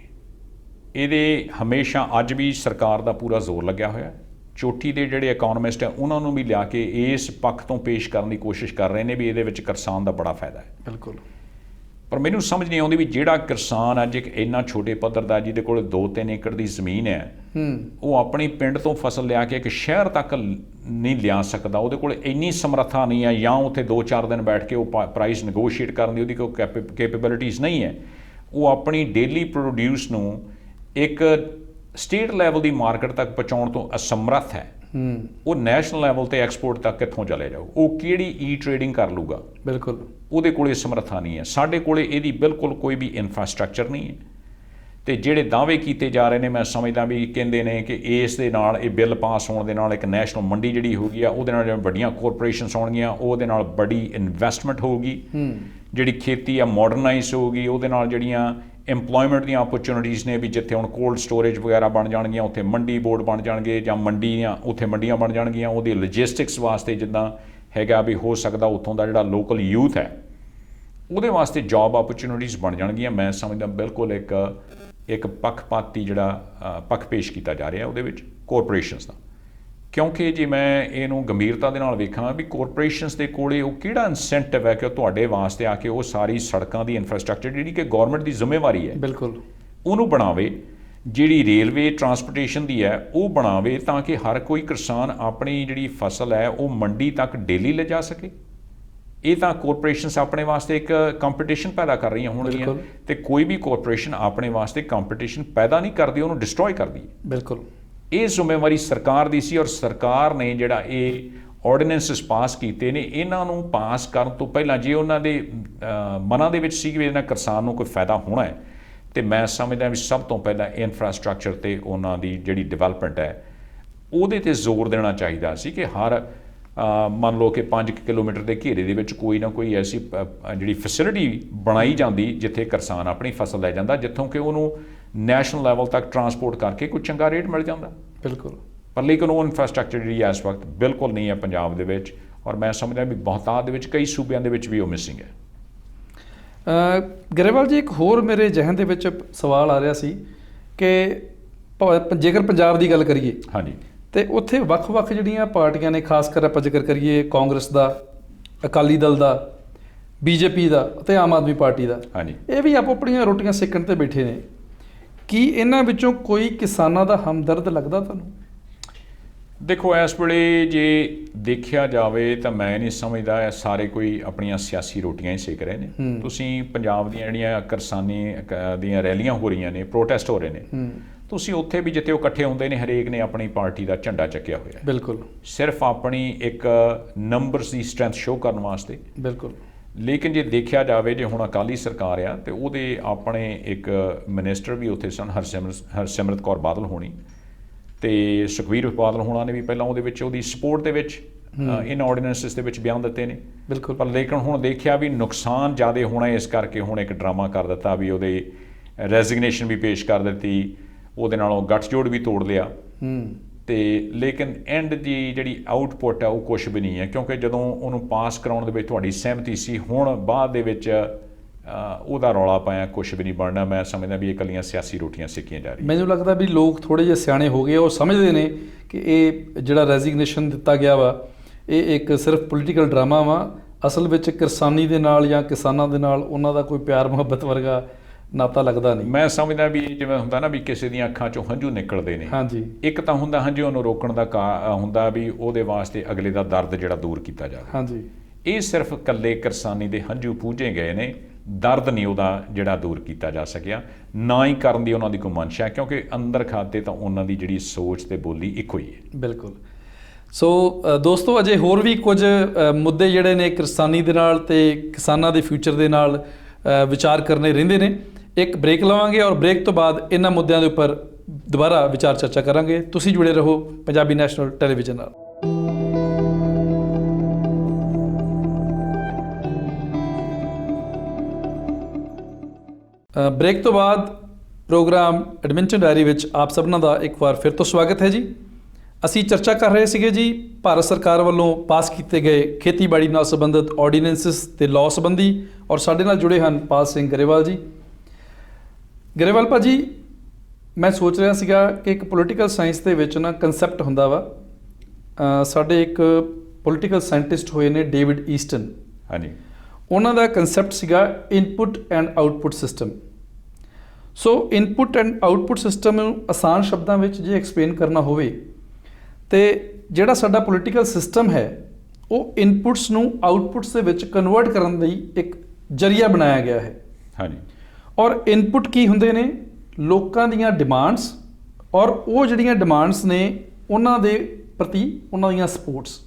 ਇਹਦੇ ਹਮੇਸ਼ਾ ਅੱਜ ਵੀ ਸਰਕਾਰ ਦਾ ਪੂਰਾ ਜ਼ੋਰ ਲੱਗਿਆ ਹੋਇਆ, ਚੋਟੀ ਦੇ ਜਿਹੜੇ ਇਕਨੋਮਿਸਟ ਹੈ ਉਹਨਾਂ ਨੂੰ ਵੀ ਲਿਆ ਕੇ ਇਸ ਪੱਖ ਤੋਂ ਪੇਸ਼ ਕਰਨ ਦੀ ਕੋਸ਼ਿਸ਼ ਕਰ ਰਹੇ ਨੇ ਵੀ ਇਹਦੇ ਵਿੱਚ ਕਿਸਾਨ ਦਾ ਬੜਾ ਫਾਇਦਾ ਹੈ। ਬਿਲਕੁਲ। ਪਰ ਮੈਨੂੰ ਸਮਝ ਨਹੀਂ ਆਉਂਦੀ ਵੀ ਜਿਹੜਾ ਕਿਸਾਨ ਅੱਜ ਇੱਕ ਇੰਨਾ ਛੋਟੇ ਪੱਧਰ ਦਾ, ਜਿਹਦੇ ਕੋਲ 2-3 ਏਕੜ ਦੀ ਜ਼ਮੀਨ ਹੈ, ਉਹ ਆਪਣੀ ਪਿੰਡ ਤੋਂ ਫਸਲ ਲਿਆ ਕੇ ਇੱਕ ਸ਼ਹਿਰ ਤੱਕ ਨਹੀਂ ਲਿਆ ਸਕਦਾ, ਉਹਦੇ ਕੋਲ ਇੰਨੀ ਸਮਰੱਥਾ ਨਹੀਂ ਹੈ, ਜਾਂ ਉੱਥੇ 2-4 ਦਿਨ ਬੈਠ ਕੇ ਉਹ ਪ੍ਰਾਈਸ ਨੈਗੋਸ਼ੀਏਟ ਕਰਨ ਦੀ ਉਹਦੀ ਕੋਈ ਕੈਪੇਬਿਲਿਟੀਜ਼ ਨਹੀਂ ਹੈ, ਉਹ ਆਪਣੀ ਡੇਲੀ ਪ੍ਰੋਡਿਊਸ ਨੂੰ ਇੱਕ ਸਟੇਟ ਲੈਵਲ ਦੀ ਮਾਰਕੀਟ ਤੱਕ ਪਹੁੰਚਾਉਣ ਤੋਂ ਅਸਮਰੱਥ ਹੈ, ਉਹ ਨੈਸ਼ਨਲ ਲੈਵਲ ਤੇ ਐਕਸਪੋਰਟ ਤੱਕ ਕਿੱਥੋਂ ਚਲੇ ਜਾਊ, ਉਹ ਕਿਹੜੀ ਟ੍ਰੇਡਿੰਗ ਕਰ ਲੂਗਾ? ਬਿਲਕੁਲ, ਉਹਦੇ ਕੋਲੇ ਸਮਰੱਥਾ ਨਹੀਂ ਹੈ। ਸਾਡੇ ਕੋਲੇ ਇਹਦੀ ਬਿਲਕੁਲ ਕੋਈ ਵੀ ਇਨਫਰਾਸਟ੍ਰਕਚਰ ਨਹੀਂ ਹੈ, ਤੇ ਜਿਹੜੇ ਦਾਅਵੇ ਕੀਤੇ ਜਾ ਰਹੇ ਨੇ, ਮੈਂ ਸਮਝਦਾ ਵੀ ਕਹਿੰਦੇ ਨੇ ਕਿ ਇਸ ਦੇ ਨਾਲ, ਇਹ ਬਿੱਲ ਪਾਸ ਹੋਣ ਦੇ ਨਾਲ ਇੱਕ ਨੈਸ਼ਨਲ ਮੰਡੀ ਜਿਹੜੀ ਹੋ ਗਈ ਆ, ਉਹਦੇ ਨਾਲ ਜਿਹੜੀਆਂ ਵੱਡੀਆਂ ਕਾਰਪੋਰੇਸ਼ਨਸ ਆਉਣਗੀਆਂ, ਉਹਦੇ ਨਾਲ ਬੜੀ ਇਨਵੈਸਟਮੈਂਟ ਹੋਊਗੀ, ਜਿਹੜੀ ਖੇਤੀ ਆ ਮਾਡਰਨਾਈਜ਼ ਹੋਊਗੀ, ਉਹਦੇ ਨਾਲ ਜਿਹੜੀਆਂ ਇੰਪਲੋਇਮੈਂਟ ਦੀਆਂ ਓਪਰਚੁਨਿਟੀਜ਼ ਨੇ, ਵੀ ਜਿੱਥੇ ਹੁਣ ਕੋਲਡ ਸਟੋਰੇਜ ਵਗੈਰਾ ਬਣ ਜਾਣਗੀਆਂ, ਉੱਥੇ ਮੰਡੀ ਬੋਰਡ ਬਣ ਜਾਣਗੇ, ਜਾਂ ਮੰਡੀਆਂ ਉੱਥੇ ਮੰਡੀਆਂ ਬਣ ਜਾਣਗੀਆਂ, ਉਹਦੀ ਲੌਜਿਸਟਿਕਸ ਵਾਸਤੇ ਜਿੱਦਾਂ ਹੈਗਾ ਵੀ ਹੋ ਸਕਦਾ ਉੱਥੋਂ ਦਾ ਜਿਹੜਾ ਲੋਕਲ ਯੂਥ ਹੈ ਉਹਦੇ ਵਾਸਤੇ ਜੌਬ ਓਪਰਚੁਨਿਟੀਜ਼ ਬਣ ਜਾਣਗੀਆਂ। ਮੈਂ ਸਮਝਦਾ ਬਿਲਕੁਲ ਇੱਕ ਪੱਖਪਾਤੀ ਜਿਹੜਾ ਪੱਖ ਪੇਸ਼ ਕੀਤਾ ਜਾ ਰਿਹਾ ਉਹਦੇ ਵਿੱਚ ਕਾਰਪੋਰੇਸ਼ਨਸ ਦਾ, ਕਿਉਂਕਿ ਜੇ ਮੈਂ ਇਹਨੂੰ ਗੰਭੀਰਤਾ ਦੇ ਨਾਲ ਵੇਖਾਂ ਵੀ ਕਾਰਪੋਰੇਸ਼ਨਸ ਦੇ ਕੋਲੇ ਉਹ ਕਿਹੜਾ ਇਨਸੈਂਟਿਵ ਹੈ ਕਿ ਉਹ ਤੁਹਾਡੇ ਵਾਸਤੇ ਆ ਕੇ ਉਹ ਸਾਰੀ ਸੜਕਾਂ ਦੀ ਇਨਫਰਾਸਟ੍ਰਕਚਰ ਜਿਹੜੀ ਕਿ ਗਵਰਨਮੈਂਟ ਦੀ ਜ਼ਿੰਮੇਵਾਰੀ ਹੈ, ਬਿਲਕੁਲ ਉਹਨੂੰ ਬਣਾਵੇ, ਜਿਹੜੀ ਰੇਲਵੇ ਟਰਾਂਸਪੋਰਟੇਸ਼ਨ ਦੀ ਹੈ ਉਹ ਬਣਾਵੇ, ਤਾਂ ਕਿ ਹਰ ਕੋਈ ਕਿਸਾਨ ਆਪਣੀ ਜਿਹੜੀ ਫਸਲ ਹੈ ਉਹ ਮੰਡੀ ਤੱਕ ਡੇਲੀ ਲਿਜਾ ਸਕੇ। ਇਹ ਤਾਂ ਕਾਰਪੋਰੇਸ਼ਨਸ ਆਪਣੇ ਵਾਸਤੇ ਇੱਕ ਕੰਪੀਟੀਸ਼ਨ ਪੈਦਾ ਕਰ ਰਹੀਆਂ ਹੋਣਗੀਆਂ, ਤੇ ਕੋਈ ਵੀ ਕਾਰਪੋਰੇਸ਼ਨ ਆਪਣੇ ਵਾਸਤੇ ਕੰਪੀਟੀਸ਼ਨ ਪੈਦਾ ਨਹੀਂ ਕਰਦੀ, ਉਹਨੂੰ ਡਿਸਟਰੋਏ ਕਰਦੀ ਹੈ। ਬਿਲਕੁਲ, ਇਹ ਜ਼ਿੰਮੇਵਾਰੀ ਸਰਕਾਰ ਦੀ ਸੀ, ਔਰ ਸਰਕਾਰ ਨੇ ਜਿਹੜਾ ਇਹ ਆਰਡੀਨੈਂਸਸ ਪਾਸ ਕੀਤੇ ਨੇ, ਇਹਨਾਂ ਨੂੰ ਪਾਸ ਕਰਨ ਤੋਂ ਪਹਿਲਾਂ ਜੇ ਉਹਨਾਂ ਦੇ ਮਨਾਂ ਦੇ ਵਿੱਚ ਸੀ ਕਿ ਇਹਨਾਂ ਕਿਸਾਨ ਨੂੰ ਕੋਈ ਫਾਇਦਾ ਹੋਣਾ ਹੈ, ਤੇ ਮੈਂ ਸਮਝਦਾ ਵੀ ਸਭ ਤੋਂ ਪਹਿਲਾਂ ਇਨਫਰਾਸਟ੍ਰਕਚਰ ਤੇ ਉਹਨਾਂ ਦੀ ਜਿਹੜੀ ਡਿਵੈਲਪਮੈਂਟ ਹੈ ਉਹਦੇ ਤੇ ਜ਼ੋਰ ਦੇਣਾ ਚਾਹੀਦਾ ਸੀ ਕਿ ਹਰ ਮੰਨ ਲਓ ਕਿ 5 ਕਿਲੋਮੀਟਰ ਦੇ ਘੇਰੇ ਦੇ ਵਿੱਚ ਕੋਈ ਨਾ ਕੋਈ ਐਸੀ ਜਿਹੜੀ ਫੈਸਿਲਿਟੀ ਬਣਾਈ ਜਾਂਦੀ ਜਿੱਥੇ ਕਿਸਾਨ ਆਪਣੀ ਫਸਲ ਲੈ ਜਾਂਦਾ, ਜਿੱਥੋਂ ਕਿ ਉਹਨੂੰ ਨੈਸ਼ਨਲ ਲੈਵਲ ਤੱਕ ਟਰਾਂਸਪੋਰਟ ਕਰਕੇ ਕੋਈ ਚੰਗਾ ਰੇਟ ਮਿਲ ਜਾਂਦਾ। ਬਿਲਕੁਲ, ਪਰ ਲੇਕਿਨ ਉਹ ਇਨਫਰਾਸਟ੍ਰਕਚਰ ਜਿਹੜੀ ਇਸ ਵਕਤ ਬਿਲਕੁਲ ਨਹੀਂ ਹੈ ਪੰਜਾਬ ਦੇ ਵਿੱਚ, ਔਰ ਮੈਂ ਸਮਝਦਾ ਵੀ ਬਹੁਤਾਤ ਦੇ ਵਿੱਚ ਕਈ ਸੂਬਿਆਂ ਦੇ ਵਿੱਚ ਵੀ ਉਹ ਮਿਸਿੰਗ ਹੈ। ਗਰੇਵਾਲ ਜੀ, ਇੱਕ ਹੋਰ ਮੇਰੇ ਜ਼ਿਹਨ ਦੇ ਵਿੱਚ ਸਵਾਲ ਆ ਰਿਹਾ ਸੀ ਕਿ ਜੇਕਰ ਪੰਜਾਬ ਦੀ ਗੱਲ ਕਰੀਏ, ਹਾਂਜੀ, ਤੇ ਉੱਥੇ ਵੱਖ-ਵੱਖ ਜਿਹੜੀਆਂ ਪਾਰਟੀਆਂ ਨੇ, ਖਾਸ ਕਰ ਆਪਾਂ ਜ਼ਿਕਰ ਕਰੀਏ ਕਾਂਗਰਸ ਦਾ, ਅਕਾਲੀ ਦਲ ਦਾ, BJP ਦਾ ਅਤੇ ਆਮ ਆਦਮੀ ਪਾਰਟੀ ਦਾ, ਹਾਂਜੀ, ਇਹ ਵੀ ਆਪੋ ਆਪਣੀਆਂ ਰੋਟੀਆਂ ਸੇਕਣ ਤੇ ਬੈਠੇ ਨੇ। ਕੀ ਇਹਨਾਂ ਵਿੱਚੋਂ ਕੋਈ ਕਿਸਾਨਾਂ ਦਾ ਹਮਦਰਦ ਲੱਗਦਾ ਤੁਹਾਨੂੰ? ਦੇਖੋ, ਇਸ ਵੇਲੇ ਜੇ ਦੇਖਿਆ ਜਾਵੇ ਤਾਂ ਮੈਂ ਨਹੀਂ ਸਮਝਦਾ ਇਹ ਸਾਰੇ ਕੋਈ ਆਪਣੀਆਂ ਸਿਆਸੀ ਰੋਟੀਆਂ ਹੀ ਸੇਕ ਰਹੇ ਨੇ। ਤੁਸੀਂ ਪੰਜਾਬ ਦੀਆਂ ਜਿਹੜੀਆਂ ਕਿਸਾਨੀ ਦੀਆਂ ਰੈਲੀਆਂ ਹੋ ਰਹੀਆਂ ਨੇ, ਪ੍ਰੋਟੈਸਟ ਹੋ ਰਹੇ ਨੇ, ਤੁਸੀਂ ਉੱਥੇ ਵੀ ਜਿੱਥੇ ਉਹ ਇਕੱਠੇ ਹੁੰਦੇ ਨੇ, ਹਰੇਕ ਨੇ ਆਪਣੀ ਪਾਰਟੀ ਦਾ ਝੰਡਾ ਚੱਕਿਆ ਹੋਇਆ। ਬਿਲਕੁਲ, ਸਿਰਫ ਆਪਣੀ ਇੱਕ ਨੰਬਰਸ ਦੀ ਸਟਰੈਂਥ ਸ਼ੋਅ ਕਰਨ ਵਾਸਤੇ। ਬਿਲਕੁਲ, ਲੇਕਿਨ ਜੇ ਦੇਖਿਆ ਜਾਵੇ, ਜੇ ਹੁਣ ਅਕਾਲੀ ਸਰਕਾਰ ਆ ਤੇ ਉਹਦੇ ਆਪਣੇ ਇੱਕ ਮਿਨਿਸਟਰ ਵੀ ਉੱਥੇ ਸਨ, ਹਰਸਿਮਰਤ ਕੌਰ ਬਾਦਲ ਹੋਣੀ, ਤੇ ਸੁਖਬੀਰ ਬਾਦਲ ਹੋਣਾ ਨੇ ਵੀ ਪਹਿਲਾਂ ਉਹਦੇ ਵਿੱਚ ਉਹਦੀ ਸਪੋਰਟ ਦੇ ਵਿੱਚ ਇਨ ਆਰਡੀਨੈਂਸਿਸ ਦੇ ਵਿੱਚ ਬਿਆਨ ਦਿੱਤੇ ਨੇ। ਬਿਲਕੁਲ, ਪਰ ਲੇਕਿਨ ਹੁਣ ਦੇਖਿਆ ਵੀ ਨੁਕਸਾਨ ਜ਼ਿਆਦਾ ਹੋਣਾ, ਇਸ ਕਰਕੇ ਹੁਣ ਇੱਕ ਡਰਾਮਾ ਕਰ ਦਿੱਤਾ ਵੀ ਉਹਦੇ ਰੈਜ਼ਿਗਨੇਸ਼ਨ ਵੀ ਪੇਸ਼ ਕਰ ਦਿੱਤੀ, ਉਹਦੇ ਨਾਲੋਂ ਗੱਠਜੋੜ ਵੀ ਤੋੜ ਲਿਆ। ਤੇ ਲੇਕਿਨ ਐਂਡ ਦੀ ਜਿਹੜੀ ਆਊਟਪੁੱਟ ਹੈ ਉਹ ਕੁਛ ਵੀ ਨਹੀਂ ਹੈ, ਕਿਉਂਕਿ ਜਦੋਂ ਉਹਨੂੰ ਪਾਸ ਕਰਾਉਣ ਦੇ ਵਿੱਚ ਤੁਹਾਡੀ ਸਹਿਮਤੀ ਸੀ, ਹੁਣ ਬਾਅਦ ਦੇ ਵਿੱਚ ਉਹਦਾ ਰੌਲਾ ਪਾਇਆ ਕੁਛ ਵੀ ਨਹੀਂ ਬਣਨਾ। ਮੈਂ ਸਮਝਦਾ ਵੀ ਇਹ ਇਕੱਲੀਆਂ ਸਿਆਸੀ ਰੋਟੀਆਂ ਸੇਕੀਆਂ ਜਾ ਰਹੀਆਂ। ਮੈਨੂੰ ਲੱਗਦਾ ਵੀ ਲੋਕ ਥੋੜ੍ਹੇ ਜਿਹੇ ਸਿਆਣੇ ਹੋ ਗਏ, ਉਹ ਸਮਝਦੇ ਨੇ ਕਿ ਇਹ ਜਿਹੜਾ ਰੈਜ਼ਿਗਨੇਸ਼ਨ ਦਿੱਤਾ ਗਿਆ ਵਾ ਇਹ ਇੱਕ ਸਿਰਫ ਪੋਲੀਟੀਕਲ ਡਰਾਮਾ ਵਾ। ਅਸਲ ਵਿੱਚ ਕਿਸਾਨੀ ਦੇ ਨਾਲ ਜਾਂ ਕਿਸਾਨਾਂ ਦੇ ਨਾਲ ਉਹਨਾਂ ਦਾ ਕੋਈ ਪਿਆਰ ਮੁਹੱਬਤ ਵਰਗਾ ਨਾਤਾ ਲੱਗਦਾ ਨਹੀਂ। ਮੈਂ ਸਮਝਦਾ ਵੀ ਜਿਵੇਂ ਹੁੰਦਾ ਨਾ ਵੀ ਕਿਸੇ ਦੀਆਂ ਅੱਖਾਂ 'ਚੋਂ ਹੰਝੂ ਨਿਕਲਦੇ ਨੇ। ਹਾਂਜੀ, ਇੱਕ ਤਾਂ ਹੁੰਦਾ ਹੰਝੂਆਂ ਨੂੰ ਰੋਕਣ ਦਾ ਹੁੰਦਾ ਵੀ ਉਹਦੇ ਵਾਸਤੇ ਅਗਲੇ ਦਾ ਦਰਦ ਜਿਹੜਾ ਦੂਰ ਕੀਤਾ ਜਾਵੇ। ਹਾਂਜੀ, ਇਹ ਸਿਰਫ ਇਕੱਲੇ ਕਿਰਸਾਨੀ ਦੇ ਹੰਝੂ ਪੂਝੇ ਗਏ ਨੇ, ਦਰਦ ਨਹੀਂ ਉਹਦਾ ਜਿਹੜਾ ਦੂਰ ਕੀਤਾ ਜਾ ਸਕਿਆ, ਨਾ ਹੀ ਕਰਨ ਦੀ ਉਹਨਾਂ ਦੀ ਕੋਈ ਮਨਸ਼ਾ, ਕਿਉਂਕਿ ਅੰਦਰ ਖਾਤੇ ਤਾਂ ਉਹਨਾਂ ਦੀ ਜਿਹੜੀ ਸੋਚ ਤੇ ਬੋਲੀ ਇੱਕੋ ਹੀ ਹੈ। ਬਿਲਕੁਲ। ਸੋ ਦੋਸਤੋ, ਅਜੇ ਹੋਰ ਵੀ ਕੁਝ ਮੁੱਦੇ ਜਿਹੜੇ ਨੇ ਕਿਰਸਾਨੀ ਦੇ ਨਾਲ ਤੇ ਕਿਸਾਨਾਂ ਦੇ ਫਿਊਚਰ ਦੇ ਨਾਲ ਵਿਚਾਰ ਕਰਨੇ ਰਹਿੰਦੇ ਨੇ। ਇੱਕ ਬ੍ਰੇਕ ਲਵਾਂਗੇ ਔਰ ਬ੍ਰੇਕ ਤੋਂ ਬਾਅਦ ਇਹਨਾਂ ਮੁੱਦਿਆਂ ਦੇ ਉੱਪਰ ਦੁਬਾਰਾ ਵਿਚਾਰ ਚਰਚਾ ਕਰਾਂਗੇ। ਤੁਸੀਂ ਜੁੜੇ ਰਹੋ ਪੰਜਾਬੀ ਨੈਸ਼ਨਲ ਟੈਲੀਵਿਜ਼ਨ ਨਾਲ। ਬ੍ਰੇਕ ਤੋਂ ਬਾਅਦ ਪ੍ਰੋਗਰਾਮ ਐਡਮਿੰਟਨ ਡਾਇਰੀ ਵਿੱਚ ਆਪ ਸਭਨਾਂ ਦਾ ਇੱਕ ਵਾਰ ਫਿਰ ਤੋਂ ਸਵਾਗਤ ਹੈ ਜੀ। ਅਸੀਂ ਚਰਚਾ ਕਰ ਰਹੇ ਸੀਗੇ ਜੀ ਭਾਰਤ ਸਰਕਾਰ ਵੱਲੋਂ ਪਾਸ ਕੀਤੇ ਗਏ ਖੇਤੀਬਾੜੀ ਨਾਲ ਸੰਬੰਧਿਤ ਆਰਡੀਨੈਂਸਿਸ ਤੇ ਲਾਅ ਸੰਬੰਧੀ, ਔਰ ਸਾਡੇ ਨਾਲ ਜੁੜੇ ਹਨ ਪਾਲ ਸਿੰਘ ਗਰੇਵਾਲ ਜੀ। ਗਰੇਵਾਲ ਭਾਜੀ, ਮੈਂ ਸੋਚ ਰਿਹਾ ਸੀਗਾ ਕਿ ਇੱਕ ਪੋਲੀਟੀਕਲ ਸਾਇੰਸ ਦੇ ਵਿੱਚ ਨਾ ਕੰਸੈਪਟ ਹੁੰਦਾ ਵਾ। ਸਾਡੇ ਇੱਕ ਪੋਲੀਟੀਕਲ ਸਾਇੰਟਿਸਟ ਹੋਏ ਨੇ ਡੇਵਿਡ ਈਸਟਨ। ਹਾਂਜੀ। ਉਹਨਾਂ ਦਾ ਕੰਸੈਪਟ ਸੀਗਾ input and output system. So input and output system ਨੂੰ ਆਸਾਨ ਸ਼ਬਦਾਂ ਵਿੱਚ ਜੇ ਐਕਸਪਲੇਨ ਕਰਨਾ ਹੋਵੇ ਤੇ ਜਿਹੜਾ ਸਾਡਾ ਪੋਲੀਟੀਕਲ ਸਿਸਟਮ ਹੈ ਉਹ ਇਨਪੁਟਸ ਨੂੰ ਆਊਟਪੁੱਟਸ ਦੇ ਵਿੱਚ ਕਨਵਰਟ ਕਰਨ ਲਈ ਇੱਕ ਜ਼ਰੀਆ ਬਣਾਇਆ ਗਿਆ ਹੈ। ਹਾਂਜੀ। ਔਰ ਇਨਪੁਟ ਕੀ ਹੁੰਦੇ ਨੇ? ਲੋਕਾਂ ਦੀਆਂ ਡਿਮਾਂਡਸ, ਔਰ ਉਹ ਜਿਹੜੀਆਂ ਡਿਮਾਂਡਸ ਨੇ ਉਹਨਾਂ ਦੇ ਪ੍ਰਤੀ ਉਹਨਾਂ ਦੀਆਂ ਸਪੋਰਟਸ।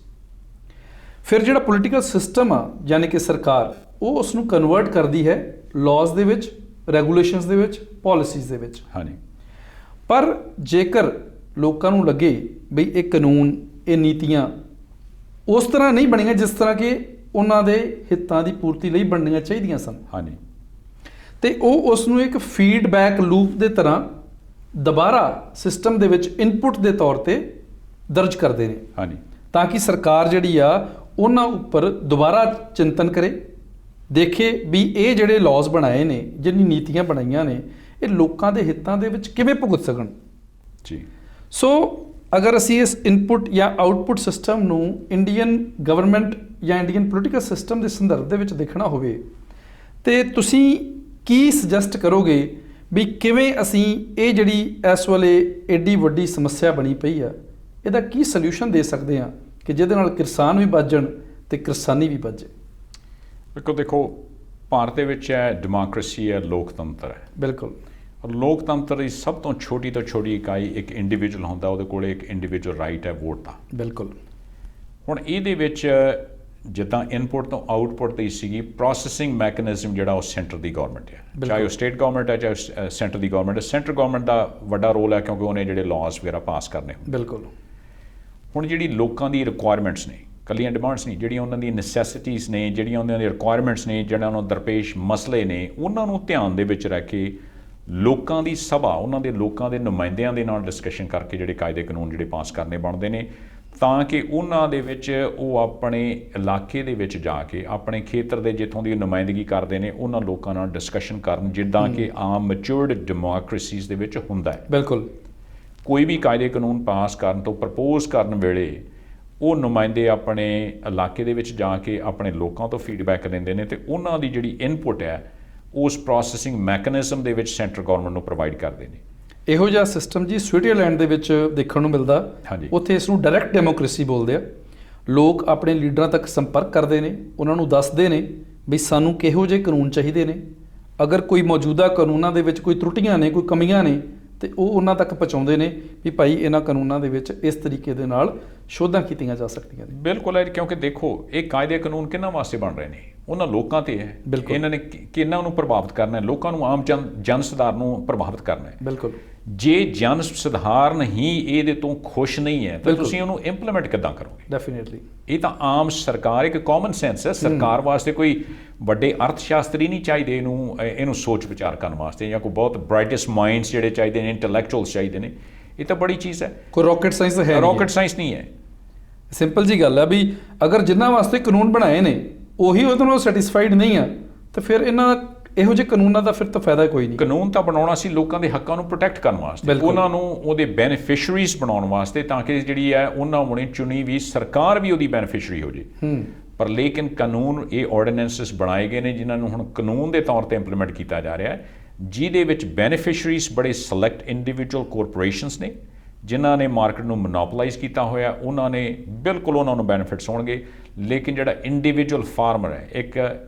ਫਿਰ ਜਿਹੜਾ ਪੋਲੀਟੀਕਲ ਸਿਸਟਮ ਆ ਯਾਨੀ ਕਿ ਸਰਕਾਰ, ਉਹ ਉਸ ਨੂੰ ਕਨਵਰਟ ਕਰਦੀ ਹੈ ਲਾਜ਼ ਦੇ ਵਿੱਚ, ਰੈਗੂਲੇਸ਼ਨਸ ਦੇ ਵਿੱਚ, ਪਾਲਿਸੀਜ਼ ਦੇ ਵਿੱਚ। ਹਾਂਜੀ। ਪਰ ਜੇਕਰ ਲੋਕਾਂ ਨੂੰ ਲੱਗੇ ਬਈ ਇਹ ਕਾਨੂੰਨ, ਇਹ ਨੀਤੀਆਂ ਉਸ ਤਰ੍ਹਾਂ ਨਹੀਂ ਬਣੀਆਂ ਜਿਸ ਤਰ੍ਹਾਂ ਕਿ ਉਹਨਾਂ ਦੇ ਹਿੱਤਾਂ ਦੀ ਪੂਰਤੀ ਲਈ ਬਣਨੀਆਂ ਚਾਹੀਦੀਆਂ ਸਨ, ਹਾਂਜੀ, ਤੇ ਉਹ ਉਸ ਨੂੰ ਇੱਕ ਫੀਡਬੈਕ ਲੂਪ ਦੇ ਤਰ੍ਹਾਂ ਦੁਬਾਰਾ ਸਿਸਟਮ ਦੇ ਵਿੱਚ ਇਨਪੁਟ ਦੇ ਤੌਰ ਤੇ ਦਰਜ ਕਰਦੇ ਨੇ। ਹਾਂਜੀ। ਤਾਂ ਕਿ ਸਰਕਾਰ ਜਿਹੜੀ ਆ ਉਹਨਾਂ ਉੱਪਰ ਦੁਬਾਰਾ ਚਿੰਤਨ ਕਰੇ, ਦੇਖੇ ਵੀ ਇਹ ਜਿਹੜੇ ਲਾਜ਼ ਬਣਾਏ ਨੇ, ਜਿਹੜੀਆਂ ਨੀਤੀਆਂ ਬਣਾਈਆਂ ਨੇ, ਇਹ ਲੋਕਾਂ ਦੇ ਹਿੱਤਾਂ ਦੇ ਵਿੱਚ ਕਿਵੇਂ ਭੁਗਤ ਸਕਣ। ਜੀ। ਸੋ ਅਗਰ ਅਸੀਂ ਇਸ ਇਨਪੁਟ ਜਾਂ ਆਊਟਪੁੱਟ ਸਿਸਟਮ ਨੂੰ ਇੰਡੀਅਨ ਗਵਰਨਮੈਂਟ ਜਾਂ ਇੰਡੀਅਨ ਪੋਲੀਟੀਕਲ ਸਿਸਟਮ ਦੇ ਸੰਦਰਭ ਦੇ ਵਿੱਚ ਦੇਖਣਾ ਹੋਵੇ ਤੇ ਤੁਸੀਂ ਕੀ ਸੁਜੈਸਟ ਕਰੋਗੇ ਵੀ ਕਿਵੇਂ ਅਸੀਂ ਇਹ ਜਿਹੜੀ ਇਸ ਵੇਲੇ ਐਡੀ ਵੱਡੀ ਸਮੱਸਿਆ ਬਣੀ ਪਈ ਆ, ਇਹਦਾ ਕੀ ਸੋਲਿਊਸ਼ਨ ਦੇ ਸਕਦੇ ਹਾਂ ਕਿ ਜਿਹਦੇ ਨਾਲ ਕਿਸਾਨ ਵੀ ਬਚ ਜਾਣ ਤੇ ਕਿਰਸਾਨੀ ਵੀ ਬਚ ਜਾਏ? ਦੇਖੋ, ਭਾਰਤ ਦੇ ਵਿੱਚ ਹੈ ਡੈਮੋਕ੍ਰੇਸੀ ਹੈ, ਲੋਕਤੰਤਰ ਹੈ। ਬਿਲਕੁਲ। ਔਰ ਲੋਕਤੰਤਰ ਦੀ ਸਭ ਤੋਂ ਛੋਟੀ ਇਕਾਈ ਇੱਕ ਇੰਡੀਵਿਜੂਅਲ ਹੁੰਦਾ, ਉਹਦੇ ਕੋਲ ਇੱਕ ਇੰਡੀਵਿਜੂਅਲ ਰਾਈਟ ਹੈ ਵੋਟ ਦਾ। ਬਿਲਕੁਲ। ਹੁਣ ਇਹਦੇ ਵਿੱਚ ਜਿੱਦਾਂ ਇਨਪੁਟ ਤੋਂ ਆਊਟਪੁੱਟ ਦੀ ਸੀਗੀ, ਪ੍ਰੋਸੈਸਿੰਗ ਮੈਕੈਨਿਜ਼ਮ ਜਿਹੜਾ ਉਹ ਸੈਂਟਰ ਦੀ ਗਵਰਨਮੈਂਟ ਹੈ, ਚਾਹੇ ਉਹ ਸਟੇਟ ਗਵਰਨਮੈਂਟ ਹੈ ਚਾਹੇ ਸੈਂਟਰ ਦੀ ਗਵਰਨਮੈਂਟ ਹੈ। ਸੈਂਟਰ ਗਵਰਨਮੈਂਟ ਦਾ ਵੱਡਾ ਰੋਲ ਹੈ ਕਿਉਂਕਿ ਉਹਨੇ ਜਿਹੜੇ ਲਾਜ਼ ਵਗੈਰਾ ਪਾਸ ਕਰਨੇ ਹੁੰਦੇ। ਬਿਲਕੁਲ। ਹੁਣ ਜਿਹੜੀ ਲੋਕਾਂ ਦੀ ਰਿਕੁਆਇਰਮੈਂਟਸ ਨੇ, ਇਕੱਲੀਆਂ ਡਿਮਾਂਡਸ ਨਹੀਂ, ਜਿਹੜੀਆਂ ਉਹਨਾਂ ਦੀਆਂ ਨੈਸੈਸਿਟੀਜ਼ ਨੇ, ਜਿਹੜੀਆਂ ਉਹਨਾਂ ਦੀਆਂ ਰਿਕੁਆਇਰਮੈਂਟਸ ਨੇ, ਜਿਹੜਾ ਉਹਨਾਂ ਦਰਪੇਸ਼ ਮਸਲੇ ਨੇ, ਉਹਨਾਂ ਨੂੰ ਧਿਆਨ ਦੇ ਵਿੱਚ ਰੱਖ ਕੇ ਲੋਕਾਂ ਦੀ ਸਭਾ, ਉਹਨਾਂ ਦੇ ਲੋਕਾਂ ਦੇ ਨੁਮਾਇੰਦਿਆਂ ਦੇ ਨਾਲ ਡਿਸਕਸ਼ਨ ਕਰਕੇ ਜਿਹੜੇ ਕਾਇਦੇ ਕਾਨੂੰਨ ਜਿਹੜੇ ਪਾਸ ਕਰਨੇ ਬਣਦੇ ਨੇ, ਤਾਂ ਕਿ ਉਹਨਾਂ ਦੇ ਵਿੱਚ ਉਹ ਆਪਣੇ ਇਲਾਕੇ ਦੇ ਵਿੱਚ ਜਾ ਕੇ ਆਪਣੇ ਖੇਤਰ ਦੇ ਜਿੱਥੋਂ ਦੀ ਨੁਮਾਇੰਦਗੀ ਕਰਦੇ ਨੇ ਉਹਨਾਂ ਲੋਕਾਂ ਨਾਲ ਡਿਸਕਸ਼ਨ ਕਰਨ, ਜਿੱਦਾਂ ਕਿ ਆਮ ਮੈਚੁਰਡ ਡੈਮੋਕ੍ਰੇਸੀਜ਼ ਦੇ ਵਿੱਚ ਹੁੰਦਾ ਹੈ। ਬਿਲਕੁਲ। ਕੋਈ ਵੀ ਕਾਇਦੇ ਕਾਨੂੰਨ ਪਾਸ ਕਰਨ ਤੋਂ ਪ੍ਰਪੋਜ਼ ਕਰਨ ਵੇਲੇ ਉਹ ਨੁਮਾਇੰਦੇ ਆਪਣੇ ਇਲਾਕੇ ਦੇ ਵਿੱਚ ਜਾ ਕੇ ਆਪਣੇ ਲੋਕਾਂ ਤੋਂ ਫੀਡਬੈਕ ਲੈਂਦੇ ਨੇ ਤੇ ਉਹਨਾਂ ਦੀ ਜਿਹੜੀ ਇਨਪੁਟ ਹੈ ਉਸ ਪ੍ਰੋਸੈਸਿੰਗ ਮੈਕੈਨਿਜ਼ਮ ਦੇ ਵਿੱਚ ਸੈਂਟਰ ਗਵਰਨਮੈਂਟ ਨੂੰ ਪ੍ਰੋਵਾਈਡ ਕਰਦੇ ਨੇ। ਇਹੋ ਜਿਹਾ ਸਿਸਟਮ ਜੀ ਸਵਿਟਜ਼ਰਲੈਂਡ ਦੇ ਵਿੱਚ ਦੇਖਣ ਨੂੰ ਮਿਲਦਾ। ਉੱਥੇ ਇਸ ਨੂੰ ਡਾਇਰੈਕਟ ਡੈਮੋਕ੍ਰੇਸੀ ਬੋਲਦੇ ਆ। ਲੋਕ ਆਪਣੇ ਲੀਡਰਾਂ ਤੱਕ ਸੰਪਰਕ ਕਰਦੇ ਨੇ, ਉਹਨਾਂ ਨੂੰ ਦੱਸਦੇ ਨੇ ਵੀ ਸਾਨੂੰ ਕਿਹੋ ਜਿਹੇ ਕਾਨੂੰਨ ਚਾਹੀਦੇ ਨੇ। ਅਗਰ ਕੋਈ ਮੌਜੂਦਾ ਕਾਨੂੰਨਾਂ ਦੇ ਵਿੱਚ ਕੋਈ ਤਰੁੱਟੀਆਂ ਨੇ, ਕੋਈ ਕਮੀਆਂ ਨੇ, ਤੇ ਉਹ ਉਹਨਾਂ ਤੱਕ ਪਹੁੰਚਾਉਂਦੇ ਨੇ ਵੀ ਭਾਈ ਇਹਨਾਂ ਕਾਨੂੰਨਾਂ ਦੇ ਵਿੱਚ ਇਸ ਤਰੀਕੇ ਦੇ ਨਾਲ ਸ਼ੋਧਾਂ ਕੀਤੀਆਂ ਜਾ ਸਕਦੀਆਂ ਨੇ। ਬਿਲਕੁਲ ਹੈ, ਕਿਉਂਕਿ ਦੇਖੋ ਇਹ ਕਾਇਦੇ ਕਾਨੂੰਨ ਕਿਹਨਾਂ ਵਾਸਤੇ ਬਣ ਰਹੇ ਨੇ? ਉਹਨਾਂ ਲੋਕਾਂ ਤੇ ਹੈ। ਬਿਲਕੁਲ। ਇਹਨਾਂ ਨੇ ਕਿਹਨਾਂ ਨੂੰ ਪ੍ਰਭਾਵਿਤ ਕਰਨਾ ਹੈ? ਲੋਕਾਂ ਨੂੰ, ਆਮ ਜਨ ਸਧਾਰਨ ਨੂੰ ਪ੍ਰਭਾਵਿਤ ਕਰਨਾ ਹੈ। ਬਿਲਕੁਲ। ਜੇ ਜਨ ਸਧਾਰਨ ਹੀ ਇਹਦੇ ਤੋਂ ਖੁਸ਼ ਨਹੀਂ ਹੈ ਤਾਂ ਬਿਲਕੁਲ। ਤੁਸੀਂ ਉਹਨੂੰ ਇੰਪਲੀਮੈਂਟ ਕਿੱਦਾਂ ਕਰੋਗੇ? ਡੈਫੀਨੇਟਲੀ। ਇਹ ਤਾਂ ਆਮ ਸਰਕਾਰ, ਇੱਕ ਕਾਮਨ ਸੈਂਸ ਹੈ। ਸਰਕਾਰ ਵਾਸਤੇ ਕੋਈ ਵੱਡੇ ਅਰਥ ਸ਼ਾਸਤਰੀ ਨਹੀਂ ਚਾਹੀਦੇ ਇਹਨੂੰ ਸੋਚ ਵਿਚਾਰ ਕਰਨ ਵਾਸਤੇ, ਜਾਂ ਕੋਈ ਬਹੁਤ ਬ੍ਰਾਈਟੈਸਟ ਮਾਈਂਡਸ ਜਿਹੜੇ ਚਾਹੀਦੇ ਨੇ, ਇੰਟੈਲੈਕਚੁਅਲਸ ਚਾਹੀਦੇ ਨੇ। ਇਹ ਤਾਂ ਬੜੀ ਚੀਜ਼ ਹੈ, ਕੋਈ ਰਾਕਟ ਸਾਇੰਸ ਹੈ ਨਹੀਂ। ਰਾਕਟ ਸਾਇੰਸ ਨਹੀਂ ਹੈ। ਸਿੰਪਲ ਜੀ ਗੱਲ ਹੈ ਵੀ ਅਗਰ ਜਿਨ੍ਹਾਂ ਵਾਸਤੇ ਕਾਨੂੰਨ ਬਣਾਏ ਨੇ ਉਹੀ ਉਹਦੇ ਨਾਲ ਸੈਟੀਸਫਾਈਡ ਨਹੀਂ ਆ ਤਾਂ ਫਿਰ ਇਹਨਾਂ ਇਹੋ ਜਿਹੇ ਕਾਨੂੰਨਾਂ ਦਾ ਫਿਰ ਤਾਂ ਫਾਇਦਾ ਕੋਈ ਨਹੀਂ। ਕਾਨੂੰਨ ਤਾਂ ਬਣਾਉਣਾ ਸੀ ਲੋਕਾਂ ਦੇ ਹੱਕਾਂ ਨੂੰ ਪ੍ਰੋਟੈਕਟ ਕਰਨ ਵਾਸਤੇ, ਉਹਨਾਂ ਨੂੰ ਉਹਦੇ ਬੈਨੀਫਿਸ਼ਰੀਜ਼ ਬਣਾਉਣ ਵਾਸਤੇ, ਤਾਂ ਕਿ ਜਿਹੜੀ ਹੈ ਉਹਨਾਂ ਹੁਣੇ ਚੁਣੀ ਵੀ ਸਰਕਾਰ ਵੀ ਉਹਦੀ ਬੈਨੀਫਿਸ਼ਰੀ ਹੋ ਜੇ। ਪਰ ਲੇਕਿਨ ਕਾਨੂੰਨ, ਇਹ ਆਰਡੀਨੈਂਸਸ ਬਣਾਏ ਗਏ ਨੇ ਜਿਨ੍ਹਾਂ ਨੂੰ ਹੁਣ ਕਾਨੂੰਨ ਦੇ ਤੌਰ ਤੇ ਇੰਪਲੀਮੈਂਟ ਕੀਤਾ ਜਾ ਰਿਹਾ ਹੈ, ਜਿਹਦੇ ਵਿੱਚ ਬੈਨੀਫਿਸ਼ਰੀਜ਼ ਬੜੇ ਸਿਲੈਕਟ ਇੰਡੀਵਿਜੂਅਲ ਕੋਰਪੋਰੇਸ਼ਨਸ ਨੇ ਜਿਨ੍ਹਾਂ ਨੇ ਮਾਰਕੀਟ ਨੂੰ ਮੋਨੋਪੋਲਾਈਜ਼ ਕੀਤਾ ਹੋਇਆ। ਉਹਨਾਂ ਨੇ ਬਿਲਕੁਲ, ਉਹਨਾਂ ਨੂੰ ਬੈਨੀਫਿਟਸ ਹੋਣਗੇ। ਲੇਕਿਨ ਜਿਹੜਾ ਇੰਡੀਵਿਜੂਅਲ ਫਾਰਮਰ ਹੈ, ਇੱਕ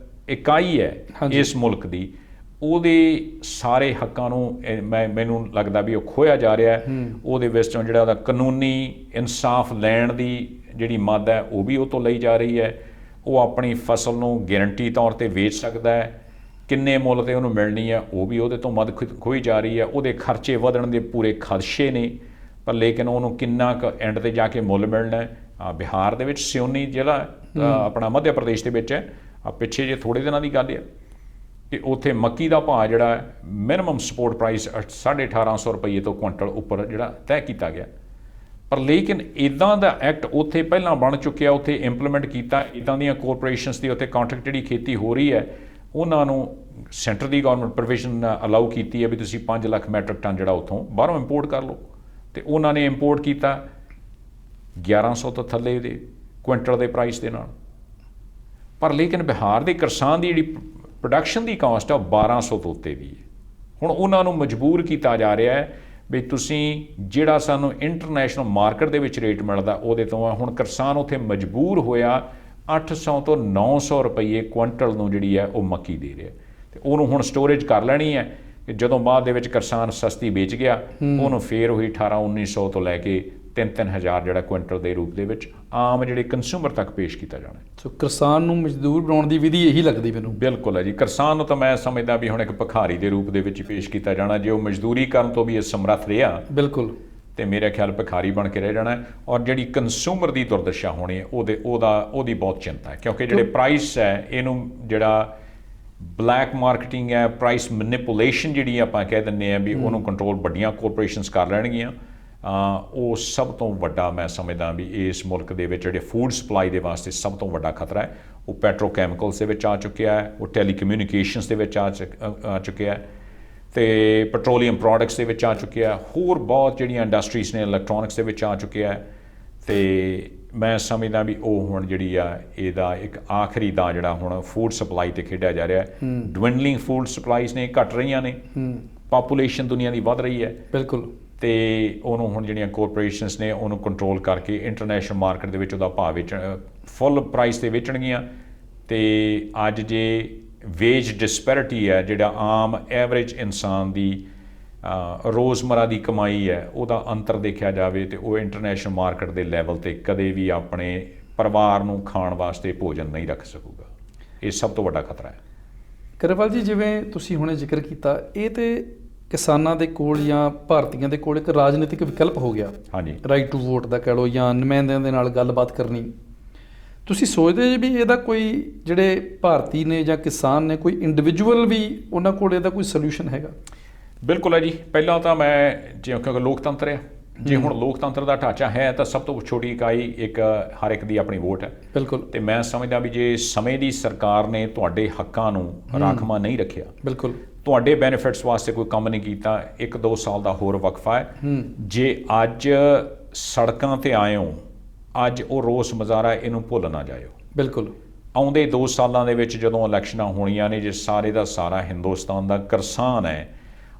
ਇਕਾਈ ਹੈ ਇਸ ਮੁਲਕ ਦੀ, ਉਹਦੇ ਸਾਰੇ ਹੱਕਾਂ ਨੂੰ ਮੈਨੂੰ ਲੱਗਦਾ ਵੀ ਉਹ ਖੋਇਆ ਜਾ ਰਿਹਾ ਹੈ। ਉਹਦੇ ਵਿੱਚੋਂ ਜਿਹੜਾ ਉਹਦਾ ਕਾਨੂੰਨੀ ਇਨਸਾਫ ਲੈਣ ਦੀ ਜਿਹੜੀ ਮੱਦ ਹੈ ਉਹ ਵੀ ਉਹ ਤੋਂ ਲਈ ਜਾ ਰਹੀ ਹੈ। ਉਹ ਆਪਣੀ ਫਸਲ ਨੂੰ ਗਾਰੰਟੀ ਤੌਰ ਤੇ ਵੇਚ ਸਕਦਾ ਹੈ, ਕਿੰਨੇ ਮੁੱਲ ਤੇ ਉਹਨੂੰ ਮਿਲਣੀ ਹੈ ਉਹ ਵੀ ਉਹਦੇ ਤੋਂ ਮੱਦ ਖੋਈ ਜਾ ਰਹੀ ਹੈ। ਉਹਦੇ ਖਰਚੇ ਵਧਣ ਦੇ ਪੂਰੇ ਖਦਸ਼ੇ ਨੇ, ਪਰ ਲੇਕਿਨ ਉਹਨੂੰ ਕਿੰਨਾ ਕੁ ਐਂਡ ਤੇ ਜਾ ਕੇ ਮੁੱਲ ਮਿਲਣਾ ਹੈ। ਬਿਹਾਰ ਦੇ ਵਿੱਚ ਸਿਓਨੀ ਜ਼ਿਲ੍ਹਾ ਆਪਣਾ ਮੱਧ ਪ੍ਰਦੇਸ਼ ਦੇ ਵਿੱਚ ਹੈ, ਪਿੱਛੇ ਜੇ ਥੋੜ੍ਹੇ ਦਿਨਾਂ ਦੀ ਗੱਲ ਹੈ ਕਿ ਉੱਥੇ ਮੱਕੀ ਦਾ ਭਾਅ ਜਿਹੜਾ ਮਿਨੀਮਮ ਸਪੋਰਟ ਪ੍ਰਾਈਸ 1850 ਰੁਪਏ ਤੋਂ ਕੁਇੰਟਲ ਉੱਪਰ ਜਿਹੜਾ ਤੈਅ ਕੀਤਾ ਗਿਆ। ਪਰ ਲੇਕਿਨ ਇੱਦਾਂ ਦਾ ਐਕਟ ਉੱਥੇ ਪਹਿਲਾਂ ਬਣ ਚੁੱਕਿਆ, ਉੱਥੇ ਇੰਪਲੀਮੈਂਟ ਕੀਤਾ। ਇੱਦਾਂ ਦੀਆਂ ਕੋਰਪੋਰੇਸ਼ਨਸ ਦੀ ਉੱਥੇ ਕਾਂਟਰੈਕਟ ਜਿਹੜੀ ਖੇਤੀ ਹੋ ਰਹੀ ਹੈ, ਉਹਨਾਂ ਨੂੰ ਸੈਂਟਰ ਦੀ ਗਵਰਨਮੈਂਟ ਪ੍ਰੋਵੀਜ਼ਨ ਅਲਾਉ ਕੀਤੀ ਹੈ ਵੀ ਤੁਸੀਂ 5 ਲੱਖ ਮੈਟਰਿਕ ਟਨ ਜਿਹੜਾ ਉੱਥੋਂ ਬਾਹਰੋਂ ਇੰਪੋਰਟ ਕਰ ਲਓ। ਤੇ ਉਹਨਾਂ ਨੇ ਇੰਪੋਰਟ ਕੀਤਾ 1100 ਤੋਂ ਥੱਲੇ ਦੇ ਕੁਇੰਟਲ ਦੇ ਪ੍ਰਾਈਸ ਦੇ ਨਾਲ। ਪਰ ਲੇਕਿਨ ਬਿਹਾਰ ਦੇ ਕਿਸਾਨ ਦੀ ਜਿਹੜੀ ਪ੍ਰੋਡਕਸ਼ਨ ਦੀ ਕਾਸਟ ਆ 1200 ਤੋਂ ਉੱਤੇ ਦੀ ਹੈ। ਹੁਣ ਉਹਨਾਂ ਨੂੰ ਮਜਬੂਰ ਕੀਤਾ ਜਾ ਰਿਹਾ ਹੈ ਵੀ ਤੁਸੀਂ ਜਿਹੜਾ ਸਾਨੂੰ ਇੰਟਰਨੈਸ਼ਨਲ ਮਾਰਕੀਟ ਦੇ ਵਿੱਚ ਰੇਟ ਮਿਲਦਾ ਉਹਦੇ ਤੋਂ ਆ। ਹੁਣ ਕਿਸਾਨ ਉੱਥੇ ਮਜਬੂਰ ਹੋਇਆ 800 ਤੋਂ 900 ਰੁਪਏ ਕੁਇੰਟਲ ਨੂੰ ਜਿਹੜੀ ਹੈ ਉਹ ਮੱਕੀ ਦੇ ਰਿਹਾ, ਤੇ ਉਹਨੂੰ ਹੁਣ ਸਟੋਰੇਜ ਕਰ ਲੈਣੀ ਹੈ ਕਿ ਜਦੋਂ ਬਾਅਦ ਦੇ ਵਿੱਚ ਕਿਸਾਨ ਸਸਤੀ ਵੇਚ ਗਿਆ, ਉਹਨੂੰ ਫੇਰ ਉਹੀ 1800-1900 ਤੋਂ ਲੈ ਕੇ 3-3000 ਜਿਹੜਾ ਕੁਇੰਟਲ ਦੇ ਰੂਪ ਦੇ ਵਿੱਚ ਆਮ ਜਿਹੜੇ ਕੰਜ਼ਿਊਮਰ ਤੱਕ ਪੇਸ਼ ਕੀਤਾ ਜਾਣਾ। ਸੋ ਕਿਸਾਨ ਨੂੰ ਮਜ਼ਦੂਰ ਬਣਾਉਣ ਦੀ ਵਿਧੀ ਇਹੀ ਲੱਗਦੀ ਮੈਨੂੰ। ਬਿਲਕੁਲ ਹੈ ਜੀ। ਕਿਸਾਨ ਨੂੰ ਤਾਂ ਮੈਂ ਸਮਝਦਾ ਵੀ ਹੁਣ ਇੱਕ ਭਿਖਾਰੀ ਦੇ ਰੂਪ ਦੇ ਵਿੱਚ ਪੇਸ਼ ਕੀਤਾ ਜਾਣਾ। ਜੇ ਉਹ ਮਜ਼ਦੂਰੀ ਕਰਨ ਤੋਂ ਵੀ ਸਮਰੱਥ ਰਿਹਾ, ਬਿਲਕੁਲ, ਤੇ ਮੇਰੇ ਖਿਆਲ ਭਿਖਾਰੀ ਬਣ ਕੇ ਰਹਿ ਜਾਣਾ। ਔਰ ਜਿਹੜੀ ਕੰਜ਼ਿਊਮਰ ਦੀ ਦੁਰਦਸ਼ਾ ਹੋਣੀ ਹੈ ਉਹਦੀ ਬਹੁਤ ਚਿੰਤਾ ਹੈ, ਕਿਉਂਕਿ ਜਿਹੜੇ ਪ੍ਰਾਈਸ ਹੈ ਇਹਨੂੰ ਜਿਹੜਾ ਬਲੈਕ ਮਾਰਕੀਟਿੰਗ ਹੈ, ਪ੍ਰਾਈਸ ਮੈਨੀਪੂਲੇਸ਼ਨ ਜਿਹੜੀ ਆਪਾਂ ਕਹਿ ਦਿੰਦੇ ਆ ਵੀ ਉਹਨੂੰ ਕੰਟਰੋਲ ਵੱਡੀਆਂ ਕੋਰਪੋਰੇਸ਼ਨਸ ਕਰ ਲੈਣਗੀਆਂ। ਉਹ ਸਭ ਤੋਂ ਵੱਡਾ ਮੈਂ ਸਮਝਦਾ ਵੀ ਇਸ ਮੁਲਕ ਦੇ ਵਿੱਚ ਜਿਹੜੇ ਫੂਡ ਸਪਲਾਈ ਦੇ ਵਾਸਤੇ ਸਭ ਤੋਂ ਵੱਡਾ ਖਤਰਾ ਹੈ। ਉਹ ਪੈਟਰੋਕੈਮੀਕਲਸ ਦੇ ਵਿੱਚ ਆ ਚੁੱਕਿਆ ਹੈ, ਉਹ ਟੈਲੀਕਮਿਊਨੀਕੇਸ਼ਨਸ ਦੇ ਵਿੱਚ ਆ ਚੁੱਕਿਆ ਹੈ, ਤੇ ਪੈਟਰੋਲੀਅਮ ਪ੍ਰੋਡਕਟਸ ਦੇ ਵਿੱਚ ਆ ਚੁੱਕਿਆ ਹੈ। ਹੋਰ ਬਹੁਤ ਜਿਹੜੀਆਂ ਇੰਡਸਟਰੀਜ਼ ਨੇ ਇਲੈਕਟ੍ਰੋਨਿਕਸ ਦੇ ਵਿੱਚ ਆ ਚੁੱਕਿਆ ਹੈ। ਤੇ ਮੈਂ ਸਮਝਦਾ ਵੀ ਉਹ ਹੁਣ ਜਿਹੜੀ ਆ ਇਹਦਾ ਇੱਕ ਆਖਰੀ ਦਾ ਜਿਹੜਾ ਹੁਣ ਫੂਡ ਸਪਲਾਈ ਤੇ ਖੇਡਿਆ ਜਾ ਰਿਹਾ ਹੈ। ਡਵਿੰਡਲਿੰਗ ਫੂਡ ਸਪਲਾਈਜ਼ ਨੇ, ਘਟ ਰਹੀਆਂ ਨੇ, ਪਾਪੂਲੇਸ਼ਨ ਦੁਨੀਆ ਦੀ ਵੱਧ ਰਹੀ ਹੈ। ਬਿਲਕੁਲ। ਤੇ ਉਹਨੂੰ ਹੁਣ ਜਿਹੜੀਆਂ ਕੋਰਪੋਰੇਸ਼ਨਸ ਨੇ ਉਹਨੂੰ ਕੰਟਰੋਲ ਕਰਕੇ ਇੰਟਰਨੈਸ਼ਨਲ ਮਾਰਕੀਟ ਦੇ ਵਿੱਚ ਉਹਦਾ ਭਾਅ ਵੇਚਣ, ਫੁੱਲ ਪ੍ਰਾਈਸ ਤੇ ਵੇਚਣਗੀਆਂ। ਤੇ ਅੱਜ ਜੇ ਵੇਜ ਡਿਸਪੈਰਿਟੀ ਹੈ, ਜਿਹੜਾ ਆਮ ਐਵਰੇਜ ਇਨਸਾਨ ਦੀ ਰੋਜ਼ਮਰਾ ਦੀ ਕਮਾਈ ਹੈ, ਉਹਦਾ ਅੰਤਰ ਦੇਖਿਆ ਜਾਵੇ ਤੇ ਉਹ ਇੰਟਰਨੈਸ਼ਨਲ ਮਾਰਕੀਟ ਦੇ ਲੈਵਲ ਤੇ ਕਦੇ ਵੀ ਆਪਣੇ ਪਰਿਵਾਰ ਨੂੰ ਖਾਣ ਵਾਸਤੇ ਭੋਜਨ ਨਹੀਂ ਰੱਖ ਸਕੂਗਾ। ਇਹ ਸਭ ਤੋਂ ਵੱਡਾ ਖਤਰਾ ਹੈ। ਕਰੇਵਾਲ ਜੀ, ਜਿਵੇਂ ਤੁਸੀਂ ਹੁਣੇ ਜ਼ਿਕਰ ਕੀਤਾ, ਇਹ ਤੇ ਕਿਸਾਨਾਂ ਦੇ ਕੋਲ ਜਾਂ ਭਾਰਤੀਆਂ ਦੇ ਕੋਲ ਇੱਕ ਰਾਜਨੀਤਿਕ ਵਿਕਲਪ ਹੋ ਗਿਆ। ਹਾਂਜੀ, ਰਾਈਟ ਟੂ ਵੋਟ ਦਾ ਕਹਿ ਲਓ ਜਾਂ ਨੁਮਾਇੰਦਿਆਂ ਦੇ ਨਾਲ ਗੱਲਬਾਤ ਕਰਨੀ। ਤੁਸੀਂ ਸੋਚਦੇ ਜੇ ਵੀ ਇਹਦਾ ਕੋਈ, ਜਿਹੜੇ ਭਾਰਤੀ ਨੇ ਜਾਂ ਕਿਸਾਨ ਨੇ, ਕੋਈ ਇੰਡੀਵਿਜੂਅਲ ਵੀ ਉਹਨਾਂ ਕੋਲ ਇਹਦਾ ਕੋਈ ਸੋਲਿਊਸ਼ਨ ਹੈਗਾ? ਬਿਲਕੁਲ ਹੈ ਜੀ। ਪਹਿਲਾਂ ਤਾਂ ਮੈਂ ਕਿਉਂਕਿ ਲੋਕਤੰਤਰ ਹੈ, ਜੇ ਹੁਣ ਲੋਕਤੰਤਰ ਦਾ ਢਾਂਚਾ ਹੈ ਤਾਂ ਸਭ ਤੋਂ ਛੋਟੀ ਇਕਾਈ ਇੱਕ ਹਰ ਇੱਕ ਦੀ ਆਪਣੀ ਵੋਟ ਹੈ। ਬਿਲਕੁਲ। ਤੇ ਮੈਂ ਸਮਝਦਾ ਵੀ ਜੇ ਸਮੇਂ ਦੀ ਸਰਕਾਰ ਨੇ ਤੁਹਾਡੇ ਹੱਕਾਂ ਨੂੰ ਰਾਖਵਾਂ ਨਹੀਂ ਰੱਖਿਆ, ਬਿਲਕੁਲ, ਤੁਹਾਡੇ ਬੈਨੀਫਿਟਸ ਵਾਸਤੇ ਕੋਈ ਕੰਮ ਨਹੀਂ ਕੀਤਾ, 1-2 ਸਾਲ ਦਾ ਹੋਰ ਵਕਫਾ ਹੈ। ਜੇ ਅੱਜ ਸੜਕਾਂ ਤੇ ਆਏ ਹੋ, ਅੱਜ ਉਹ ਰੋਸ ਮੁਜ਼ਾਹਰਾ ਇਹਨੂੰ ਭੁੱਲ ਨਾ ਜਾਇਓ। ਬਿਲਕੁਲ। ਆਉਂਦੇ 2 ਸਾਲਾਂ ਦੇ ਵਿੱਚ ਜਦੋਂ ਇਲੈਕਸ਼ਨਾਂ ਹੋਣੀਆਂ ਨੇ, ਜੇ ਸਾਰੇ ਦਾ ਸਾਰਾ ਹਿੰਦੁਸਤਾਨ ਦਾ ਕਿਸਾਨ ਹੈ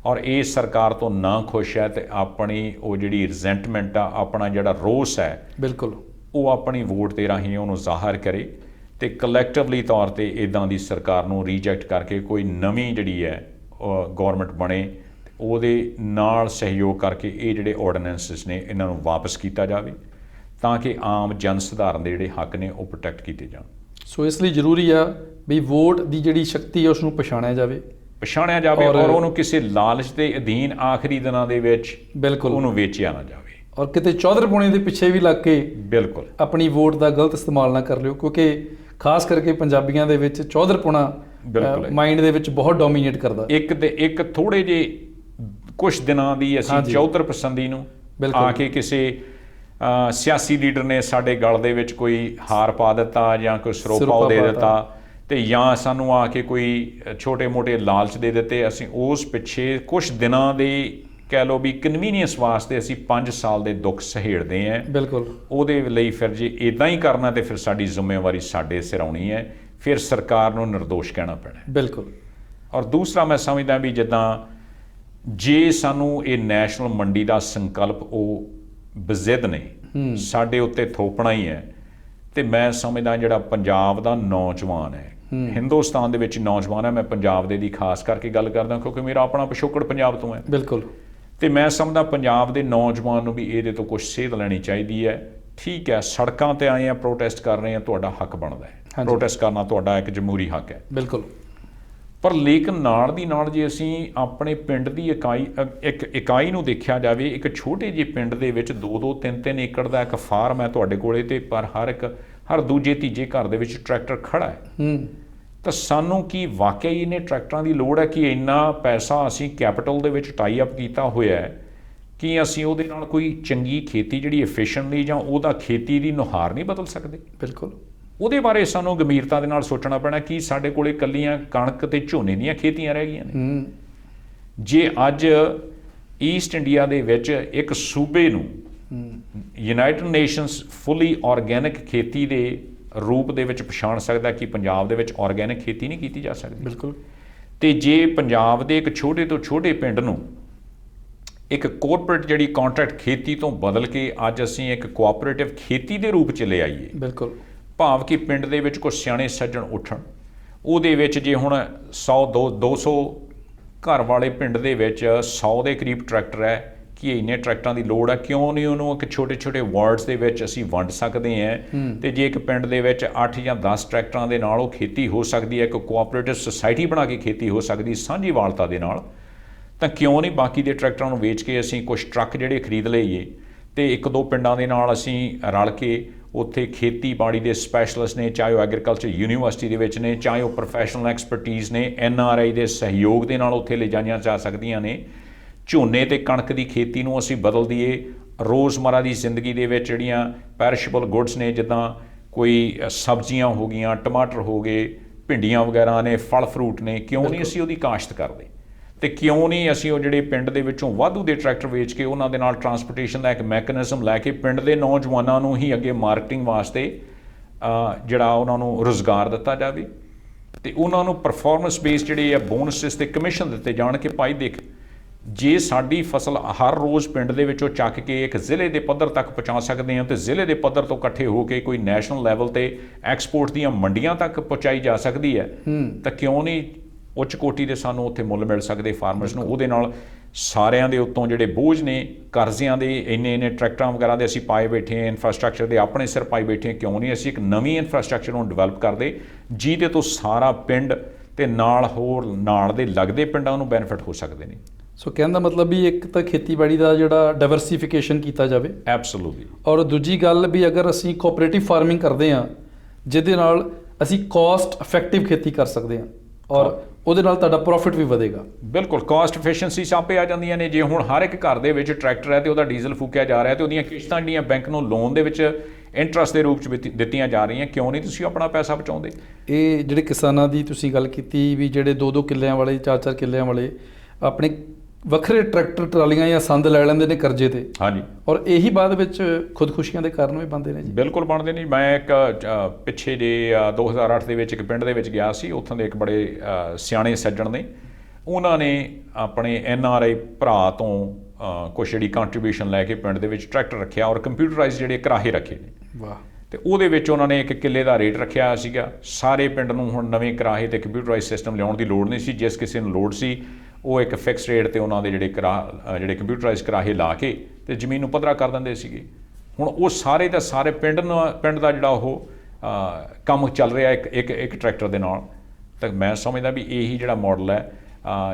ਔਰ ਇਸ ਸਰਕਾਰ ਤੋਂ ਨਾ ਖੁਸ਼ ਹੈ, ਤੇ ਆਪਣੀ ਉਹ ਜਿਹੜੀ ਰਿਜ਼ੈਂਟਮੈਂਟ ਆ, ਆਪਣਾ ਜਿਹੜਾ ਰੋਸ ਹੈ, ਬਿਲਕੁਲ, ਉਹ ਆਪਣੀ ਵੋਟ ਦੇ ਰਾਹੀਂ ਉਹਨੂੰ ਜ਼ਾਹਰ ਕਰੇ ਤੇ ਕਲੈਕਟਿਵਲੀ ਤੌਰ ਤੇ ਇਦਾਂ ਦੀ ਸਰਕਾਰ ਨੂੰ ਰੀਜੈਕਟ ਕਰਕੇ ਕੋਈ ਨਵੀਂ ਜਿਹੜੀ ਹੈ ਗੌਰਮੈਂਟ ਬਣੇ, ਉਹਦੇ ਨਾਲ ਸਹਿਯੋਗ ਕਰਕੇ ਇਹ ਜਿਹੜੇ ਆਰਡੀਨੈਂਸਸ ਨੇ ਇਹਨਾਂ ਨੂੰ ਵਾਪਸ ਕੀਤਾ ਜਾਵੇ, ਤਾਂ ਕਿ ਆਮ ਜਨ ਸਧਾਰਨ ਦੇ ਜਿਹੜੇ ਹੱਕ ਨੇ ਉਹ ਪ੍ਰੋਟੈਕਟ ਕੀਤੇ ਜਾਣ। ਸੋ ਇਸ ਲਈ ਜ਼ਰੂਰੀ ਆ ਵੀ ਵੋਟ ਦੀ ਜਿਹੜੀ ਸ਼ਕਤੀ ਹੈ ਉਸ ਨੂੰ ਪਛਾਣਿਆ ਜਾਵੇ ਔਰ ਔਰ ਉਹਨੂੰ ਕਿਸੇ ਲਾਲਚ ਦੇ ਅਧੀਨ ਆਖਰੀ ਦਿਨਾਂ ਦੇ ਵਿੱਚ ਬਿਲਕੁਲ ਉਹਨੂੰ ਵੇਚਿਆ ਨਾ ਜਾਵੇ ਔਰ ਕਿਤੇ ਚੌਧਰਪੁਣੇ ਦੇ ਪਿੱਛੇ ਵੀ ਲੱਗ ਕੇ ਬਿਲਕੁਲ ਆਪਣੀ ਵੋਟ ਦਾ ਗਲਤ ਇਸਤੇਮਾਲ ਨਾ ਕਰ ਲਿਓ, ਕਿਉਂਕਿ ਖਾਸ ਕਰਕੇ ਪੰਜਾਬੀਆਂ ਦੇ ਵਿੱਚ ਚੌਧਰਪੁਣਾ ਬਿਲਕੁਲ ਮਾਈਂਡ ਦੇ ਵਿੱਚ ਬਹੁਤ ਡੋਮੀਨੇਟ ਕਰਦਾ। ਇੱਕ ਥੋੜੇ ਜੇ ਕੁਝ ਦਿਨਾਂ ਦੀ ਅਸੀਂ ਹਾਂਜੀ। ਚੌਧਰ ਪਸੰਦੀ ਨੂੰ ਬਿਲਕੁਲ। ਆ ਕੇ ਕਿਸੇ ਸਿਆਸੀ ਲੀਡਰ ਨੇ ਸਾਡੇ ਗਲ ਦੇ ਵਿੱਚ ਕੋਈ ਹਾਰ ਪਾ ਦਿੱਤਾ ਜਾਂ ਕੋਈ ਸਰੋਪਾ ਦੇ ਪਾ ਦਿੱਤਾ ਤੇ ਜਾਂ ਸਾਨੂੰ ਆ ਕੇ ਕੋਈ ਛੋਟੇ-ਮੋਟੇ ਲਾਲਚ ਦੇ ਦਿੱਤੇ, ਅਸੀਂ ਉਸ ਪਿੱਛੇ ਕੁਝ ਦਿਨਾਂ ਦੇ ਕਹਿ ਲਓ ਵੀ ਕਨਵੀਨੀਅੰਸ ਵਾਸਤੇ ਅਸੀਂ 5 ਸਾਲ ਦੇ ਦੁੱਖ ਸਹੇੜਦੇ ਹਾਂ। ਬਿਲਕੁਲ ਉਹਦੇ ਲਈ ਫਿਰ ਜੇ ਇਦਾਂ ਹੀ ਕਰਨਾ ਤੇ ਫਿਰ ਸਾਡੀ ਜ਼ਿੰਮੇਵਾਰੀ ਸਾਡੇ ਸਿਰ ਆਉਣੀ ਹੈ, ਫਿਰ ਸਰਕਾਰ ਨੂੰ ਨਿਰਦੋਸ਼ ਕਹਿਣਾ ਪੈਣਾ। ਬਿਲਕੁਲ। ਔਰ ਦੂਸਰਾ ਮੈਂ ਸਮਝਦਾ ਵੀ ਜਿੱਦਾਂ ਜੇ ਸਾਨੂੰ ਇਹ ਨੈਸ਼ਨਲ ਮੰਡੀ ਦਾ ਸੰਕਲਪ ਉਹ ਬਜ਼ਿੱਦ ਨੇ ਸਾਡੇ ਉੱਤੇ ਥੋਪਣਾ ਹੀ ਹੈ, ਤੇ ਮੈਂ ਸਮਝਦਾ ਜਿਹੜਾ ਪੰਜਾਬ ਦਾ ਨੌਜਵਾਨ ਹੈ, ਹਿੰਦੁਸਤਾਨ ਦੇ ਵਿੱਚ ਨੌਜਵਾਨ ਹੈ, ਮੈਂ ਪੰਜਾਬ ਦੇ ਦੀ ਖਾਸ ਕਰਕੇ ਗੱਲ ਕਰਦਾ ਕਿਉਂਕਿ ਮੇਰਾ ਆਪਣਾ ਪਿਛੋਕੜ ਪੰਜਾਬ ਤੋਂ ਹੈ। ਬਿਲਕੁਲ। ਤੇ ਮੈਂ ਸਮਝਦਾ ਪੰਜਾਬ ਦੇ ਨੌਜਵਾਨ ਨੂੰ ਵੀ ਇਹਦੇ ਤੋਂ ਕੁਝ ਸੇਧ ਲੈਣੀ ਚਾਹੀਦੀ ਹੈ। ਠੀਕ ਹੈ, ਸੜਕਾਂ ਤੇ ਆਏ ਆ, ਪ੍ਰੋਟੈਸਟ ਕਰ ਰਹੇ ਆ, ਤੁਹਾਡਾ ਹੱਕ ਬਣਦਾ ਹੈ, ਪ੍ਰੋਟੈਸਟ ਕਰਨਾ ਤੁਹਾਡਾ ਇੱਕ ਜਮਹੂਰੀ ਹੱਕ ਹੈ। ਬਿਲਕੁਲ। ਪਰ ਲੇਕਿਨ ਨਾਲ ਦੀ ਨਾਲ ਜੇ ਅਸੀਂ ਆਪਣੇ ਪਿੰਡ ਦੀ ਇਕਾਈ ਨੂੰ ਦੇਖਿਆ ਜਾਵੇ, ਇੱਕ ਛੋਟੇ ਜਿਹੇ ਪਿੰਡ ਦੇ ਵਿੱਚ 2-2 3-3 ਏਕੜ ਦਾ ਇੱਕ ਫਾਰਮ ਹੈ ਤੁਹਾਡੇ ਕੋਲੇ, ਤੇ ਪਰ ਹਰ ਦੂਜੇ ਤੀਜੇ ਘਰ ਦੇ ਵਿੱਚ ਟਰੈਕਟਰ ਖੜਾ ਹੈ। ਤਾਂ ਸਾਨੂੰ ਕੀ ਵਾਕਿਆ ਹੀ ਇਹਨੇ ਟਰੈਕਟਰਾਂ ਦੀ ਲੋੜ ਹੈ ਕਿ ਇੰਨਾ ਪੈਸਾ ਅਸੀਂ ਕੈਪੀਟਲ ਦੇ ਵਿੱਚ ਟਾਈ ਅਪ ਕੀਤਾ ਹੋਇਆ ਹੈ ਕਿ ਅਸੀਂ ਉਹਦੇ ਨਾਲ ਕੋਈ ਚੰਗੀ ਖੇਤੀ ਜਿਹੜੀ ਐਫੀਸ਼ੀਐਂਟਲੀ ਜਾਂ ਉਹਦਾ ਖੇਤੀ ਦੀ ਨੁਹਾਰ ਨਹੀਂ ਬਦਲ ਸਕਦੇ? ਬਿਲਕੁਲ। ਉਹਦੇ ਬਾਰੇ ਸਾਨੂੰ ਗੰਭੀਰਤਾ ਦੇ ਨਾਲ ਸੋਚਣਾ ਪੈਣਾ ਕਿ ਸਾਡੇ ਕੋਲੇ ਇਕੱਲੀਆਂ ਕਣਕ ਤੇ ਝੋਨੇ ਦੀਆਂ ਖੇਤੀਆਂ ਰਹਿ ਗਈਆਂ ਨੇ। ਜੇ ਅੱਜ ਈਸਟ ਇੰਡੀਆ ਦੇ ਵਿੱਚ ਇੱਕ ਸੂਬੇ ਨੂੰ ਯੂਨਾਈਟਿਡ ਨੇਸ਼ਨਸ ਫੁੱਲੀ ਆਰਗੈਨਿਕ ਖੇਤੀ ਦੇ ਰੂਪ ਦੇ ਵਿੱਚ ਪਛਾਣ ਸਕਦਾ ਕਿ ਪੰਜਾਬ ਦੇ ਵਿੱਚ ਆਰਗੈਨਿਕ ਖੇਤੀ ਨਹੀਂ ਕੀਤੀ ਜਾ ਸਕਦੀ। ਬਿਲਕੁਲ। ਤੇ ਜੇ ਪੰਜਾਬ ਦੇ ਇੱਕ ਛੋਟੇ ਤੋਂ ਛੋਟੇ ਪਿੰਡ ਨੂੰ ਇੱਕ ਕੋਆਪਰੇਟ ਜਿਹੜੀ ਕੰਟਰੈਕਟ ਖੇਤੀ ਤੋਂ ਬਦਲ ਕੇ ਅੱਜ ਅਸੀਂ ਇੱਕ ਕੋਆਪਰੇਟਿਵ ਖੇਤੀ ਦੇ ਰੂਪ 'ਚ ਲੈ ਆਈਏ, ਬਿਲਕੁਲ, ਭਾਵ ਕਿ ਪਿੰਡ ਦੇ ਵਿੱਚ ਕੁਝ ਸਿਆਣੇ ਸੱਜਣ ਉੱਠਣ, ਉਹਦੇ ਵਿੱਚ ਜੇ ਹੁਣ 100-200 ਘਰ ਵਾਲੇ ਪਿੰਡ ਦੇ ਵਿੱਚ 100 ਦੇ ਕਰੀਬ ਟਰੈਕਟਰ ਹੈ, ਕਿ ਇੰਨੇ ਟਰੈਕਟਰਾਂ ਦੀ ਲੋੜ ਹੈ, ਕਿਉਂ ਨਹੀਂ ਉਹਨੂੰ ਇੱਕ ਛੋਟੇ-ਛੋਟੇ ਵਾਰਡਸ ਦੇ ਵਿੱਚ ਅਸੀਂ ਵੰਡ ਸਕਦੇ ਹਾਂ। ਤੇ ਜੇ ਇੱਕ ਪਿੰਡ ਦੇ ਵਿੱਚ 8 ਜਾਂ 10 ਟਰੈਕਟਰਾਂ ਦੇ ਨਾਲ ਉਹ ਖੇਤੀ ਹੋ ਸਕਦੀ ਹੈ, ਇੱਕ ਕੋਆਪਰੇਟਿਵ ਸੁਸਾਇਟੀ ਬਣਾ ਕੇ ਖੇਤੀ ਹੋ ਸਕਦੀ ਸਾਂਝੀਵਾਲਤਾ ਦੇ ਨਾਲ, ਤਾਂ ਕਿਉਂ ਨਹੀਂ ਬਾਕੀ ਦੇ ਟਰੈਕਟਰਾਂ ਨੂੰ ਵੇਚ ਕੇ ਅਸੀਂ ਕੁਝ ਟਰੱਕ ਜਿਹੜੇ ਖਰੀਦ ਲਈਏ ਤੇ 1-2 ਪਿੰਡਾਂ ਦੇ ਨਾਲ ਅਸੀਂ ਰਲ ਕੇ ਉੱਥੇ ਖੇਤੀਬਾੜੀ ਦੇ ਸਪੈਸ਼ਲਿਸਟ ਨੇ, ਚਾਹੇ ਉਹ ਐਗਰੀਕਲਚਰ ਯੂਨੀਵਰਸਿਟੀ ਦੇ ਵਿੱਚ ਨੇ, ਚਾਹੇ ਉਹ ਪ੍ਰੋਫੈਸ਼ਨਲ ਐਕਸਪਰਟੀਜ਼ ਨੇ, NRI ਦੇ ਸਹਿਯੋਗ ਦੇ ਨਾਲ ਉੱਥੇ ਲਿਜਾਈਆਂ ਜਾ ਸਕਦੀਆਂ ਨੇ। ਝੋਨੇ ਤੇ ਕਣਕ ਦੀ ਖੇਤੀ ਨੂੰ ਅਸੀਂ ਬਦਲ ਦਈਏ। ਰੋਜ਼ਮਰਾ ਦੀ ਜ਼ਿੰਦਗੀ ਦੇ ਵਿੱਚ ਜਿਹੜੀਆਂ ਪੈਰਿਸ਼ੇਬਲ ਗੁੱਡਸ ਨੇ, ਜਿੱਦਾਂ ਕੋਈ ਸਬਜ਼ੀਆਂ ਹੋ ਗਈਆਂ, ਟਮਾਟਰ ਹੋ ਗਏ, ਭਿੰਡੀਆਂ ਵਗੈਰਾ ਨੇ, ਫਲ ਫਰੂਟ ਨੇ, ਕਿਉਂ ਨਹੀਂ ਅਸੀਂ ਉਹਦੀ ਕਾਸ਼ਤ ਕਰਦੇ? ਤੇ ਕਿਉਂ ਨਹੀਂ ਅਸੀਂ ਉਹ ਜਿਹੜੇ ਪਿੰਡ ਦੇ ਵਿੱਚੋਂ ਵਾਧੂ ਦੇ ਟਰੈਕਟਰ ਵੇਚ ਕੇ ਉਹਨਾਂ ਦੇ ਨਾਲ ਟਰਾਂਸਪੋਰਟੇਸ਼ਨ ਦਾ ਇੱਕ ਮੈਕੈਨਿਜ਼ਮ ਲੈ ਕੇ ਪਿੰਡ ਦੇ ਨੌਜਵਾਨਾਂ ਨੂੰ ਹੀ ਅੱਗੇ ਮਾਰਕੀਟਿੰਗ ਵਾਸਤੇ ਜਿਹੜਾ ਉਹਨਾਂ ਨੂੰ ਰੁਜ਼ਗਾਰ ਦਿੱਤਾ ਜਾਵੇ, ਤੇ ਉਹਨਾਂ ਨੂੰ ਪਰਫਾਰਮੈਂਸ ਬੇਸ ਜਿਹੜੇ ਆ ਬੋਨਸਿਸ ਤੇ ਕਮਿਸ਼ਨ ਦਿੱਤੇ ਜਾਣ ਕਿ ਭਾਈ ਦੇਖ, ਜੇ ਸਾਡੀ ਫਸਲ ਹਰ ਰੋਜ਼ ਪਿੰਡ ਦੇ ਵਿੱਚੋਂ ਚੱਕ ਕੇ ਇੱਕ ਜ਼ਿਲ੍ਹੇ ਦੇ ਪੱਧਰ ਤੱਕ ਪਹੁੰਚਾ ਸਕਦੇ ਹਾਂ, ਤੇ ਜ਼ਿਲ੍ਹੇ ਦੇ ਪੱਧਰ ਤੋਂ ਇਕੱਠੇ ਹੋ ਕੇ ਕੋਈ ਨੈਸ਼ਨਲ ਲੈਵਲ ਤੇ ਐਕਸਪੋਰਟ ਦੀਆਂ ਮੰਡੀਆਂ ਤੱਕ ਪਹੁੰਚਾਈ ਜਾ ਸਕਦੀ ਹੈ, ਤਾਂ ਕਿਉਂ ਨਹੀਂ ਉੱਚ ਕੋਟੀ ਦੇ ਸਾਨੂੰ ਉੱਥੇ ਮੁੱਲ ਮਿਲ ਸਕਦੇ ਫਾਰਮਰਸ ਨੂੰ? ਉਹਦੇ ਨਾਲ ਸਾਰਿਆਂ ਦੇ ਉੱਤੋਂ ਜਿਹੜੇ ਬੋਝ ਨੇ ਕਰਜ਼ਿਆਂ ਦੇ ਇੰਨੇ ਟਰੈਕਟਰਾਂ ਵਗੈਰਾ ਦੇ ਅਸੀਂ ਪਾਏ ਬੈਠੇ ਹਾਂ, ਇਨਫਰਾਸਟ੍ਰਕਚਰ ਦੇ ਆਪਣੇ ਸਿਰ ਪਾਈ ਬੈਠੇ ਹਾਂ, ਕਿਉਂ ਨਹੀਂ ਅਸੀਂ ਇੱਕ ਨਵੀਂ ਇਨਫਰਾਸਟ੍ਰਕਚਰ ਨੂੰ ਡਿਵੈਲਪ ਕਰਦੇ ਜਿਹਦੇ ਤੋਂ ਸਾਰਾ ਪਿੰਡ ਤੇ ਨਾਲ ਹੋਰ ਨਾਲ ਦੇ ਲੱਗਦੇ ਪਿੰਡਾਂ ਨੂੰ ਬੈਨੀਫਿਟ ਹੋ ਸਕਦੇ ਨੇ। ਸੋ ਕਹਿਣ ਦਾ ਮਤਲਬ ਵੀ ਇੱਕ ਤਾਂ ਖੇਤੀਬਾੜੀ ਦਾ ਜਿਹੜਾ ਡਾਇਵਰਸੀਫਿਕੇਸ਼ਨ ਕੀਤਾ ਜਾਵੇ, ਐਬਸੋਲੂਟਲੀ, ਔਰ ਦੂਜੀ ਗੱਲ ਵੀ ਅਗਰ ਅਸੀਂ ਕੋਆਪਰੇਟਿਵ ਫਾਰਮਿੰਗ ਕਰਦੇ ਹਾਂ ਜਿਹਦੇ ਨਾਲ ਅਸੀਂ ਕਾਸਟ ਇਫੈਕਟਿਵ ਖੇਤੀ ਕਰ ਸਕਦੇ ਹਾਂ ਔਰ ਉਹਦੇ ਨਾਲ ਤੁਹਾਡਾ ਪ੍ਰੋਫਿਟ ਵੀ ਵਧੇਗਾ। ਬਿਲਕੁਲ, ਕਾਸਟ ਐਫੀਸ਼ੀਐਂਸੀ ਸਾਪੇ ਆ ਜਾਂਦੀਆਂ ਨੇ। ਜੇ ਹੁਣ ਹਰ ਇੱਕ ਘਰ ਦੇ ਵਿੱਚ ਟਰੈਕਟਰ ਹੈ ਤੇ ਉਹਦਾ ਡੀਜ਼ਲ ਫੂਕਿਆ ਜਾ ਰਿਹਾ ਤੇ ਉਹਦੀਆਂ ਕਿਸ਼ਤਾਂ ਜਿਹੜੀਆਂ ਬੈਂਕ ਨੂੰ ਲੋਨ ਦੇ ਵਿੱਚ ਇੰਟਰਸਟ ਦੇ ਰੂਪ 'ਚ ਦਿੱਤੀਆਂ ਜਾ ਰਹੀਆਂ, ਕਿਉਂ ਨਹੀਂ ਤੁਸੀਂ ਆਪਣਾ ਪੈਸਾ ਬਚਾਉਂਦੇ? ਇਹ ਜਿਹੜੇ ਕਿਸਾਨਾਂ ਦੀ ਤੁਸੀਂ ਗੱਲ ਕੀਤੀ ਵੀ ਜਿਹੜੇ 2-2 ਕਿੱਲਿਆਂ ਵਾਲੇ, 4-4 ਕਿੱਲਿਆਂ ਵਾਲੇ ਆਪਣੇ ਵੱਖਰੇ ਟਰੈਕਟਰ ਟਰਾਲੀਆਂ ਜਾਂ ਸੰਦ ਲੈ ਲੈਂਦੇ ਨੇ ਕਰਜ਼ੇ ਤੇ, ਹਾਂਜੀ, ਔਰ ਇਹੀ ਬਾਅਦ ਵਿੱਚ ਖੁਦਕੁਸ਼ੀਆਂ ਦੇ ਕਾਰਨ ਵੀ ਬਣਦੇ ਨੇ ਜੀ। ਬਿਲਕੁਲ ਬਣਦੇ ਨੇ। ਮੈਂ ਇੱਕ ਪਿੱਛੇ ਜੇ 2008 ਦੇ ਵਿੱਚ ਇੱਕ ਪਿੰਡ ਦੇ ਵਿੱਚ ਗਿਆ ਸੀ, ਉੱਥੋਂ ਦੇ ਇੱਕ ਬੜੇ ਸਿਆਣੇ ਸੱਜਣ ਨੇ, ਉਹਨਾਂ ਨੇ ਆਪਣੇ NRI ਭਰਾ ਤੋਂ ਕੁਛ ਜਿਹੜੀ ਕੰਟਰੀਬਿਊਸ਼ਨ ਲੈ ਕੇ ਪਿੰਡ ਦੇ ਵਿੱਚ ਟਰੈਕਟਰ ਰੱਖਿਆ ਔਰ ਕੰਪਿਊਟਰਾਈਜ਼ ਜਿਹੜੇ ਕਰਾਹੇ ਰੱਖੇ ਨੇ। ਵਾਹ। ਤੇ ਉਹਦੇ ਵਿੱਚ ਉਹਨਾਂ ਨੇ 1 ਕਿੱਲੇ ਦਾ ਰੇਟ ਰੱਖਿਆ ਸੀਗਾ। ਸਾਰੇ ਪਿੰਡ ਨੂੰ ਹੁਣ ਨਵੇਂ ਕਰਾਹੇ ਤੇ ਕੰਪਿਊਟਰਾਈਜ਼ ਸਿਸਟਮ ਲਿਆਉਣ ਦੀ ਲੋੜ ਨਹੀਂ ਸੀ। ਜਿਸ ਕਿਸੇ ਨੂੰ ਲੋੜ ਸੀ ਉਹ ਇੱਕ ਫਿਕਸ ਰੇਟ ਤੇ ਉਹਨਾਂ ਦੇ ਜਿਹੜੇ ਕੰਪਿਊਟਰਾਈਜ਼ ਕਰਾਹੇ ਲਾ ਕੇ ਤੇ ਜ਼ਮੀਨ ਨੂੰ ਪੱਧਰਾ ਕਰ ਦਿੰਦੇ ਸੀਗੇ। ਹੁਣ ਉਹ ਸਾਰੇ ਦਾ ਸਾਰੇ ਪਿੰਡ ਦਾ ਜਿਹੜਾ ਉਹ ਕੰਮ ਚੱਲ ਰਿਹਾ ਇੱਕ ਟਰੈਕਟਰ ਦੇ ਨਾਲ। ਤਾਂ ਮੈਂ ਸਮਝਦਾ ਵੀ ਇਹੀ ਜਿਹੜਾ ਮਾਡਲ ਹੈ,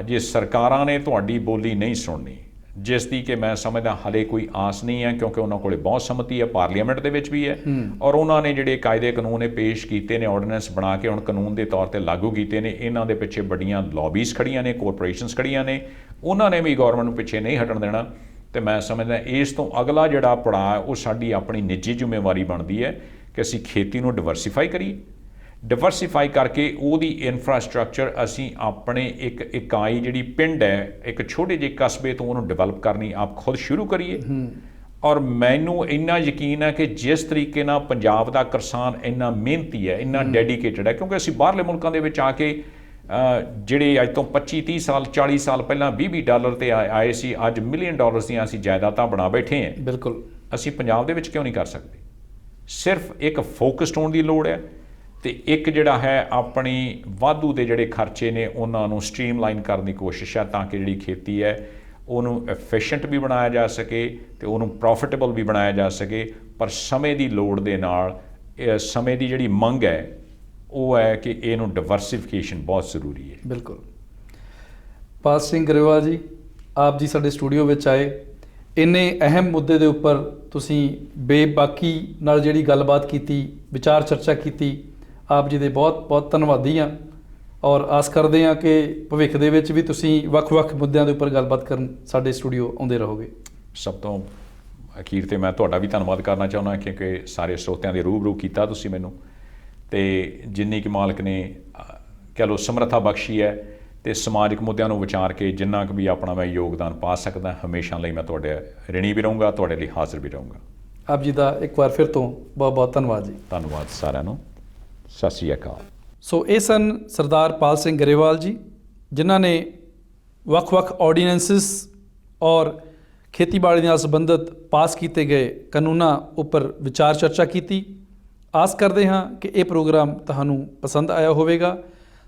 ਜੇ ਸਰਕਾਰਾਂ ਨੇ ਤੁਹਾਡੀ ਬੋਲੀ ਨਹੀਂ ਸੁਣਨੀ, ਜਿਸ ਦੀ ਕਿ ਮੈਂ ਸਮਝਦਾ ਹਾਲੇ ਕੋਈ ਆਸ ਨਹੀਂ ਹੈ, ਕਿਉਂਕਿ ਉਹਨਾਂ ਕੋਲੇ ਬਹੁਤ ਸੰਮਤੀ ਹੈ, ਪਾਰਲੀਮੈਂਟ ਦੇ ਵਿੱਚ ਵੀ ਹੈ, ਔਰ ਉਹਨਾਂ ਨੇ ਜਿਹੜੇ ਕਾਇਦੇ ਕਾਨੂੰਨ ਇਹ ਪੇਸ਼ ਕੀਤੇ ਨੇ, ਆਰਡੀਨੈਂਸ ਬਣਾ ਕੇ ਹੁਣ ਕਾਨੂੰਨ ਦੇ ਤੌਰ ਤੇ ਲਾਗੂ ਕੀਤੇ ਨੇ। ਇਹਨਾਂ ਦੇ ਪਿੱਛੇ ਵੱਡੀਆਂ ਲੌਬੀਜ਼ ਖੜੀਆਂ ਨੇ, ਕੋਰਪੋਰੇਸ਼ਨਸ ਖੜੀਆਂ ਨੇ, ਉਹਨਾਂ ਨੇ ਵੀ ਗੌਰਮੈਂਟ ਨੂੰ ਪਿੱਛੇ ਨਹੀਂ ਹਟਣ ਦੇਣਾ। ਤੇ ਮੈਂ ਸਮਝਦਾ ਇਸ ਤੋਂ ਅਗਲਾ ਜਿਹੜਾ ਪੜਾਅ ਉਹ ਸਾਡੀ ਆਪਣੀ ਨਿੱਜੀ ਜ਼ਿੰਮੇਵਾਰੀ ਬਣਦੀ ਹੈ ਕਿ ਅਸੀਂ ਖੇਤੀ ਨੂੰ ਡਿਵਰਸੀਫਾਈ ਕਰੀਏ। ਡਿਵਰਸੀਫਾਈ ਕਰਕੇ ਉਹਦੀ ਇਨਫਰਾਸਟਰਕਚਰ ਅਸੀਂ ਆਪਣੇ ਇੱਕ ਇਕਾਈ ਜਿਹੜੀ ਪਿੰਡ ਹੈ, ਇੱਕ ਛੋਟੇ ਜਿਹੇ ਕਸਬੇ ਤੋਂ ਉਹਨੂੰ ਡਿਵੈਲਪ ਕਰਨੀ ਆਪ ਖੁਦ ਸ਼ੁਰੂ ਕਰੀਏ। ਔਰ ਮੈਨੂੰ ਇੰਨਾ ਯਕੀਨ ਹੈ ਕਿ ਜਿਸ ਤਰੀਕੇ ਨਾਲ ਪੰਜਾਬ ਦਾ ਕਿਸਾਨ ਇੰਨਾ ਮਿਹਨਤੀ ਹੈ, ਇੰਨਾ ਡੈਡੀਕੇਟਡ ਹੈ, ਕਿਉਂਕਿ ਅਸੀਂ ਬਾਹਰਲੇ ਮੁਲਕਾਂ ਦੇ ਵਿੱਚ ਆ ਕੇ ਜਿਹੜੇ ਅੱਜ ਤੋਂ 25-30 ਸਾਲ 40 ਸਾਲ ਪਹਿਲਾਂ $20 ਤੇ ਆਏ ਸੀ, ਅੱਜ $1 ਮਿਲੀਅਨ ਦੀਆਂ ਅਸੀਂ ਜਾਇਦਾਦਾਂ ਬਣਾ ਬੈਠੇ ਹਾਂ। ਬਿਲਕੁਲ ਅਸੀਂ ਪੰਜਾਬ ਦੇ ਵਿੱਚ ਕਿਉਂ ਨਹੀਂ ਕਰ ਸਕਦੇ? ਸਿਰਫ ਇੱਕ ਫੋਕਸਡ ਹੋਣ ਦੀ ਲੋੜ ਹੈ, ਤੇ ਇੱਕ ਜਿਹੜਾ ਹੈ ਆਪਣੀ ਵਾਧੂ ਦੇ ਜਿਹੜੇ ਖਰਚੇ ਨੇ ਉਹਨਾਂ ਨੂੰ ਸਟ੍ਰੀਮਲਾਈਨ ਕਰਨ ਦੀ ਕੋਸ਼ਿਸ਼ ਹੈ, ਤਾਂ ਕਿ ਜਿਹੜੀ ਖੇਤੀ ਹੈ ਉਹਨੂੰ ਐਫੀਸ਼ੀਐਂਟ ਵੀ ਬਣਾਇਆ ਜਾ ਸਕੇ ਤੇ ਉਹਨੂੰ ਪ੍ਰੋਫਿਟੇਬਲ ਵੀ ਬਣਾਇਆ ਜਾ ਸਕੇ। ਪਰ ਸਮੇਂ ਦੀ ਲੋੜ ਦੇ ਨਾਲ ਸਮੇਂ ਦੀ ਜਿਹੜੀ ਮੰਗ ਹੈ ਉਹ ਹੈ ਕਿ ਇਹਨੂੰ ਡਿਵਰਸੀਫਿਕੇਸ਼ਨ ਬਹੁਤ ਜ਼ਰੂਰੀ ਹੈ। ਬਿਲਕੁਲ। ਪਾਲ ਸਿੰਘ ਗਰੇਵਾਲ ਜੀ, ਆਪ ਜੀ ਸਾਡੇ ਸਟੂਡੀਓ ਵਿੱਚ ਆਏ, ਇੰਨੇ ਅਹਿਮ ਮੁੱਦੇ ਦੇ ਉੱਪਰ ਤੁਸੀਂ ਬੇਬਾਕੀ ਨਾਲ ਜਿਹੜੀ ਗੱਲਬਾਤ ਕੀਤੀ, ਵਿਚਾਰ ਚਰਚਾ ਕੀਤੀ, ਆਪ ਜੀ ਦੇ ਬਹੁਤ ਬਹੁਤ ਧੰਨਵਾਦੀ ਹਾਂ। ਔਰ ਆਸ ਕਰਦੇ ਹਾਂ ਕਿ ਭਵਿੱਖ ਦੇ ਵਿੱਚ ਵੀ ਤੁਸੀਂ ਵੱਖ-ਵੱਖ ਮੁੱਦਿਆਂ ਦੇ ਉੱਪਰ ਗੱਲਬਾਤ ਕਰਨ ਸਾਡੇ ਸਟੂਡੀਓ ਆਉਂਦੇ ਰਹੋਗੇ। ਸਭ ਤੋਂ ਅਖੀਰ ਤੇ ਮੈਂ ਤੁਹਾਡਾ ਵੀ ਧੰਨਵਾਦ ਕਰਨਾ ਚਾਹੁੰਦਾ, ਕਿਉਂਕਿ ਸਾਰੇ ਸਰੋਤਿਆਂ ਦੇ ਰੂਬਰੂ ਕੀਤਾ ਤੁਸੀਂ ਮੈਨੂੰ, ਤੇ ਜਿੰਨੀ ਕਿ ਮਾਲਕ ਨੇ ਕਹਿ ਲਓ ਸਮਰੱਥਾ ਬਖਸ਼ੀ ਹੈ, ਤੇ ਸਮਾਜਿਕ ਮੁੱਦਿਆਂ ਨੂੰ ਵਿਚਾਰ ਕੇ ਜਿੰਨਾ ਕੁ ਵੀ ਆਪਣਾ ਮੈਂ ਯੋਗਦਾਨ ਪਾ ਸਕਦਾ, ਹਮੇਸ਼ਾ ਲਈ ਮੈਂ ਤੁਹਾਡੇ ਰਿਣੀ ਵੀ ਰਹੂੰਗਾ, ਤੁਹਾਡੇ ਲਈ ਹਾਜ਼ਰ ਵੀ ਰਹੂੰਗਾ। ਆਪ ਜੀ ਦਾ ਇੱਕ ਵਾਰ ਫਿਰ ਤੋਂ ਬਹੁਤ ਬਹੁਤ ਧੰਨਵਾਦ ਜੀ। ਧੰਨਵਾਦ ਸਾਰਿਆਂ ਨੂੰ। ਸਤਿ ਸ਼੍ਰੀ ਅਕਾਲ। ਸੋ ਇਹ ਸਨ ਸਰਦਾਰ ਪਾਲ ਸਿੰਘ ਗਰੇਵਾਲ ਜੀ, ਜਿਨ੍ਹਾਂ ਨੇ ਵੱਖ-ਵੱਖ ਆਰਡੀਨੈਂਸਿਸ ਔਰ ਖੇਤੀਬਾੜੀ ਨਾਲ ਸੰਬੰਧਿਤ ਪਾਸ ਕੀਤੇ ਗਏ ਕਾਨੂੰਨਾਂ ਉੱਪਰ ਵਿਚਾਰ ਚਰਚਾ ਕੀਤੀ। ਆਸ ਕਰਦੇ ਹਾਂ ਕਿ ਇਹ ਪ੍ਰੋਗਰਾਮ ਤੁਹਾਨੂੰ ਪਸੰਦ ਆਇਆ ਹੋਵੇਗਾ।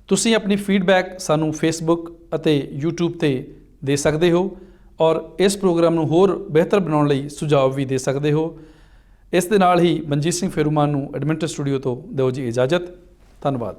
ਤੁਸੀਂ ਆਪਣੀ ਫੀਡਬੈਕ ਸਾਨੂੰ ਫੇਸਬੁੱਕ ਅਤੇ YouTube ਤੇ ਦੇ ਸਕਦੇ ਹੋ, ਔਰ ਇਸ ਪ੍ਰੋਗਰਾਮ ਨੂੰ ਹੋਰ ਬਿਹਤਰ ਬਣਾਉਣ ਲਈ ਸੁਝਾਅ ਵੀ ਦੇ ਸਕਦੇ ਹੋ। ਇਸ ਦੇ ਨਾਲ ਹੀ ਮਨਜੀਤ ਸਿੰਘ ਫੇਰੂਮਾਨ ਨੂੰ ਐਡਮਿੰਟਨ ਸਟੂਡੀਓ ਤੋਂ ਦਿਓ ਜੀ ਇਜਾਜ਼ਤ। ਧੰਨਵਾਦ।